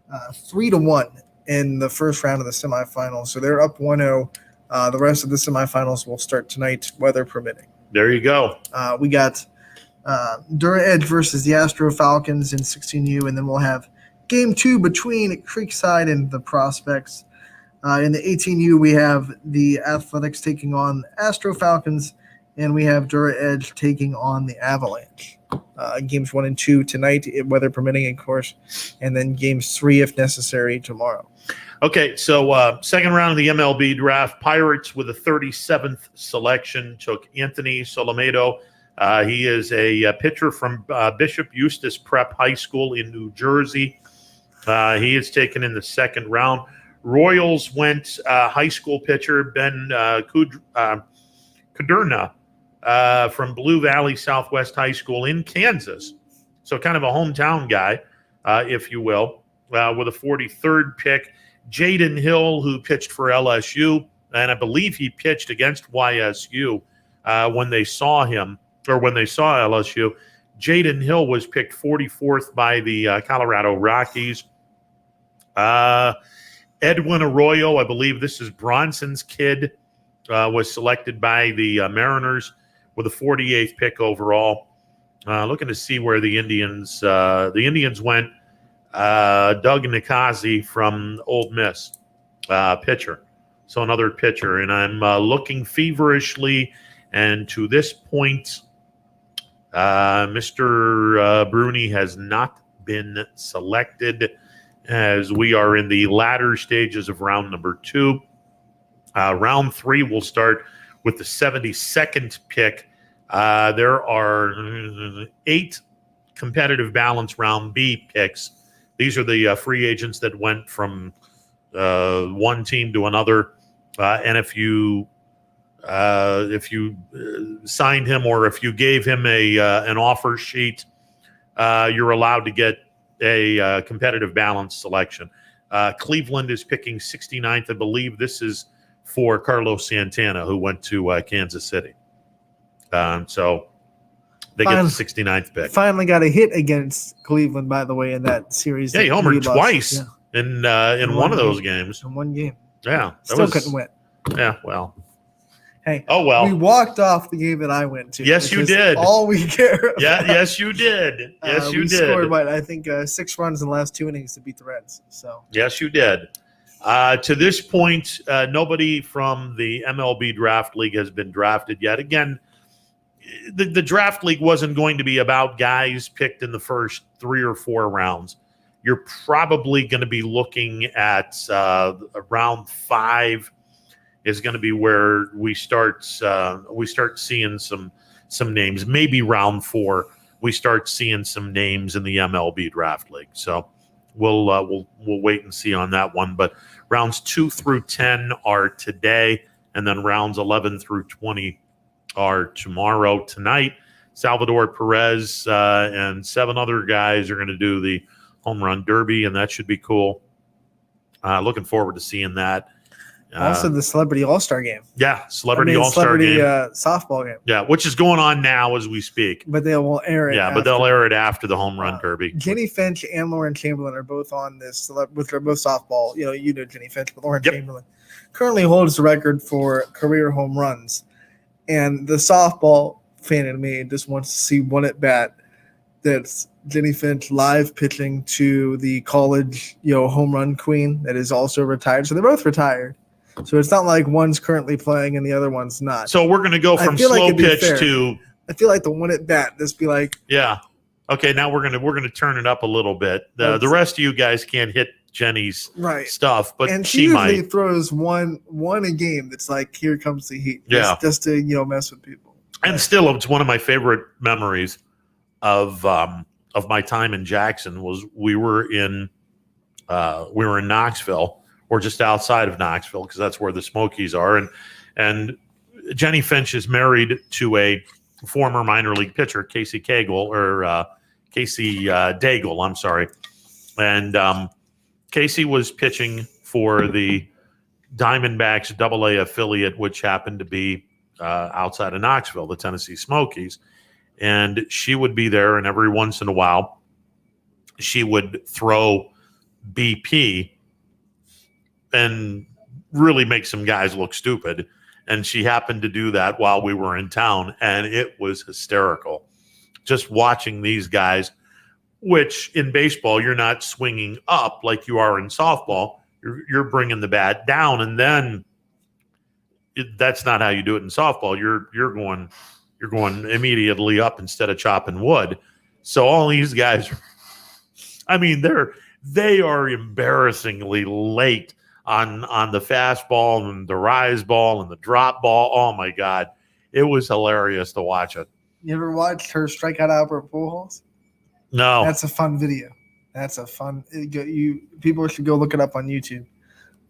3-1 in the first round of the semifinals. So they're up 1-0. The rest of the semifinals will start tonight, weather permitting. There you go. We got Dura Edge versus the Astro Falcons in 16U, and then we'll have game 2 between Creekside and the Prospects. In the 18U, we have the Athletics taking on Astro Falcons, and we have Dura Edge taking on the Avalanche. Games 1 and 2 tonight, weather permitting, of course, and then games 3, if necessary, tomorrow. Okay, so second round of the MLB draft, Pirates with the 37th selection took Anthony Solomedo. He is a pitcher from Bishop Eustace Prep High School in New Jersey. He is taken in the second round. Royals went high school pitcher Ben Kudurna from Blue Valley Southwest High School in Kansas. So kind of a hometown guy, if you will, with a 43rd pick. Jaden Hill, who pitched for LSU, and I believe he pitched against YSU when they saw him, or when they saw LSU. Jaden Hill was picked 44th by the Colorado Rockies. Edwin Arroyo, I believe this is Bronson's kid, was selected by the Mariners with a 48th pick overall. Looking to see where the Indians went. Doug Nikasi from Ole Miss, pitcher. So another pitcher. And I'm looking feverishly. And to this point, Mr. Bruni has not been selected, as we are in the latter stages of round number 2. Round 3 will start with the 72nd pick. There are 8 competitive balance round B picks. These are the free agents that went from one team to another. And if you signed him, or if you gave him an offer sheet, you're allowed to get a competitive balance selection. Cleveland is picking 69th. I believe this is for Carlos Santana, who went to Kansas City. So they get the 69th pick. Finally got a hit against Cleveland, by the way, in that series. Yeah, he homered twice in one of those game. games. In one game. Yeah. Still couldn't win. Yeah, well. Hey. Oh, well. We walked off the game that I went to. Yes, you did. All we care about. Yeah, yes, you did. Yes, you did. We scored, I think, 6 runs in the last 2 innings to beat the Reds. So. Yes, you did. To this point, nobody from the MLB Draft League has been drafted yet. Again, the Draft League wasn't going to be about guys picked in the first 3 or 4 rounds. You're probably going to be looking at round 5 is going to be where we start seeing some names. Maybe round 4 we start seeing some names in the MLB Draft League. So we'll wait and see on that one. But rounds 2 through 10 are today, and then rounds 11 through 20 are tomorrow. Tonight, Salvador Perez and 7 other guys are going to do the home run derby, and that should be cool. Looking forward to seeing that. Also, the Celebrity All-Star game. Yeah, Celebrity All-Star game. Softball game. Yeah, which is going on now as we speak. But they will air it. Yeah, but they'll air it after the home run derby. Jenny Finch and Lauren Chamberlain are both on this, with their both softball. You know Jenny Finch, but Lauren Chamberlain currently holds the record for career home runs. And the softball fan in me just wants to see one at bat that's Jenny Finch live pitching to the college, home run queen that is also retired. So they're both retired. So it's not like one's currently playing and the other one's not. So we're going to go from slow pitch to. I feel like the one at bat, just be like. Yeah. Okay. Now we're going to turn it up a little bit. The rest of you guys can't hit Jenny's stuff, but and she usually throws one a game. That's like, here comes the heat. Just to mess with people. And still, it's one of my favorite memories of my time in Jackson was we were in Knoxville. Or just outside of Knoxville, because that's where the Smokies are. And Jenny Finch is married to a former minor league pitcher, Casey Daigle, I'm sorry. And Casey was pitching for the Diamondbacks AA affiliate, which happened to be outside of Knoxville, the Tennessee Smokies. And she would be there, and every once in a while, she would throw BP and really make some guys look stupid. And she happened to do that while we were in town, and it was hysterical. Just watching these guys, which in baseball, you're not swinging up like you are in softball. You're bringing the bat down, and then that's not how you do it in softball. You're going immediately up instead of chopping wood. So all these guys, they are embarrassingly late on the fastball and the rise ball and the drop ball. Oh my God. It was hilarious to watch it. You ever watched her strike out Albert Pujols? No. That's a fun video. That's a fun. People should go look it up on YouTube.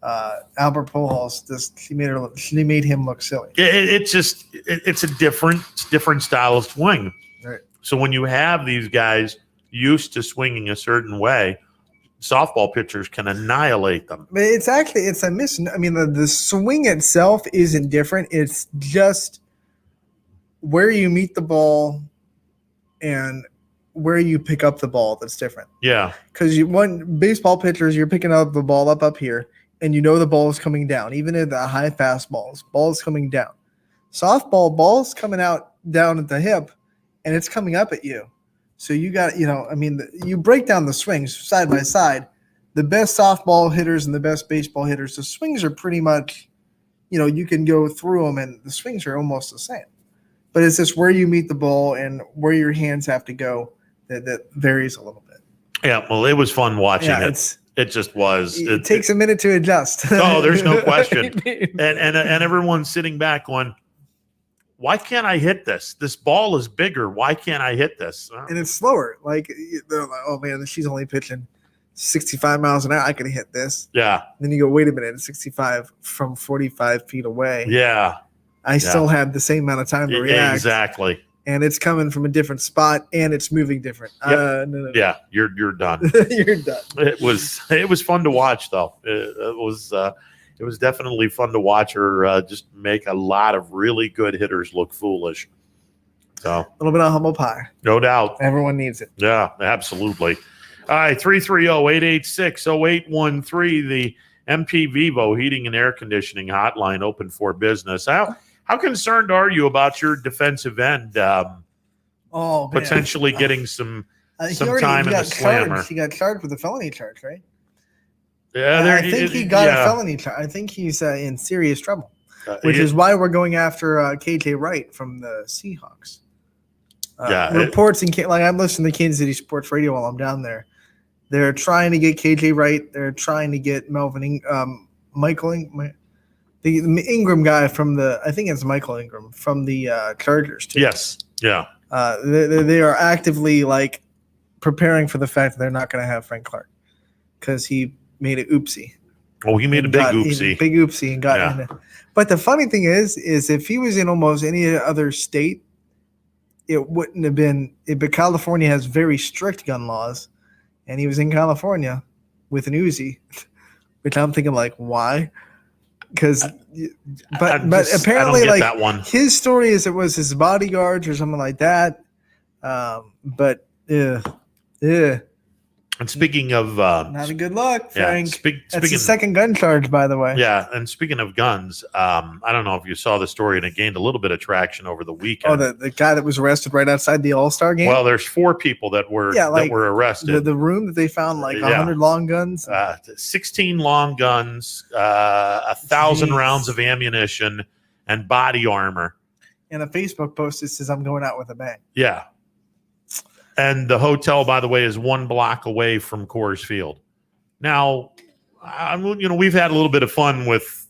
Albert Pujols, she made him look silly. It's a different style of swing. Right. So when you have these guys used to swinging a certain way, softball pitchers can annihilate them. But it's a mission. The swing itself isn't different. It's just where you meet the ball and where you pick up the ball that's different. Yeah. Because baseball pitchers, you're picking up the ball up here, and the ball is coming down. Even in the high fastballs, ball is coming down. Softball, ball's coming out down at the hip, and it's coming up at you. So you got, you break down the swings side by side. The best softball hitters and the best baseball hitters, the swings are pretty much, you can go through them and the swings are almost the same. But it's just where you meet the ball and where your hands have to go that varies a little bit. Yeah, well, it was fun watching Yeah, it. It just was. It takes a minute to adjust. Oh, there's no question. And everyone's sitting back going, why can't I hit this? This ball is bigger. Why can't I hit this? And it's slower. Like, they're like, oh, man, she's only pitching 65 miles an hour. I could hit this. Yeah. And then you go, wait a minute, 65 from 45 feet away. Yeah. I still have the same amount of time to react. Exactly. And it's coming from a different spot, and it's moving different. Yep. No. Yeah, you're done. You're done. It was fun to watch, though. It was definitely fun to watch her just make a lot of really good hitters look foolish. So a little bit of humble pie. No doubt. Everyone needs it. Yeah, absolutely. All right, 330-886-0813, the MP Vivo Heating and Air Conditioning Hotline open for business. How concerned are you about your defensive end potentially getting some time in the slammer? He got charged with a felony charge, right? Yeah, I think he got a felony charge. I think he's in serious trouble, which is why we're going after KJ Wright from the Seahawks. Reports I'm listening to Kansas City Sports Radio while I'm down there. They're trying to get KJ Wright. They're trying to get the Ingram guy from I think it's Michael Ingram from the Chargers too. Yes. Yeah. They are actively preparing for the fact that they're not going to have Frank Clark because he made an oopsie. Oh, he made a big oopsie. And got in it. But the funny thing is if he was in almost any other state, it wouldn't have been. But California has very strict gun laws, and he was in California with an Uzi, which I'm thinking why? Because, but apparently, that one. His story is it was his bodyguards or something like that. But yeah. And speaking of not a good look, Frank. That's the second gun charge, by the way. Yeah, and speaking of guns, I don't know if you saw the story, and it gained a little bit of traction over the weekend. Oh, the guy that was arrested right outside the All-Star game. Well, there's 4 people that were arrested. The room that they found 100 long guns, 16 long guns, 1,000 rounds of ammunition, and body armor. And a Facebook post that says, "I'm going out with a bang." Yeah. And the hotel, by the way, is 1 block away from Coors Field. Now, we've had a little bit of fun with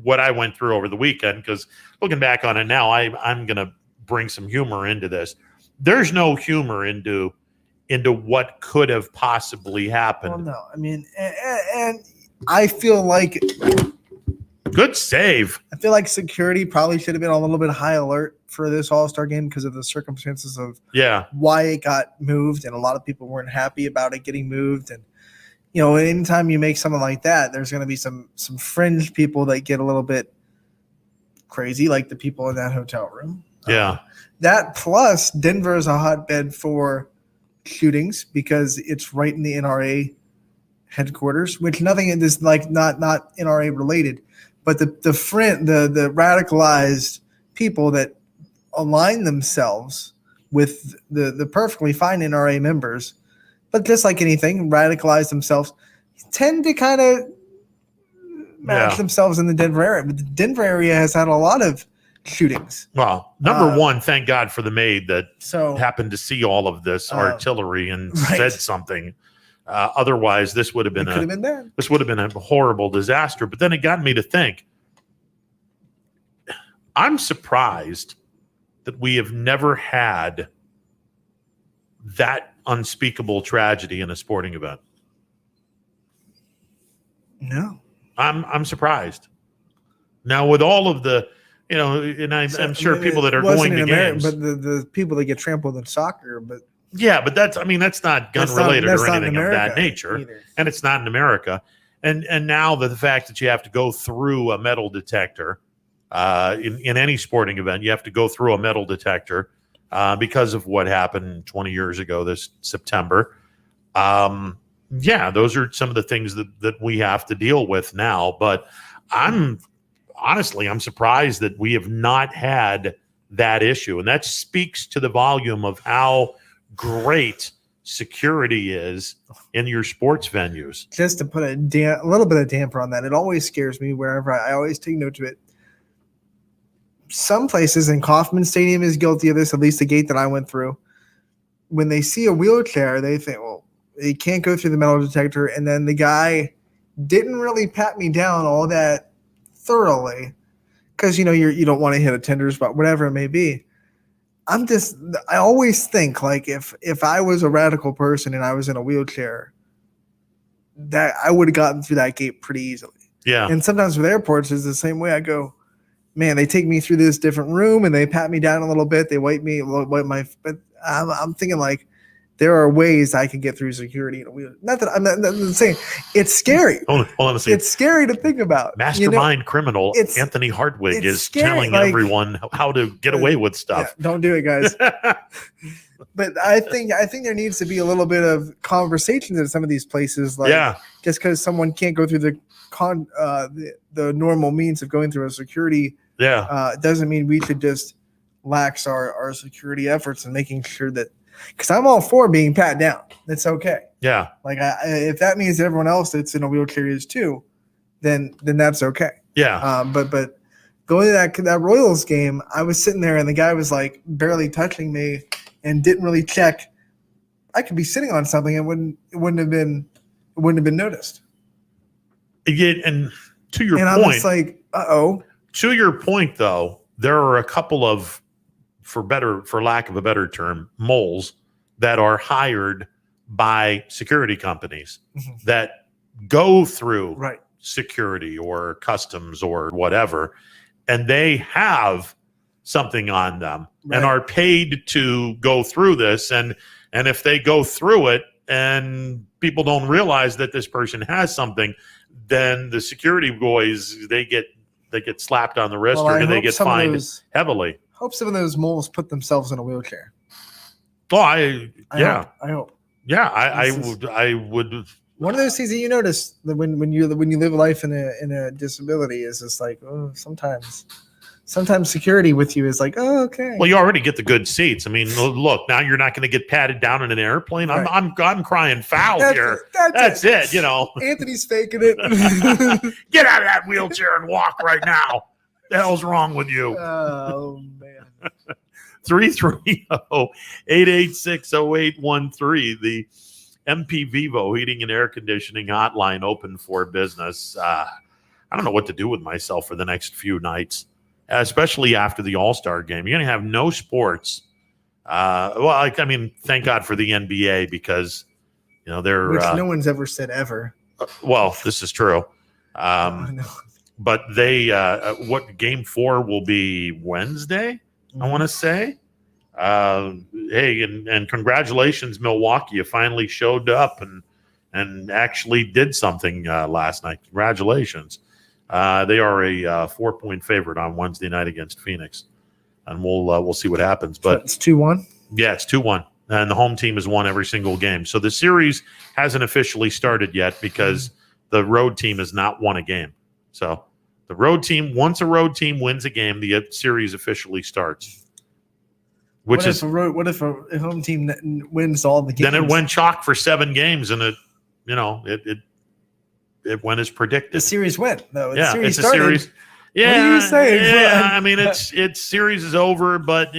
what I went through over the weekend, because looking back on it now, I'm going to bring some humor into this. There's no humor into what could have possibly happened. Well, no, I mean, and I feel like good save. I feel like security probably should have been a little bit high alert for this All-Star game because of the circumstances of why it got moved, and a lot of people weren't happy about it getting moved. And anytime you make something like that, there's going to be some fringe people that get a little bit crazy, like the people in that hotel room. Yeah, that plus Denver is a hotbed for shootings because it's right in the NRA headquarters, which nothing is not NRA related, but the radicalized people that align themselves with the perfectly fine NRA members, but just like anything, radicalize themselves, tend to kind of match themselves in the Denver area. But the Denver area has had a lot of shootings. Well, number one, thank God for the maid that happened to see all of this artillery and said something. Otherwise, this would have been a horrible disaster. But then it got me to think. I'm surprised that we have never had that unspeakable tragedy in a sporting event. No, I'm surprised. Now, with all of the, and I'm sure people that are going to games, but the people that get trampled in soccer, but yeah, but that's not gun related or anything of that nature, either. And it's not in America. And now the fact that you have to go through a metal detector. In any sporting event, you have to go through a metal detector because of what happened 20 years ago this September. Those are some of the things that we have to deal with now. But I'm surprised that we have not had that issue. And that speaks to the volume of how great security is in your sports venues. Just to put a little bit of damper on that, it always scares me wherever I always take note of it. Some places, and Kauffman Stadium is guilty of this, at least the gate that I went through. When they see a wheelchair, they think, well, they can't go through the metal detector. And then the guy didn't really pat me down all that thoroughly because, you don't want to hit a tender spot, whatever it may be. I always think, like, if I was a radical person and I was in a wheelchair, that I would have gotten through that gate pretty easily. Yeah. And sometimes with airports, it's the same way. I go, man, they take me through this different room and they pat me down a little bit. They wipe but I'm thinking, like, there are ways I can get through security in a wheel. Not that I'm not saying it's scary. Hold on a second. It's scary to think about. Mastermind criminal Anthony Hartwig is scary, telling everyone how to get away with stuff. Yeah, don't do it, guys. But I think there needs to be a little bit of conversations at some of these places. Like, just because someone can't go through the normal means of going through a security, doesn't mean we should just lax our security efforts and making sure that. Because I'm all for being pat down. That's okay. Yeah. Like, if that means everyone else that's in a wheelchair is too, then that's okay. Yeah. But going to that Royals game, I was sitting there and the guy was like barely touching me and didn't really check. I could be sitting on something and it wouldn't have been noticed. Yeah, and to your point, I'm just like, uh-oh. To your point, though, there are a couple of, for lack of a better term, moles that are hired by security companies that go through security or customs or whatever, and they have something on them and are paid to go through this. And if they go through it and people don't realize that this person has something, then the security boys, they get slapped on the wrist or they get fined heavily. Hope some of those moles put themselves in a wheelchair. Oh, I hope. Yeah, I would. One of those things that you notice that when you live life in a disability is just like, oh, sometimes security with you is like, oh, okay. Well, you already get the good seats. I mean, look, now you're not going to get patted down in an airplane. I'm crying foul here. That's it. Anthony's faking it. Get out of that wheelchair and walk right now. The hell's wrong with you? Oh, man. 330-886-0813. The MP Vivo Heating and Air Conditioning Hotline open for business. I don't know what to do with myself for the next few nights, especially after the All-Star game. You're going to have no sports. Thank God for the NBA because, they're... Which no one's ever said ever. Well, this is true. No. But they, game 4 will be Wednesday, I want to say. Hey, and congratulations, Milwaukee. You finally showed up and actually did something last night. Congratulations. They are a 4-point favorite on Wednesday night against Phoenix. And we'll see what happens. But it's 2-1? Yeah, it's 2-1. And the home team has won every single game. So the series hasn't officially started yet because the road team has not won a game. So the road team, once a road team wins a game, the series officially starts. What if a home team wins all the games? Then it went chalk for 7 games, and it went as predicted. The series went though. Yeah, it's a series. Yeah, what are you saying? Yeah, I mean its series is over, but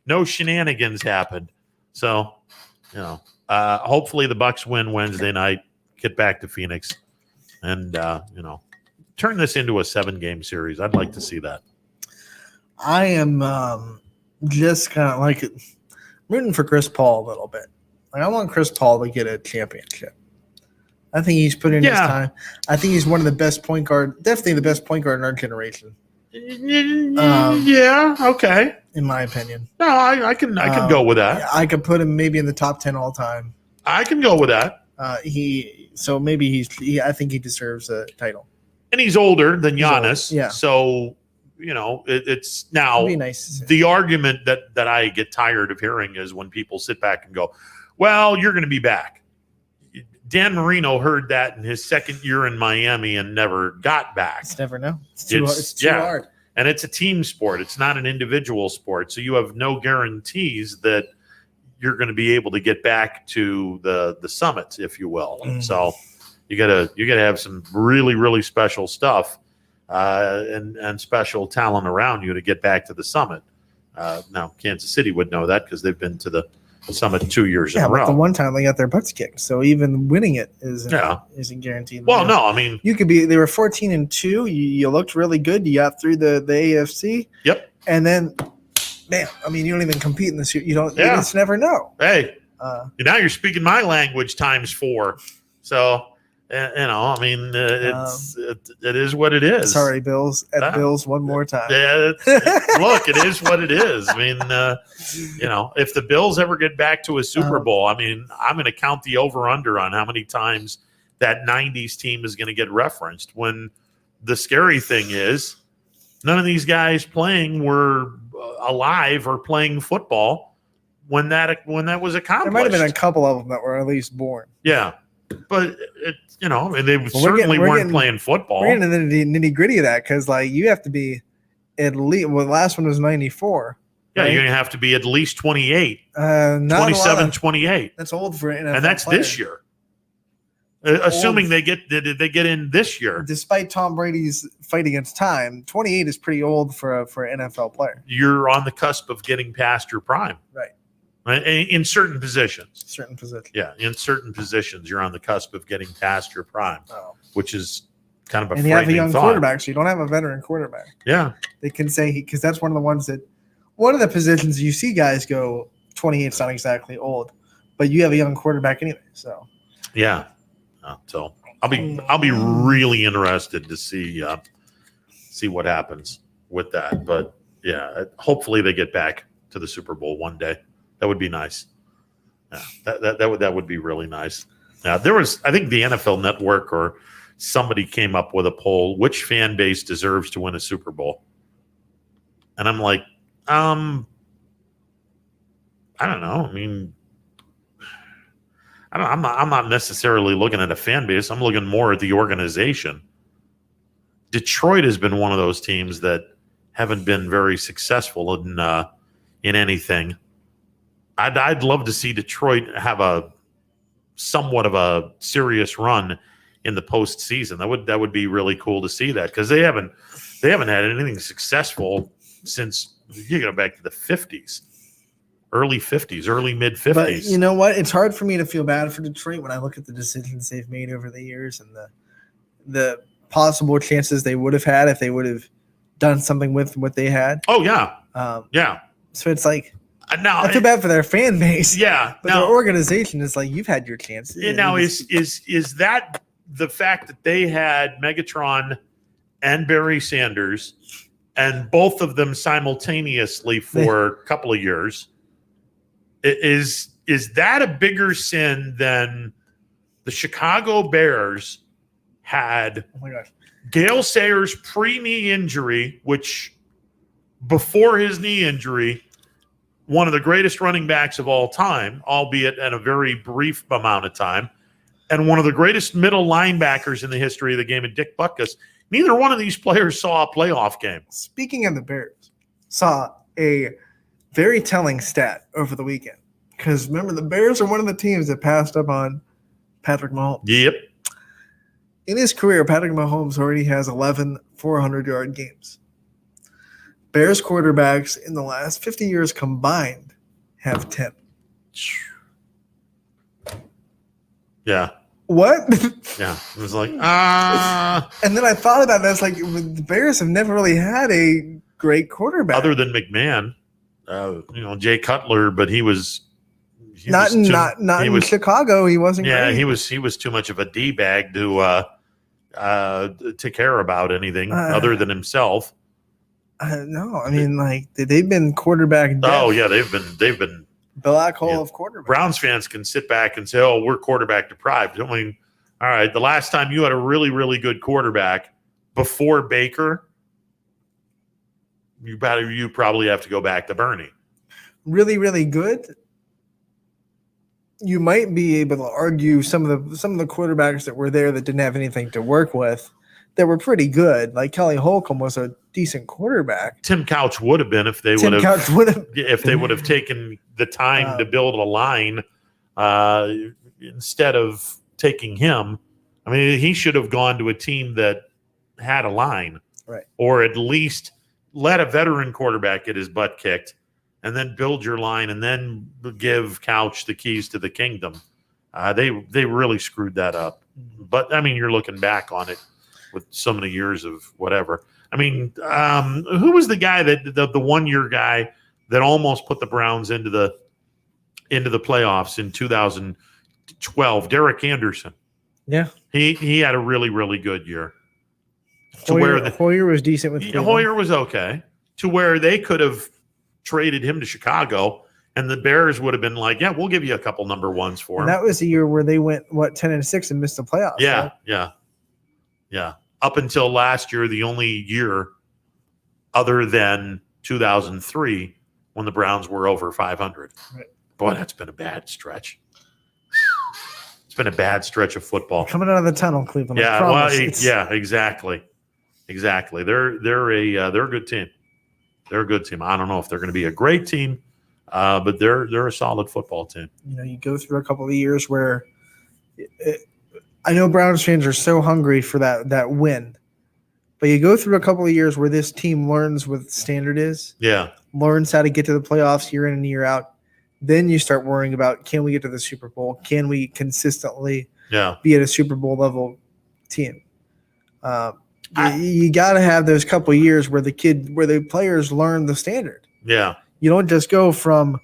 no shenanigans happened. So, hopefully the Bucks win Wednesday night, get back to Phoenix, and turn this into a 7-game series. I'd like to see that. I am just kind of like rooting for Chris Paul a little bit. Like, I want Chris Paul to get a championship. I think he's put in his time. I think he's one of the best point guard, definitely the best point guard in our generation. Yeah, okay. In my opinion. No, I can go with that. I could put him maybe in the top 10 all time. I can go with that. I think he deserves a title. And he's older than Giannis. Yeah. So, it's now It'd be nice to see. The argument that I get tired of hearing is when people sit back and go, well, you're going to be back. Dan Marino heard that in his second year in Miami and never got back. It's never know. It's too hard. And it's a team sport. It's not an individual sport. So you have no guarantees that you're going to be able to get back to the summits, if you will. So you gotta have some really, really special stuff and special talent around you to get back to the summit. Now Kansas City would know that because they've been to the summit 2 years in a but row. the one time they got their butts kicked, so even winning it isn't guaranteed. Well, no, I mean, you could be. They were 14-2. You looked really good. You got through the AFC. Yep. And then, damn, I mean, you don't even compete in this. You don't. You just never know. Hey, now you're speaking my language times 4. So, I mean, it is what it is. Sorry, Bills. Bills one more time. Yeah, look, it is what it is. I mean, if the Bills ever get back to a Super Bowl, I mean, I'm going to count the over-under on how many times that 90s team is going to get referenced. When the scary thing is, none of these guys playing were alive or playing football when that was accomplished. There might have been a couple of them that were at least born. Yeah, but and they certainly weren't playing football. We're getting into the nitty gritty of that because, like, you have to be at least. Well, the last one was 94. Yeah, right? you're going to have to be at least 28, not 27, 28. That's old for NFL and that's players. this year. Assuming they get in this year. Despite Tom Brady's fight against time, 28 is pretty old for an NFL player. You're on the cusp of getting past your prime. Right. In certain positions. Yeah, in certain positions, you're on the cusp of getting past your prime, which is kind of a and you have a young thought. quarterback, so you don't have a veteran quarterback. Yeah. They can say, because that's one of the ones that, one of the positions you see guys go, 28's not exactly old, but you have a young quarterback anyway, so. Yeah. So I'll be really interested to see what happens with that. But yeah, hopefully they get back to the Super Bowl one day. That would be nice. Yeah, that would be really nice. There was, I think the NFL Network or somebody came up with a poll: which fan base deserves to win a Super Bowl? And I'm like, I don't know. I mean, I'm not necessarily looking at a fan base. I'm looking more at the organization. Detroit has been one of those teams that haven't been very successful in anything. I'd love to see Detroit have a somewhat of a serious run in the postseason. That would be really cool to see that, because they haven't had anything successful since you go back to the 50s. Early 50s, early mid 50s. But you know what? It's hard for me to feel bad for Detroit when I look at the decisions they've made over the years and the possible chances they would have had if they would have done something with what they had. Oh yeah, yeah. So it's like, now I feel bad for their fan base. Yeah, but their organization is like, you've had your chances. Now is that the fact that they had Megatron and Barry Sanders, and both of them simultaneously for a couple of years? Is that a bigger sin than the Chicago Bears had? Oh my gosh. Gale Sayers' pre-knee injury, which before his knee injury, one of the greatest running backs of all time, albeit in a very brief amount of time, and one of the greatest middle linebackers in the history of the game, Dick Butkus. Neither one of these players saw a playoff game. Speaking of the Bears, saw a very telling stat over the weekend. Because remember, the Bears are one of the teams that passed up on Patrick Mahomes. Yep. In his career, Patrick Mahomes already has 11 400-yard games. Bears quarterbacks in the last 50 years combined have 10. Yeah. What? Yeah. It was like, And then I thought about that. It's like, the Bears have never really had a great quarterback. Other than McMahon, Jay Cutler, but he was not in Chicago. He wasn't. Yeah, great. he was too much of a D-bag to care about anything other than himself. No, I mean, like, they've been quarterback deaf. Oh yeah, they've been black hole of quarterback. Browns fans can sit back and say, "Oh, we're quarterback deprived." I mean, all right, the last time you had a really, really good quarterback before Baker, you probably have to go back to Bernie. Really, really good. You might be able to argue some of the quarterbacks that were there that didn't have anything to work with that were pretty good. Like Kelly Holcomb was a decent quarterback. Tim Couch would have been if they would have taken the time to build a line instead of taking him. I mean, he should have gone to a team that had a line, right? Or at least let a veteran quarterback get his butt kicked, and then build your line, and then give Couch the keys to the kingdom. They really screwed that up. But I mean, you're looking back on it with so many years of whatever. I mean, who was the guy that the 1 year guy that almost put the Browns into the playoffs in 2012? Derek Anderson. Yeah, he had a really, really good year. Hoyer was decent with Cleveland. Hoyer was okay, to where they could have traded him to Chicago, and the Bears would have been like, "Yeah, we'll give you a couple number ones for him." And that was the year where they went 10-6 and missed the playoffs. Yeah, right? yeah. Up until last year, the only year other than 2003 when the Browns were over 500. Right. Boy, that's been a bad stretch. It's been a bad stretch of football. Coming out of the tunnel, Cleveland. Yeah, well, yeah, exactly. They're a good team. They're a good team. I don't know if they're going to be a great team, but they're a solid football team. You know, you go through a couple of years where I know Browns fans are so hungry for that win, but you go through a couple of years where this team learns what the standard is. Yeah, learns how to get to the playoffs year in and year out. Then you start worrying about, can we get to the Super Bowl? Can we consistently be at a Super Bowl level team? You got to have those couple of years where the players learn the standard. Yeah. You don't just go from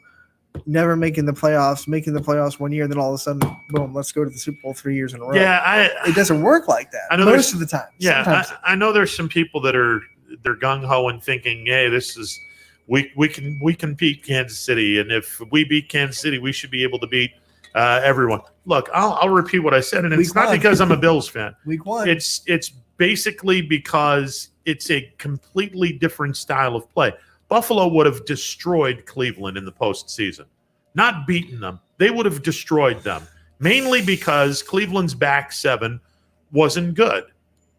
never making the playoffs 1 year, then all of a sudden, boom, let's go to the Super Bowl 3 years in a row. Yeah, it doesn't work like that. I know most of the time. Yeah, I know there's some people that they're gung ho and thinking, hey, this is we can beat Kansas City, and if we beat Kansas City, we should be able to beat everyone. Look, I'll repeat what I said, and it's not because I'm a Bills fan. Week 1. It's basically because it's a completely different style of play. Buffalo would have destroyed Cleveland in the postseason, not beaten them. They would have destroyed them, mainly because Cleveland's back seven wasn't good,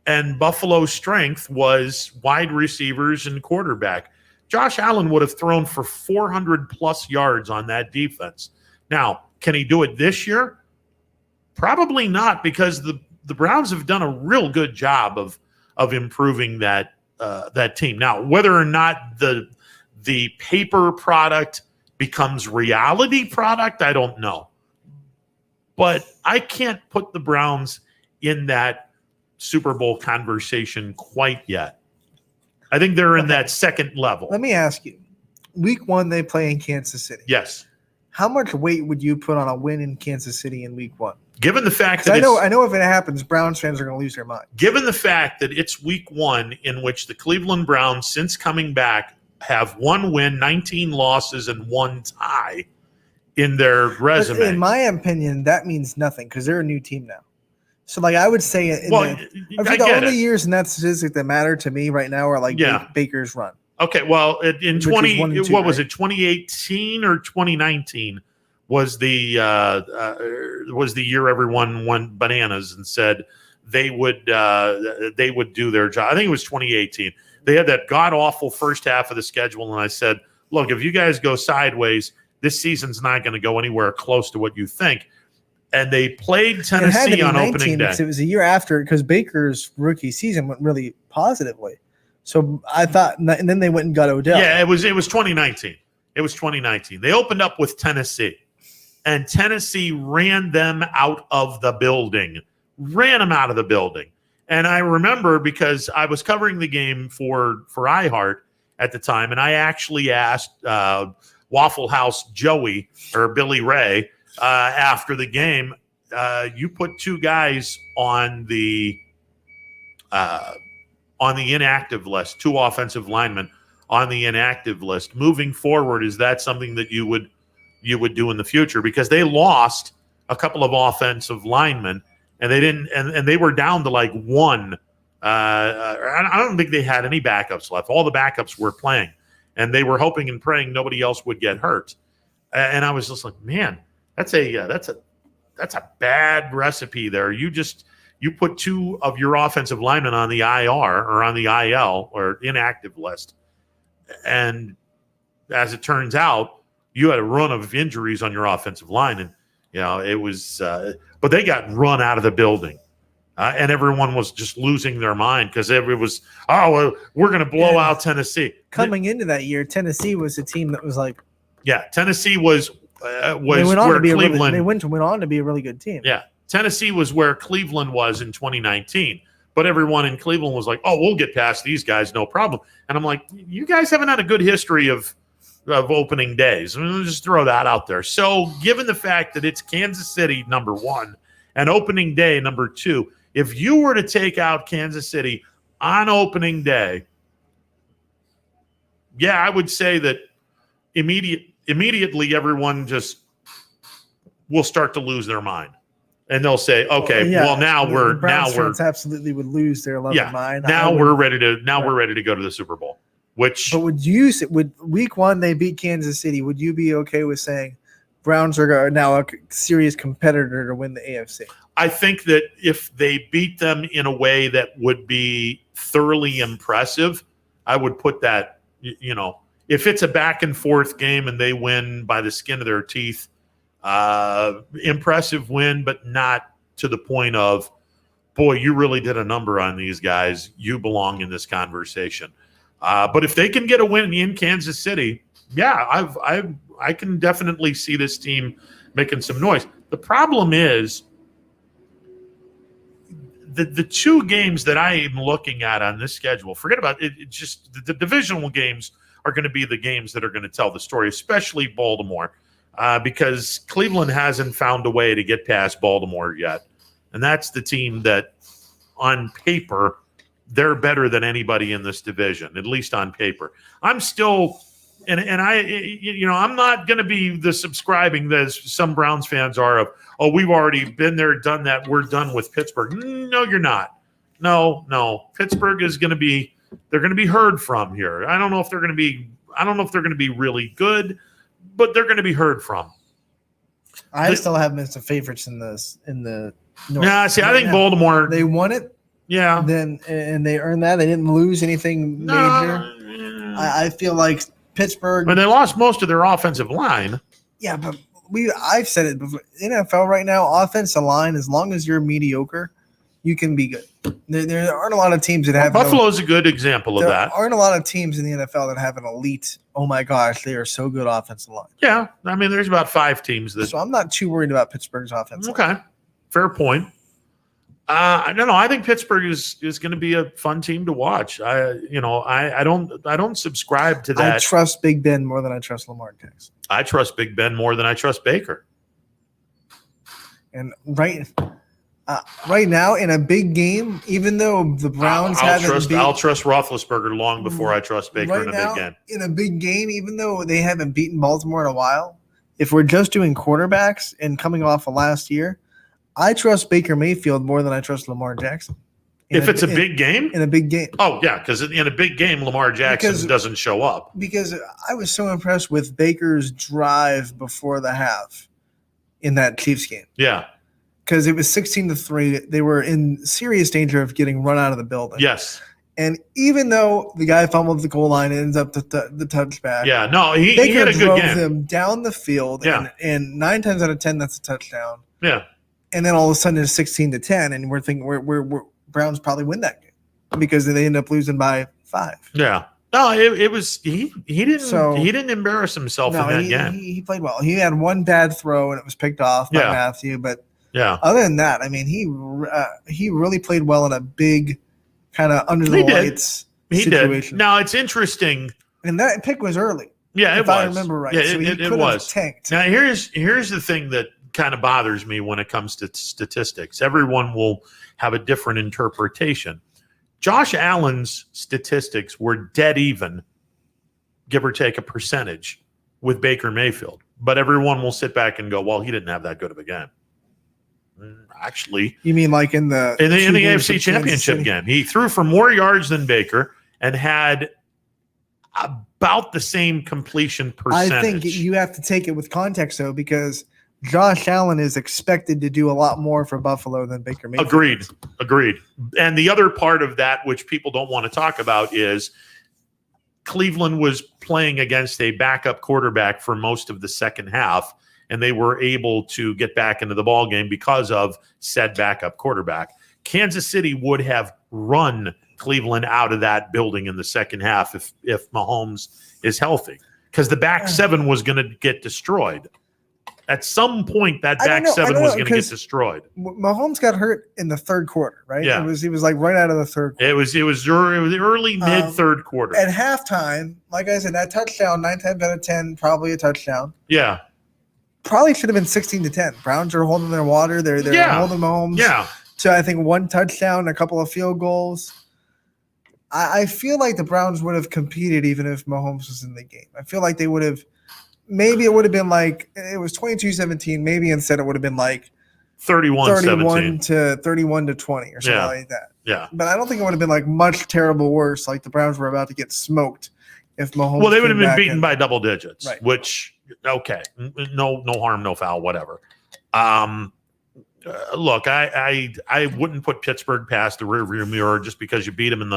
and Buffalo's strength was wide receivers and quarterback. Josh Allen would have thrown for 400-plus yards on that defense. Now, can he do it this year? Probably not, because the Browns have done a real good job of improving that team. Now, whether or not the paper product becomes reality product, I don't know. But I can't put the Browns in that Super Bowl conversation quite yet. I think they're in that second level. Let me ask you. Week 1, they play in Kansas City. Yes. How much weight would you put on a win in Kansas City in Week 1? Given the fact that I know if it happens, Browns fans are going to lose their mind. Given the fact that it's Week 1 in which the Cleveland Browns, since coming back, have 1 win, 19 losses, and 1 tie in their resume. But in my opinion, that means nothing because they're a new team now. So, I would say the only years in that statistic that matter to me right now are Baker's run. Okay, well, in 2018 or 2019 was the year everyone went bananas and said they would do their job. I think it was 2018. They had that god-awful first half of the schedule, and I said, look, if you guys go sideways, this season's not going to go anywhere close to what you think. And they played Tennessee on opening day. It was a year after, because Baker's rookie season went really positively. So I thought, and then they went and got Odell. Yeah, it was 2019. It was 2019. They opened up with Tennessee, and Tennessee ran them out of the building. And I remember because I was covering the game for iHeart at the time, and I actually asked Waffle House Joey or Billy Ray after the game, you put 2 guys on the inactive list, 2 offensive linemen on the inactive list. Moving forward, is that something that you would do in the future? Because they lost a couple of offensive linemen, and they didn't, and they were down to 1. I don't think they had any backups left. All the backups were playing, and they were hoping and praying nobody else would get hurt. And I was just like, man, that's a bad recipe there. You you put 2 of your offensive linemen on the IR or on the IL or inactive list. And as it turns out, you had a run of injuries on your offensive line. And, it was, but they got run out of the building. And everyone was just losing their mind because it was, we're going to blow out Tennessee. Coming into that year, Tennessee was a team that was like, Tennessee was they went on where to be Cleveland. they went on to be a really good team. Yeah, Tennessee was where Cleveland was in 2019. But everyone in Cleveland was like, we'll get past these guys, no problem. And I'm like, you guys haven't had a good history of opening days. I'm going to just throw that out there. So given the fact that it's Kansas City, number 1, and opening day, number 2, if you were to take out Kansas City on opening day, I would say that immediately everyone just will start to lose their mind. And they'll say, okay, now we're absolutely would lose their love of mind. Now we're ready to go to the Super Bowl. But would week 1 they beat Kansas City? Would you be okay with saying Browns are now a serious competitor to win the AFC? I think that if they beat them in a way that would be thoroughly impressive, I would put that, if it's a back and forth game and they win by the skin of their teeth, impressive win, but not to the point of, boy, you really did a number on these guys. You belong in this conversation. But if they can get a win in Kansas City, I can definitely see this team making some noise. The problem is the 2 games that I am looking at on this schedule, forget about it. It's just the divisional games are going to be the games that are going to tell the story, especially Baltimore, because Cleveland hasn't found a way to get past Baltimore yet. And that's the team that on paper, they're better than anybody in this division, at least on paper. I'm still, and I'm not going to be the subscribing that some Browns fans are of, we've already been there, done that. We're done with Pittsburgh. No, you're not. No. Pittsburgh is going to be, they're going to be heard from here. I don't know if they're going to be really good, but they're going to be heard from. I still have them as the favorites in the North. Yeah, see, I think Baltimore, they won it. Yeah. And they earned that. They didn't lose anything major. I feel like Pittsburgh. But they lost most of their offensive line. Yeah, but I've said it before. NFL right now, offensive line, as long as you're mediocre, you can be good. There aren't a lot of teams that have. Buffalo's a good example of that. There aren't a lot of teams in the NFL that have an elite. Oh my gosh, they are so good offensive line. Yeah, I mean, there's about 5 teams that. So I'm not too worried about Pittsburgh's offense. Okay, fair point. No, I think Pittsburgh is going to be a fun team to watch. I don't subscribe to that. I trust Big Ben more than I trust Lamar Jackson. I trust Big Ben more than I trust Baker. And right now in a big game, even though the Browns I'll trust Roethlisberger long before I trust Baker in a big game. In a big game, even though they haven't beaten Baltimore in a while, if we're just doing quarterbacks and coming off of last year, I trust Baker Mayfield more than I trust Lamar Jackson. If it's a big game? In a big game. Oh, yeah, because in a big game, Lamar Jackson doesn't show up. Because I was so impressed with Baker's drive before the half in that Chiefs game. Yeah. Because it was 16-3. They were in serious danger of getting run out of the building. Yes. And even though the guy fumbled the goal line and ends up the touchback. Yeah, no, he Baker had a good drove game. them down the field. Yeah. And 9 times out of 10, that's a touchdown. Yeah. And then all of a sudden it's 16-10, and we're thinking we're Browns probably win that game because they end up losing by 5. Yeah. No, it was he didn't embarrass himself in that game. He played well. He had one bad throw and it was picked off by Matthew, but other than that, I mean, he really played well in a big kind of under the lights situation. Now it's interesting, and that pick was early. Yeah, if I remember right. Yeah, so it was tanked. Now here's the thing that kind of bothers me when it comes to statistics. Everyone will have a different interpretation. Josh Allen's statistics were dead even, give or take a percentage, with Baker Mayfield. But everyone will sit back and go, well, he didn't have that good of a game. Actually, you mean like in the AFC Championship game, he threw for more yards than Baker and had about the same completion percentage. I think you have to take it with context, though, because Josh Allen is expected to do a lot more for Buffalo than Baker Mayfield. Agreed. And the other part of that, which people don't want to talk about, is Cleveland was playing against a backup quarterback for most of the second half, and they were able to get back into the ball game because of said backup quarterback. Kansas City would have run Cleveland out of that building in the second half if Mahomes is healthy, because the back seven was going to get destroyed. At some point, that back seven was going to get destroyed. Mahomes got hurt in the third quarter, right? Yeah. He was like right out of the third quarter. It was early mid third quarter. At halftime, like I said, that touchdown, 9 times out of 10, probably a touchdown. Yeah. Probably should have been 16-10. Browns are holding their water. They're holding Mahomes. Yeah. To I think one touchdown, a couple of field goals. I feel like the Browns would have competed even if Mahomes was in the game. I feel like they would have. Maybe it would have been like it was 22-17. Maybe instead it would have been like 31 to 31 to 20 or something like that. Yeah. But I don't think it would have been like much terrible worse. Like the Browns were about to get smoked if Mahomes. Well, they would have been beaten by double digits, right. Which okay, no harm, no foul, whatever. Look, I wouldn't put Pittsburgh past the rearview mirror just because you beat them in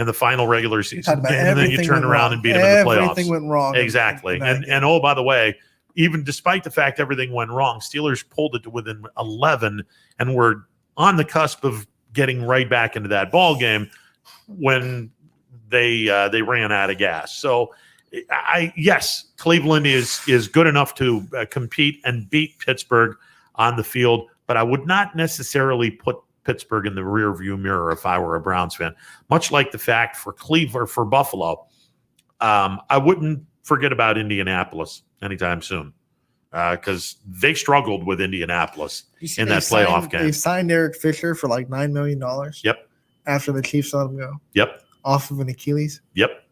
the final regular season game, and then you turn around and beat them in the playoffs. Everything went wrong. Exactly. And oh, by the way, even despite the fact everything went wrong, Steelers pulled it to within 11 and were on the cusp of getting right back into that ball game when they ran out of gas. So yes, Cleveland is good enough to compete and beat Pittsburgh on the field, but I would not necessarily put Pittsburgh in the rearview mirror if I were a Browns fan. Much like the fact for Cleveland, for Buffalo, I wouldn't forget about Indianapolis anytime soon because they struggled with Indianapolis in that playoff game. They signed Eric Fisher for like $9 million. Yep. After the Chiefs let him go. Yep. Off of an Achilles. Yep.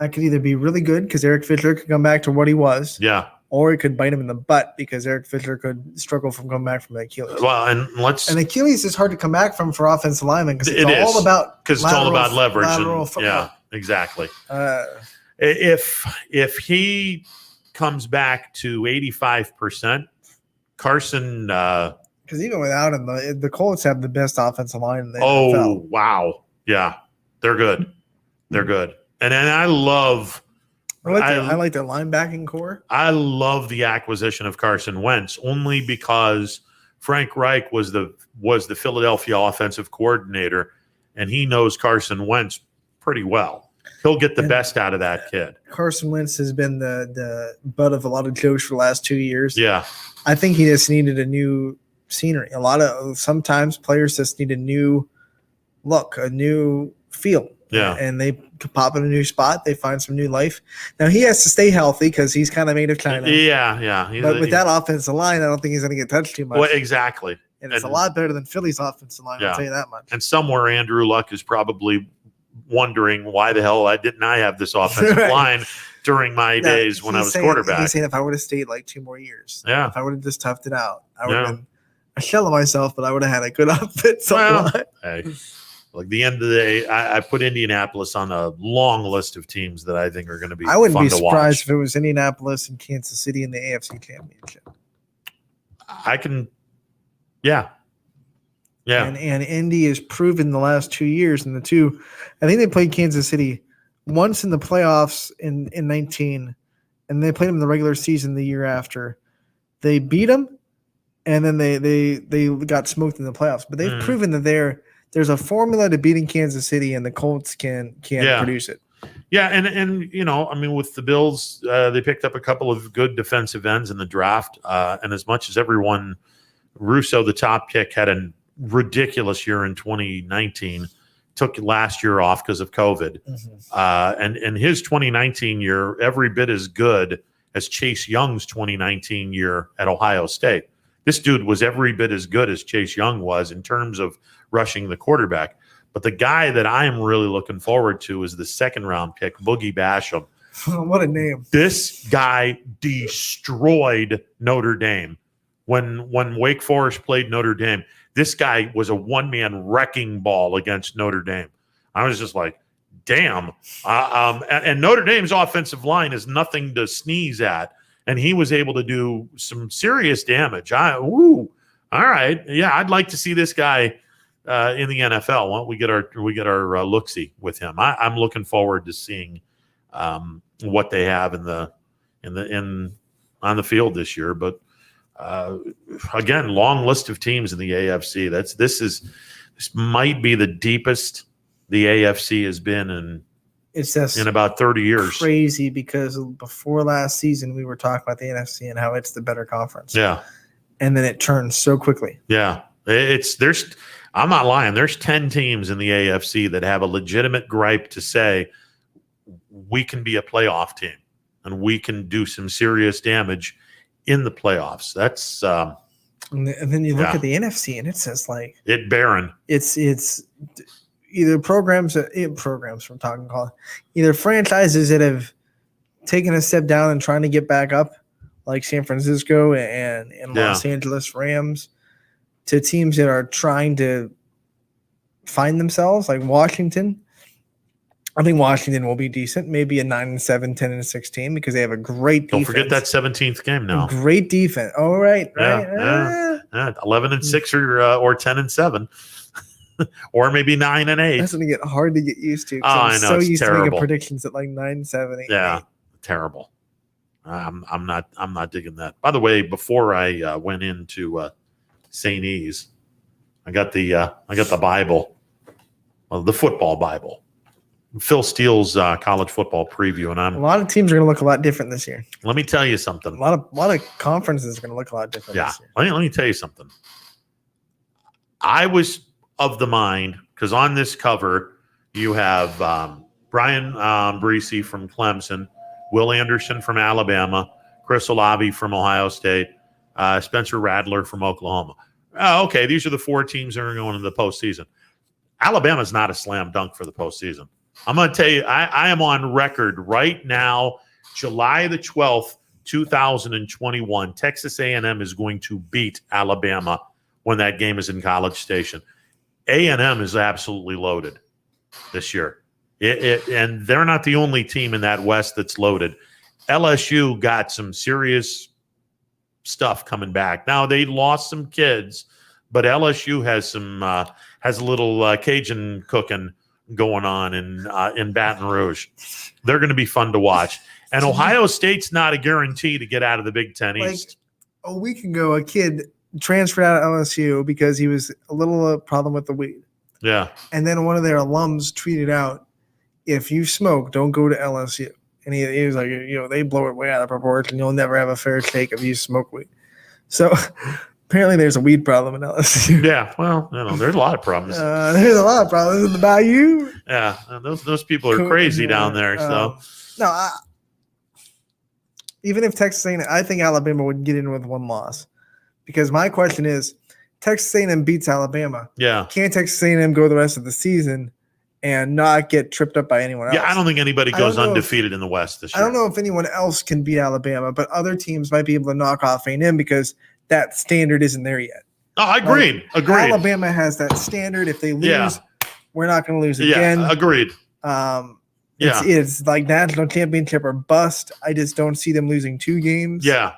That could either be really good because Eric Fisher could come back to what he was. Yeah. Or it could bite him in the butt because Eric Fisher could struggle from coming back from the Achilles. Well, and Achilles is hard to come back from for offensive linemen because it's all about leverage. Lateral football. Yeah, exactly. If he comes back to 85%, Carson. Because even without him, the Colts have the best offensive line in the NFL. Oh wow, yeah, they're good. They're good, and I love. I like their linebacking core. I love the acquisition of Carson Wentz only because Frank Reich was the Philadelphia offensive coordinator, and he knows Carson Wentz pretty well. He'll get the best out of that kid. Carson Wentz has been the butt of a lot of jokes for the last 2 years. Yeah. I think he just needed a new scenery. Sometimes players just need a new look, a new feel. Yeah. And they pop in a new spot. They find some new life. Now, he has to stay healthy because he's kind of made of China. Yeah. But with that offensive line, I don't think he's going to get touched too much. Well, exactly. And it's a lot better than Philly's offensive line, I'll tell you that much. And somewhere Andrew Luck is probably wondering why the hell didn't I have this offensive line during my days when I was quarterback. He's saying if I would have stayed like 2 more years, if I would have just toughed it out, I would have been a shell of myself, but I would have had a good outfit. Hey, like the end of the day, I put Indianapolis on a long list of teams that I think are going to be I wouldn't fun be to surprised watch. if it was Indianapolis and Kansas City in the AFC Championship. Yeah. And Indy has proven the last 2 years in the two. I think they played Kansas City once in the playoffs in 19, and they played them in the regular season the year after. They beat them, and then they got smoked in the playoffs. But they've proven that there's a formula to beating Kansas City, and the Colts can produce it. Yeah, and with the Bills, they picked up a couple of good defensive ends in the draft. And as much as everyone, Russo, the top pick, had a ridiculous year in 2019, took last year off because of COVID. And his 2019 year, every bit as good as Chase Young's 2019 year at Ohio State. This dude was every bit as good as Chase Young was in terms of rushing the quarterback. But the guy that I am really looking forward to is the second round pick, Boogie Basham. What a name. This guy destroyed Notre Dame. When Wake Forest played Notre Dame, this guy was a one-man wrecking ball against Notre Dame. I was just like, damn. And Notre Dame's offensive line is nothing to sneeze at. and he was able to do some serious damage. All right, yeah, I'd like to see this guy in the NFL. Why don't we get our look-see with him? I'm looking forward to seeing what they have on the field this year. But again, long list of teams in the AFC. This might be the deepest the AFC has been in about 30 years. Crazy, because before last season we were talking about the NFC and how it's the better conference. Yeah. And then it turns so quickly. Yeah. I'm not lying. There's 10 teams in the AFC that have a legitimate gripe to say we can be a playoff team and we can do some serious damage in the playoffs. That's and then you look at the NFC and it says like it barren. It's either programs from talking call, either franchises that have taken a step down and trying to get back up, like San Francisco and Los Angeles Rams, to teams that are trying to find themselves, like Washington. I think Washington will be decent, maybe a 9-7, 10-16, because they have a great defense. Don't forget that 17th game now. Great defense. All right. 11-6 or 10-7. Or maybe 9-8. That's going to get hard to get used to. I know, so it's used terrible. to making predictions at like 9-7, 8. Yeah, 8. Terrible. I'm not digging that. By the way, before I went into St. E's, I got the Bible, the football Bible, Phil Steele's college football preview, and a lot of teams are going to look a lot different this year. Let me tell you something. A lot of conferences are going to look a lot different this year. Let me tell you something. I was of the mind, because on this cover you have Brian Breesy from Clemson, Will Anderson from Alabama, Chris Olave from Ohio State, Spencer Rattler from Oklahoma. Okay, these are the 4 teams that are going into the postseason. Alabama's not a slam dunk for the postseason. I'm going to tell you, I am on record right now, July the 12th, 2021. Texas A&M is going to beat Alabama when that game is in College Station. A&M is absolutely loaded this year. And they're not the only team in that West that's loaded. LSU got some serious stuff coming back. Now, they lost some kids, but LSU has a little Cajun cooking going on in Baton Rouge. They're going to be fun to watch. And Ohio State's not a guarantee to get out of the Big Ten East. A week ago, a kid transferred out of LSU because he was a little problem with the weed. Yeah. And then one of their alums tweeted out, if you smoke, don't go to LSU. And he was like, they blow it way out of proportion. You'll never have a fair shake if you smoke weed. So apparently there's a weed problem in LSU. Yeah, well, there's a lot of problems. There's a lot of problems in the Bayou. Yeah, those people are crazy down there. So even if Texas A&M, I think Alabama would get in with one loss. Because my question is, Texas A&M beats Alabama. Yeah. Can Texas A&M go the rest of the season and not get tripped up by anyone else? Yeah, I don't think anybody goes undefeated in the West this year. I don't know if anyone else can beat Alabama, but other teams might be able to knock off A&M because that standard isn't there yet. Oh, agreed. Alabama has that standard. If they lose, we're not going to lose again. Yeah, agreed. It's like national championship or bust. I just don't see them losing 2 games. Yeah.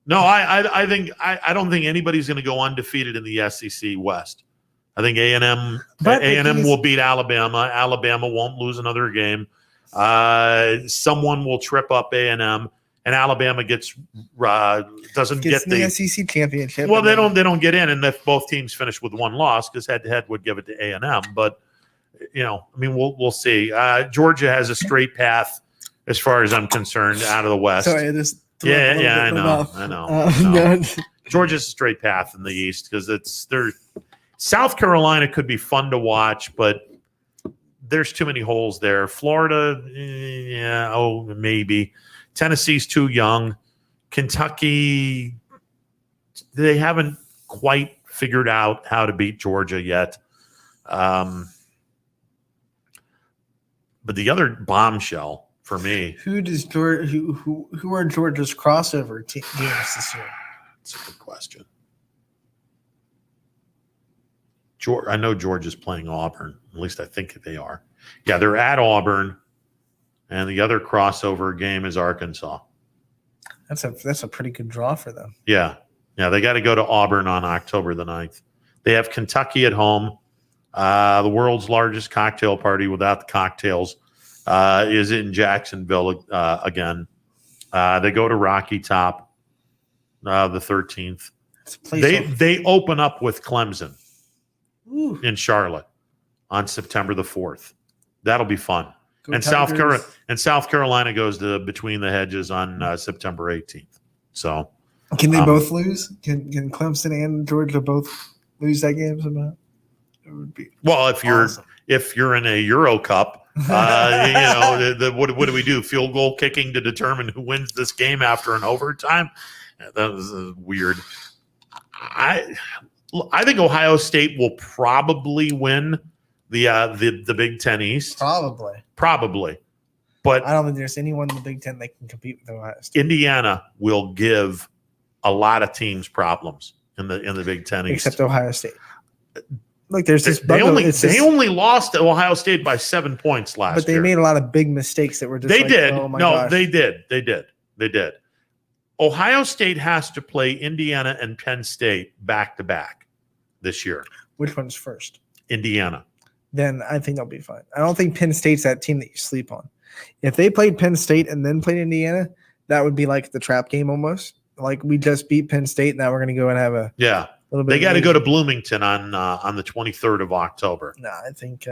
No, I think I don't think anybody's going to go undefeated in the SEC West. I think A&M will beat Alabama. Alabama won't lose another game. Someone will trip up A&M, and Alabama gets the SEC championship. Well, they don't get in, and if both teams finish with 1 loss, because head-to-head would give it to A&M. But we'll see. Georgia has a straight path, as far as I'm concerned, out of the West. Sorry, this. I know. Georgia's a straight path in the East because South Carolina could be fun to watch, but there's too many holes there. Florida, maybe. Tennessee's too young. Kentucky, they haven't quite figured out how to beat Georgia yet. But the other bombshell for me. Who are Georgia's crossover games this year? That's a good question. I know Georgia's playing Auburn. At least I think they are. Yeah, they're at Auburn, and the other crossover game is Arkansas. That's a pretty good draw for them. Yeah. Yeah, they got to go to Auburn on October the 9th. They have Kentucky at home. The world's largest cocktail party without the cocktails is in Jacksonville again. They go to Rocky Top the 13th. They open up with Clemson in Charlotte on September the 4th. That'll be fun. And South Carolina goes to Between the Hedges on September 18th. So can they both lose? Can Clemson and Georgia both lose that game somehow? It would be if you're in a Euro Cup, what do we do? Field goal kicking to determine who wins this game after an overtime? That was weird. I think Ohio State will probably win the Big Ten East. Probably. But I don't think there's anyone in the Big Ten that can compete with Ohio State. Indiana will give a lot of teams problems in the Big Ten East. Except Ohio State. Like there's this they only lost to Ohio State by 7 points last year. But they made a lot of big mistakes that were just oh my gosh. They did. Ohio State has to play Indiana and Penn State back to back this year. Which one's first? Indiana. Then I think they'll be fine. I don't think Penn State's that team that you sleep on. If they played Penn State and then played Indiana, that would be like the trap game almost. Like we just beat Penn State, now we're going to go and have a little bit. They got to go to Bloomington on the 23rd of October. No, I think.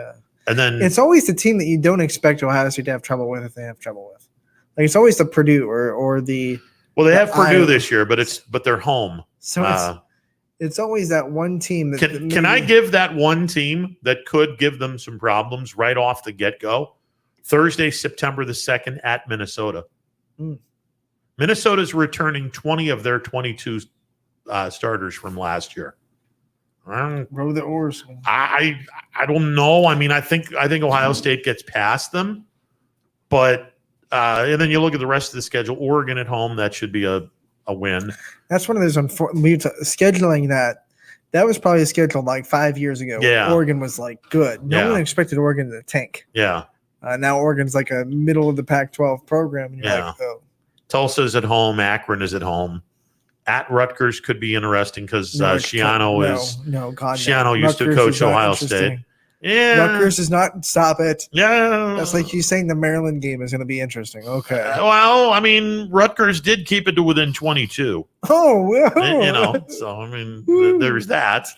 And then it's always the team that you don't expect Ohio State to have trouble with if they have trouble with. Like it's always the Purdue or the. Well, they have Purdue this year, but they're home. So it's always that one team that can I give that one team that could give them some problems right off the get-go? Thursday, September the 2nd at Minnesota. Minnesota's returning 20 of their 22 starters from last year. Row the oars. I don't know. I mean, I think Ohio State gets past them, but and then you look at the rest of the schedule. Oregon at home, that should be a win. That's one of those scheduling that was probably scheduled like 5 years ago. Yeah. Oregon was like good. No one expected Oregon to tank. Yeah. Now Oregon's like a middle of the Pac-12 program. And you're like, oh. Tulsa's at home. Akron is at home. At Rutgers could be interesting because Schiano used to coach Ohio State. Yeah, Rutgers is not. Stop it. Yeah, that's like you saying the Maryland game is going to be interesting. Okay. Well, I mean, Rutgers did keep it to within 22. Oh, well. So I mean, there's that.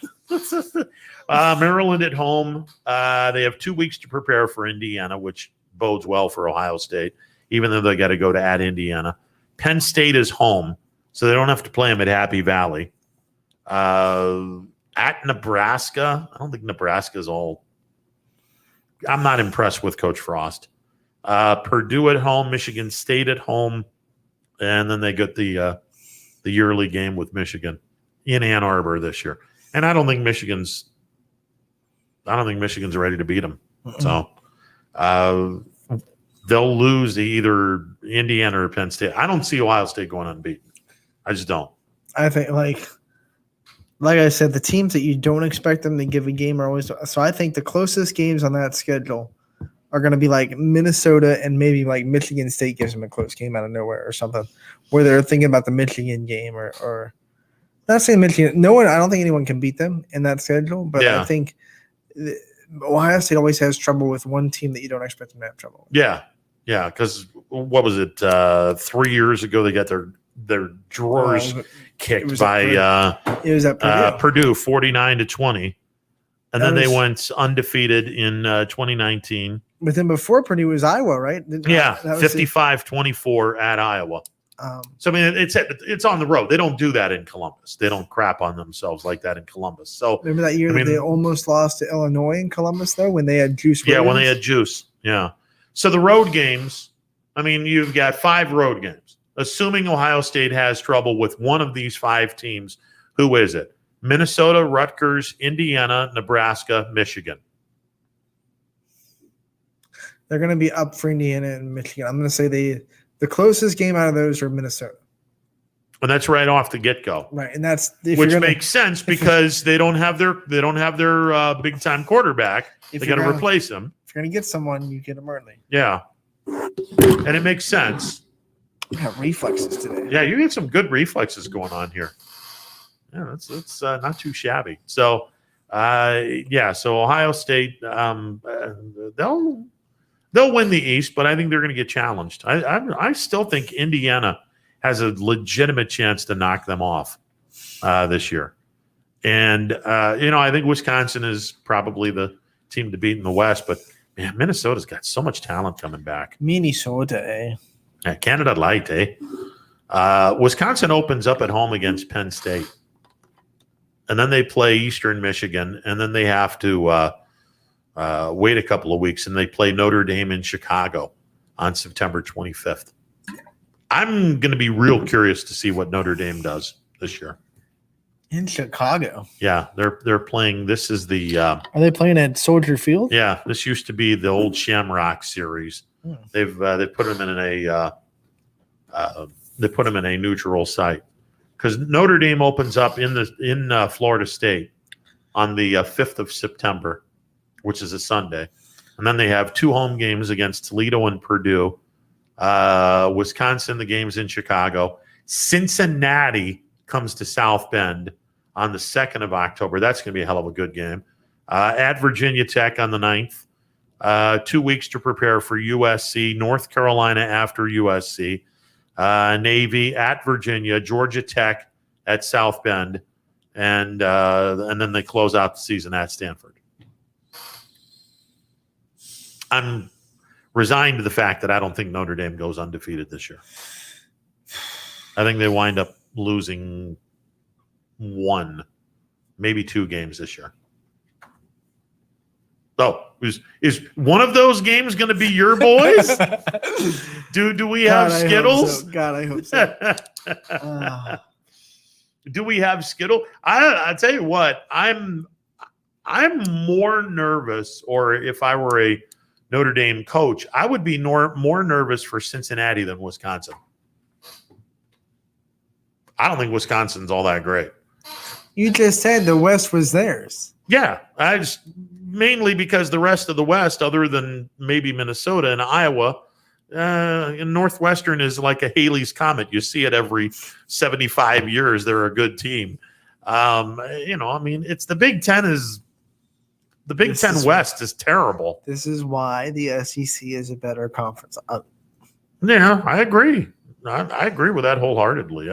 Maryland at home. They have 2 weeks to prepare for Indiana, which bodes well for Ohio State, even though they got to go to at Indiana. Penn State is home, so they don't have to play them at Happy Valley. At Nebraska, I don't think Nebraska's all. I'm not impressed with Coach Frost. Purdue at home, Michigan State at home, and then they get the yearly game with Michigan in Ann Arbor this year. And I don't think Michigan's ready to beat them. So they'll lose to either Indiana or Penn State. I don't see Ohio State going unbeaten. I just don't. I think like I said, the teams that you don't expect them to give a game are always. So I think the closest games on that schedule are going to be like Minnesota and maybe like Michigan State gives them a close game out of nowhere or something, where they're thinking about the Michigan game or not saying Michigan. No one, I don't think anyone can beat them in that schedule, but I think Ohio State always has trouble with one team that you don't expect them to have trouble with. Yeah, because what was it? 3 years ago, they got their drawers kicked by it was at Purdue 49-20, and then they went undefeated in 2019. But then before Purdue was Iowa, right? 55-24 at Iowa. So I mean, it's on the road. They don't do that in Columbus. They don't crap on themselves like that in Columbus. So remember that year that they almost lost to Illinois in Columbus, though, when they had Juice Williams? Yeah, when they had Juice. Yeah. So the road games. I mean, you've got 5 road games. Assuming Ohio State has trouble with one of these 5 teams, who is it? Minnesota, Rutgers, Indiana, Nebraska, Michigan. They're going to be up for Indiana and Michigan. I'm going to say the closest game out of those are Minnesota. And that's right off the get-go. Right, and that's makes sense because they don't have their big-time quarterback. They got to replace him. If you're going to get someone, you get them early. Yeah. And it makes sense. got reflexes today. Yeah, you get some good reflexes going on here. Yeah, that's not too shabby. So, so Ohio State, they'll win the East, but I think they're going to get challenged. I still think Indiana has a legitimate chance to knock them off this year. And, I think Wisconsin is probably the team to beat in the West, but man, Minnesota's got so much talent coming back. Minnesota, eh? Yeah, Canada Light, eh? Wisconsin opens up at home against Penn State. And then they play Eastern Michigan, and then they have to wait a couple of weeks, and they play Notre Dame in Chicago on September 25th. I'm going to be real curious to see what Notre Dame does this year. In Chicago. Yeah, they're playing. This is the. Are they playing at Soldier Field? Yeah, this used to be the old Shamrock series. They put them in a neutral site. Because Notre Dame opens up in Florida State on the 5th of September, which is a Sunday. And then they have 2 home games against Toledo and Purdue. Wisconsin, the game's in Chicago. Cincinnati comes to South Bend on the 2nd of October. That's going to be a hell of a good game. At Virginia Tech on the 9th. 2 weeks to prepare for USC. North Carolina after USC. Navy at Virginia, Georgia Tech at South Bend, and then they close out the season at Stanford. I'm resigned to the fact that I don't think Notre Dame goes undefeated this year. I think they wind up losing 1, maybe 2 games this year. Oh, is one of those games going to be your boys? Do we have Skittles? God, I hope so. Do we have Skittle? I tell you what, I'm more nervous, or if I were a Notre Dame coach, I would be more nervous for Cincinnati than Wisconsin. I don't think Wisconsin's all that great. You just said the West was theirs. Yeah, mainly because the rest of the West, other than maybe Minnesota and Iowa, in Northwestern is like a Halley's Comet. You see it every 75 years. They're a good team. It's the Big Ten is the Big Ten West is terrible. This is why the SEC is a better conference. Yeah, I agree. I agree with that wholeheartedly.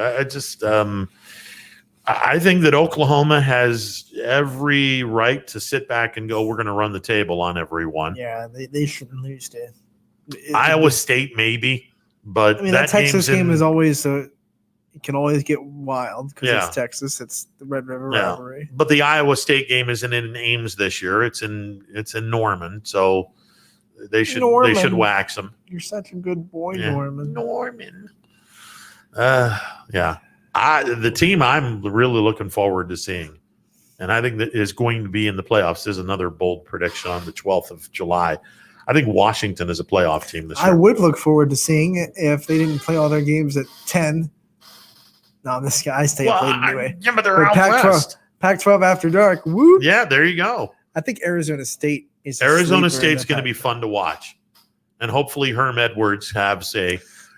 I think that Oklahoma has every right to sit back and go, we're going to run the table on everyone. Yeah, they shouldn't lose to Iowa State, maybe. But that Texas game is always it can always get wild because it's Texas. It's the Red River rivalry. But the Iowa State game isn't in Ames this year. It's in Norman. So they should wax them. You're such a good boy, Yeah. Norman. Yeah. The team I'm really looking forward to seeing, and I think that is going to be in the playoffs, is another bold prediction on the 12th of July. I think Washington is a playoff team this year. I would look forward to seeing it if they didn't play all their games at 10. No, this guy stay up late anyway. Yeah, but they're out Pac-12, west. Pac-12 after dark. Woo! Yeah, there you go. I think Arizona State is Arizona State's going to be fun to watch, and hopefully Herm Edwards has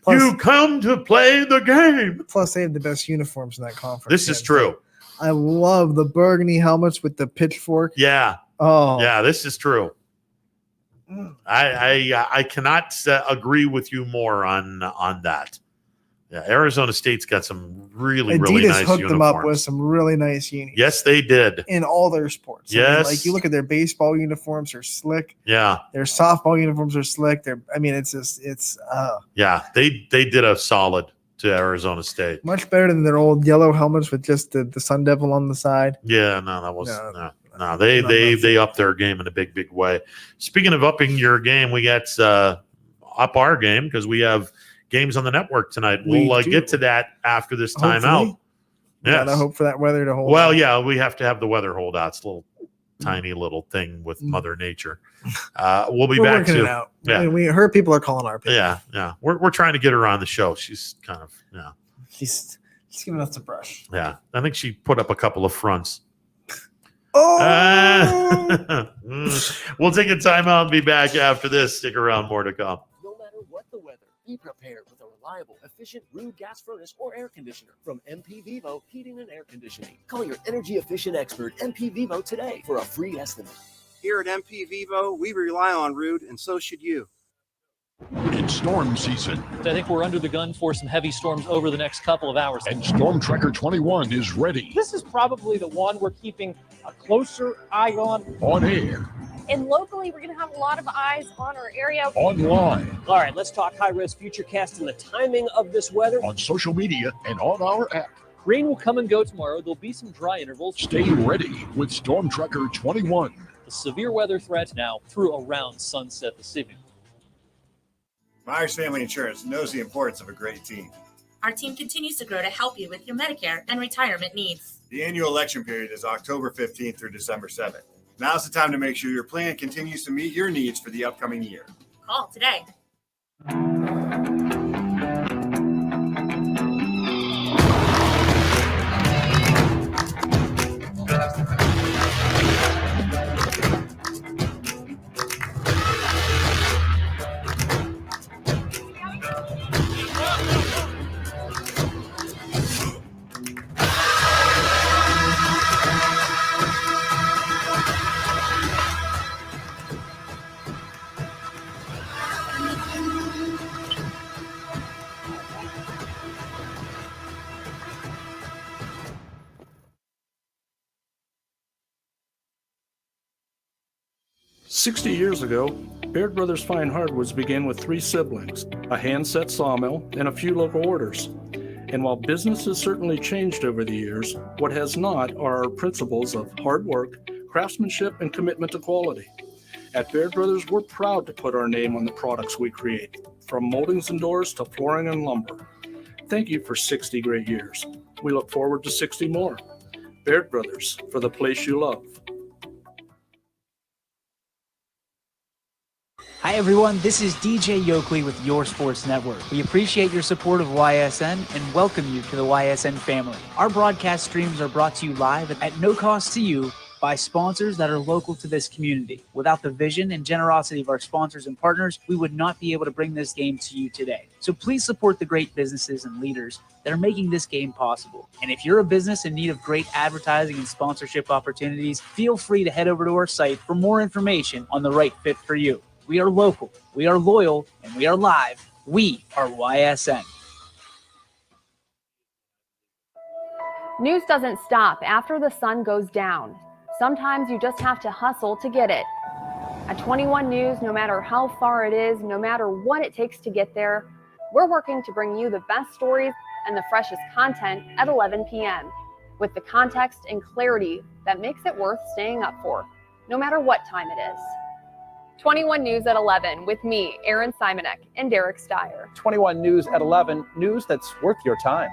you come to play the game. Plus, they have the best uniforms in that conference. This is true. I love the burgundy helmets with the pitchfork. Yeah. Oh. Yeah, this is true. I cannot agree with you more on that. Yeah, Arizona State's got some really Adidas nice hooked uniforms. them up with some really nice unis. Yes, they did. In all their sports. Yes. Like you look at their baseball uniforms are slick. Yeah. Their softball uniforms are slick. Yeah, they did a solid to Arizona State. Much better than their old yellow helmets with just the Sun Devil on the side. Yeah, no, that was no. They upped their game in a big way. Speaking of upping your game, we got up our game because we have games on the network tonight. We'll get to that after this timeout. Yeah, I hope for that weather to hold. Well, out. yeah, we have to have the weather hold out. It's a little tiny little thing with Mother Nature. We'll be back working to it out. Yeah, her people are calling our people. Yeah. We're trying to get her on the show. She's kind of She's giving us a brush. Yeah, I think she put up a couple of fronts. Oh, We'll take a timeout and be back after this. Stick around, more to come. No matter what the weather, Be prepared with a reliable, efficient Rude gas furnace or air conditioner from MP Vivo Heating and Air Conditioning. Call your energy efficient expert, MP Vivo, today for a free estimate. Here at MP Vivo, we rely on Rude, and so should you. It's storm season. I think we're under the gun for some heavy storms over the next couple of hours. And Storm Tracker 21 is ready. This is probably the one we're keeping a closer eye on. On air. And locally, we're going to have a lot of eyes on our area. Online. All right, let's talk high-risk futurecast and the timing of this weather. On social media and on our app. Rain will come and go tomorrow. There'll be some dry intervals. Stay ready with Storm Tracker 21. The severe weather threat now through around sunset this evening. Myers Family Insurance knows the importance of a great team. Our team continues to grow to help you with your Medicare and retirement needs. The annual election period is October 15th through December 7th. Now's the time to make sure your plan continues to meet your needs for the upcoming year. Call today. Years ago, Baird Brothers Fine Hardwoods began with 3 siblings, a hand-set sawmill, and a few local orders. And while business has certainly changed over the years, what has not are our principles of hard work, craftsmanship, and commitment to quality. At Baird Brothers, we're proud to put our name on the products we create, from moldings and doors to flooring and lumber. Thank you for 60 great years. We look forward to 60 more. Baird Brothers, for the place you love. Hi everyone, this is DJ Yoakley with Your Sports Network. We appreciate your support of YSN and welcome you to the YSN family. Our broadcast streams are brought to you live at no cost to you by sponsors that are local to this community. Without the vision and generosity of our sponsors and partners, we would not be able to bring this game to you today. So please support the great businesses and leaders that are making this game possible. And if you're a business in need of great advertising and sponsorship opportunities, feel free to head over to our site for more information on the right fit for you. We are local, we are loyal, and we are live. We are YSN. News doesn't stop after the sun goes down. Sometimes you just have to hustle to get it. At 21 News, no matter how far it is, no matter what it takes to get there, we're working to bring you the best stories and the freshest content at 11 p.m. with the context and clarity that makes it worth staying up for, no matter what time it is. 21 News at 11 with me, Aaron Simonek, and Derek Steyer. 21 News at 11, news that's worth your time.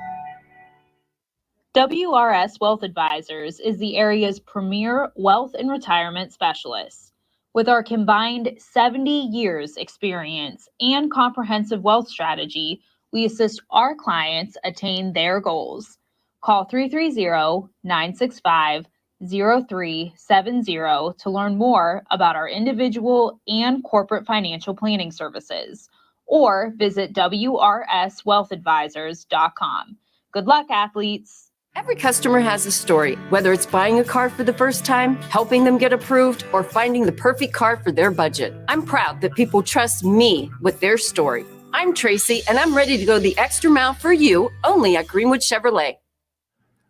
WRS Wealth Advisors is the area's premier wealth and retirement specialist. With our combined 70 years experience and comprehensive wealth strategy, we assist our clients attain their goals. Call 330-965-0370 to learn more about our individual and corporate financial planning services, or visit wrswealthadvisors.com. Good luck, athletes. Every customer has a story, whether it's buying a car for the first time, helping them get approved, or finding the perfect car for their budget. I'm proud that people trust me with their story. I'm Tracy, and I'm ready to go the extra mile for you, only at Greenwood Chevrolet.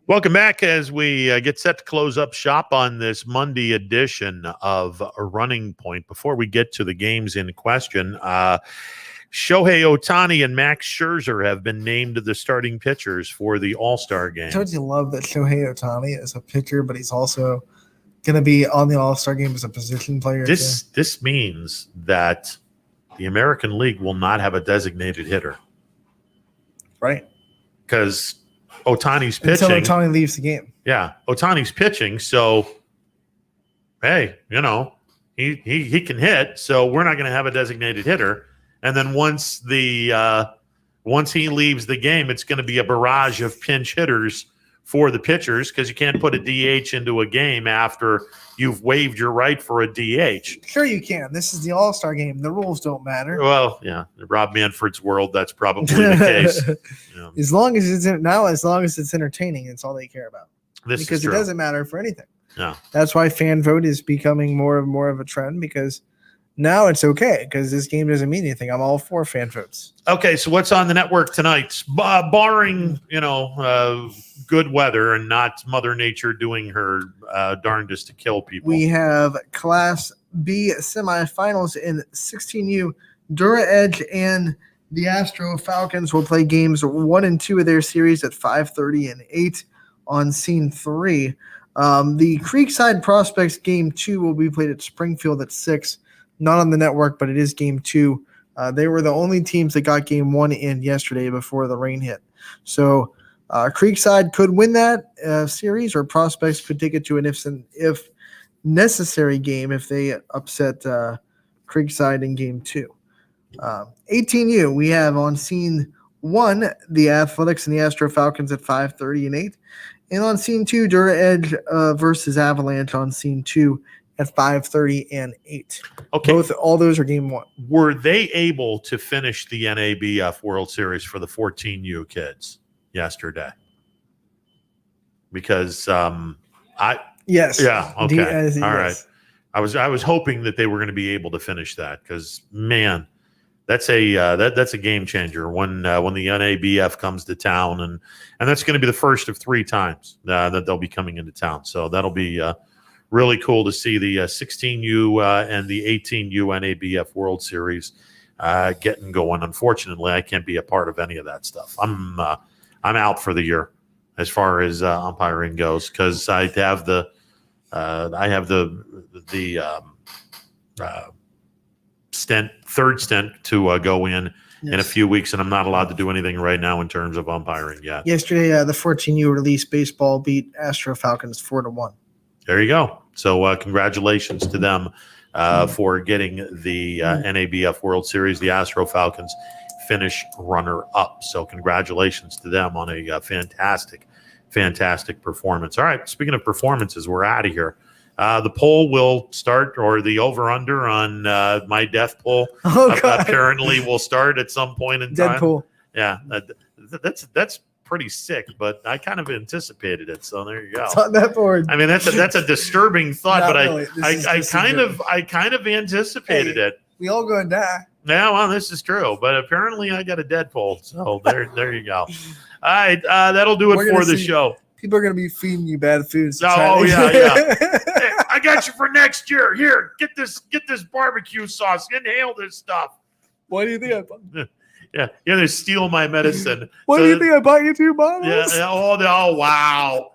Welcome back as we get set to close up shop on this Monday edition of Running Point. Before we get to the games in question, Shohei Ohtani and Max Scherzer have been named the starting pitchers for the All-Star game. Don't you love that Shohei Ohtani is a pitcher, but he's also going to be on the All-Star game as a position player? This means that the American League will not have a designated hitter. Right. Because Ohtani's pitching. Until Ohtani leaves the game. Yeah, Ohtani's pitching, so hey, he can hit, so we're not going to have a designated hitter. And then once he leaves the game, it's going to be a barrage of pinch hitters for the pitchers because you can't put a DH into a game after you've waived your right for a DH. Sure you can. This is the All-Star game. The rules don't matter. Well, yeah, Rob Manfred's world, that's probably the case. Yeah. As long as it's entertaining, it's all they care about. Because it doesn't matter for anything. Yeah. That's why fan vote is becoming more of a trend because now it's okay because this game doesn't mean anything. I'm all for fan votes. Okay, so what's on the network tonight? Barring, good weather and not Mother Nature doing her darndest to kill people. We have Class B semifinals in 16U. Dura Edge and the Astro Falcons will play games 1 and 2 of their series at 5:30 and 8 on Scene 3. The Creekside Prospects game 2 will be played at Springfield at 6. Not on the network, but it is game 2. They were the only teams that got game 1 in yesterday before the rain hit. So Creekside could win that series, or Prospects could take it to an if necessary game if they upset Creekside in game 2. 18U, we have on Scene 1 the Athletics and the Astro Falcons at 5:30 and 8. And on Scene 2, Dura Edge versus Avalanche on Scene 2 at 5:30 and 8. Okay. All those are game 1. Were they able to finish the NABF World Series for the 14U kids yesterday? Because yes. Yeah. Okay. Yes. All right. I was hoping that they were going to be able to finish that because, man, that's a game changer when the NABF comes to town, and that's going to be the first of 3 times that they'll be coming into town. So that'll be really cool to see the 16U and the 18U NABF World Series getting going. Unfortunately, I can't be a part of any of that stuff. I'm out for the year as far as umpiring goes because I have the third stint to go in a few weeks, and I'm not allowed to do anything right now in terms of umpiring yet. Yesterday, the 14U release baseball beat Astro Falcons 4-1. There you go. So congratulations to them for getting the NABF World Series. The Astro Falcons finish runner-up. So congratulations to them on a fantastic performance. All right, speaking of performances, we're out of here. The poll will start, or the over-under on my death poll apparently will start at some point in time. Deadpool. Yeah, that's pretty sick, but I kind of anticipated it, so there you go. It's on that board. I mean, that's a disturbing thought, but really. I kind of anticipated it. We all going to die. Yeah, well, this is true, but apparently I got a Deadpool, so there you go. All right, that'll do it for the show. People are going to be feeding you bad food. Oh yeah. Hey, I got you for next year. Here, get this barbecue sauce. Inhale this stuff. Why do you think Yeah, they steal my medicine. What do you think I bought you 2 bottles? Yeah. Oh, wow.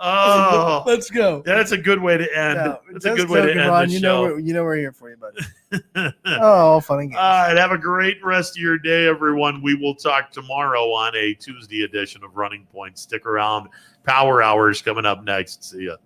Oh, let's go. That's a good way to end. No, that's a good way to end the show. You know we're here for you, buddy. Oh, funny games. All right, have a great rest of your day, everyone. We will talk tomorrow on a Tuesday edition of Running Point. Stick around. Power Hours coming up next. See ya.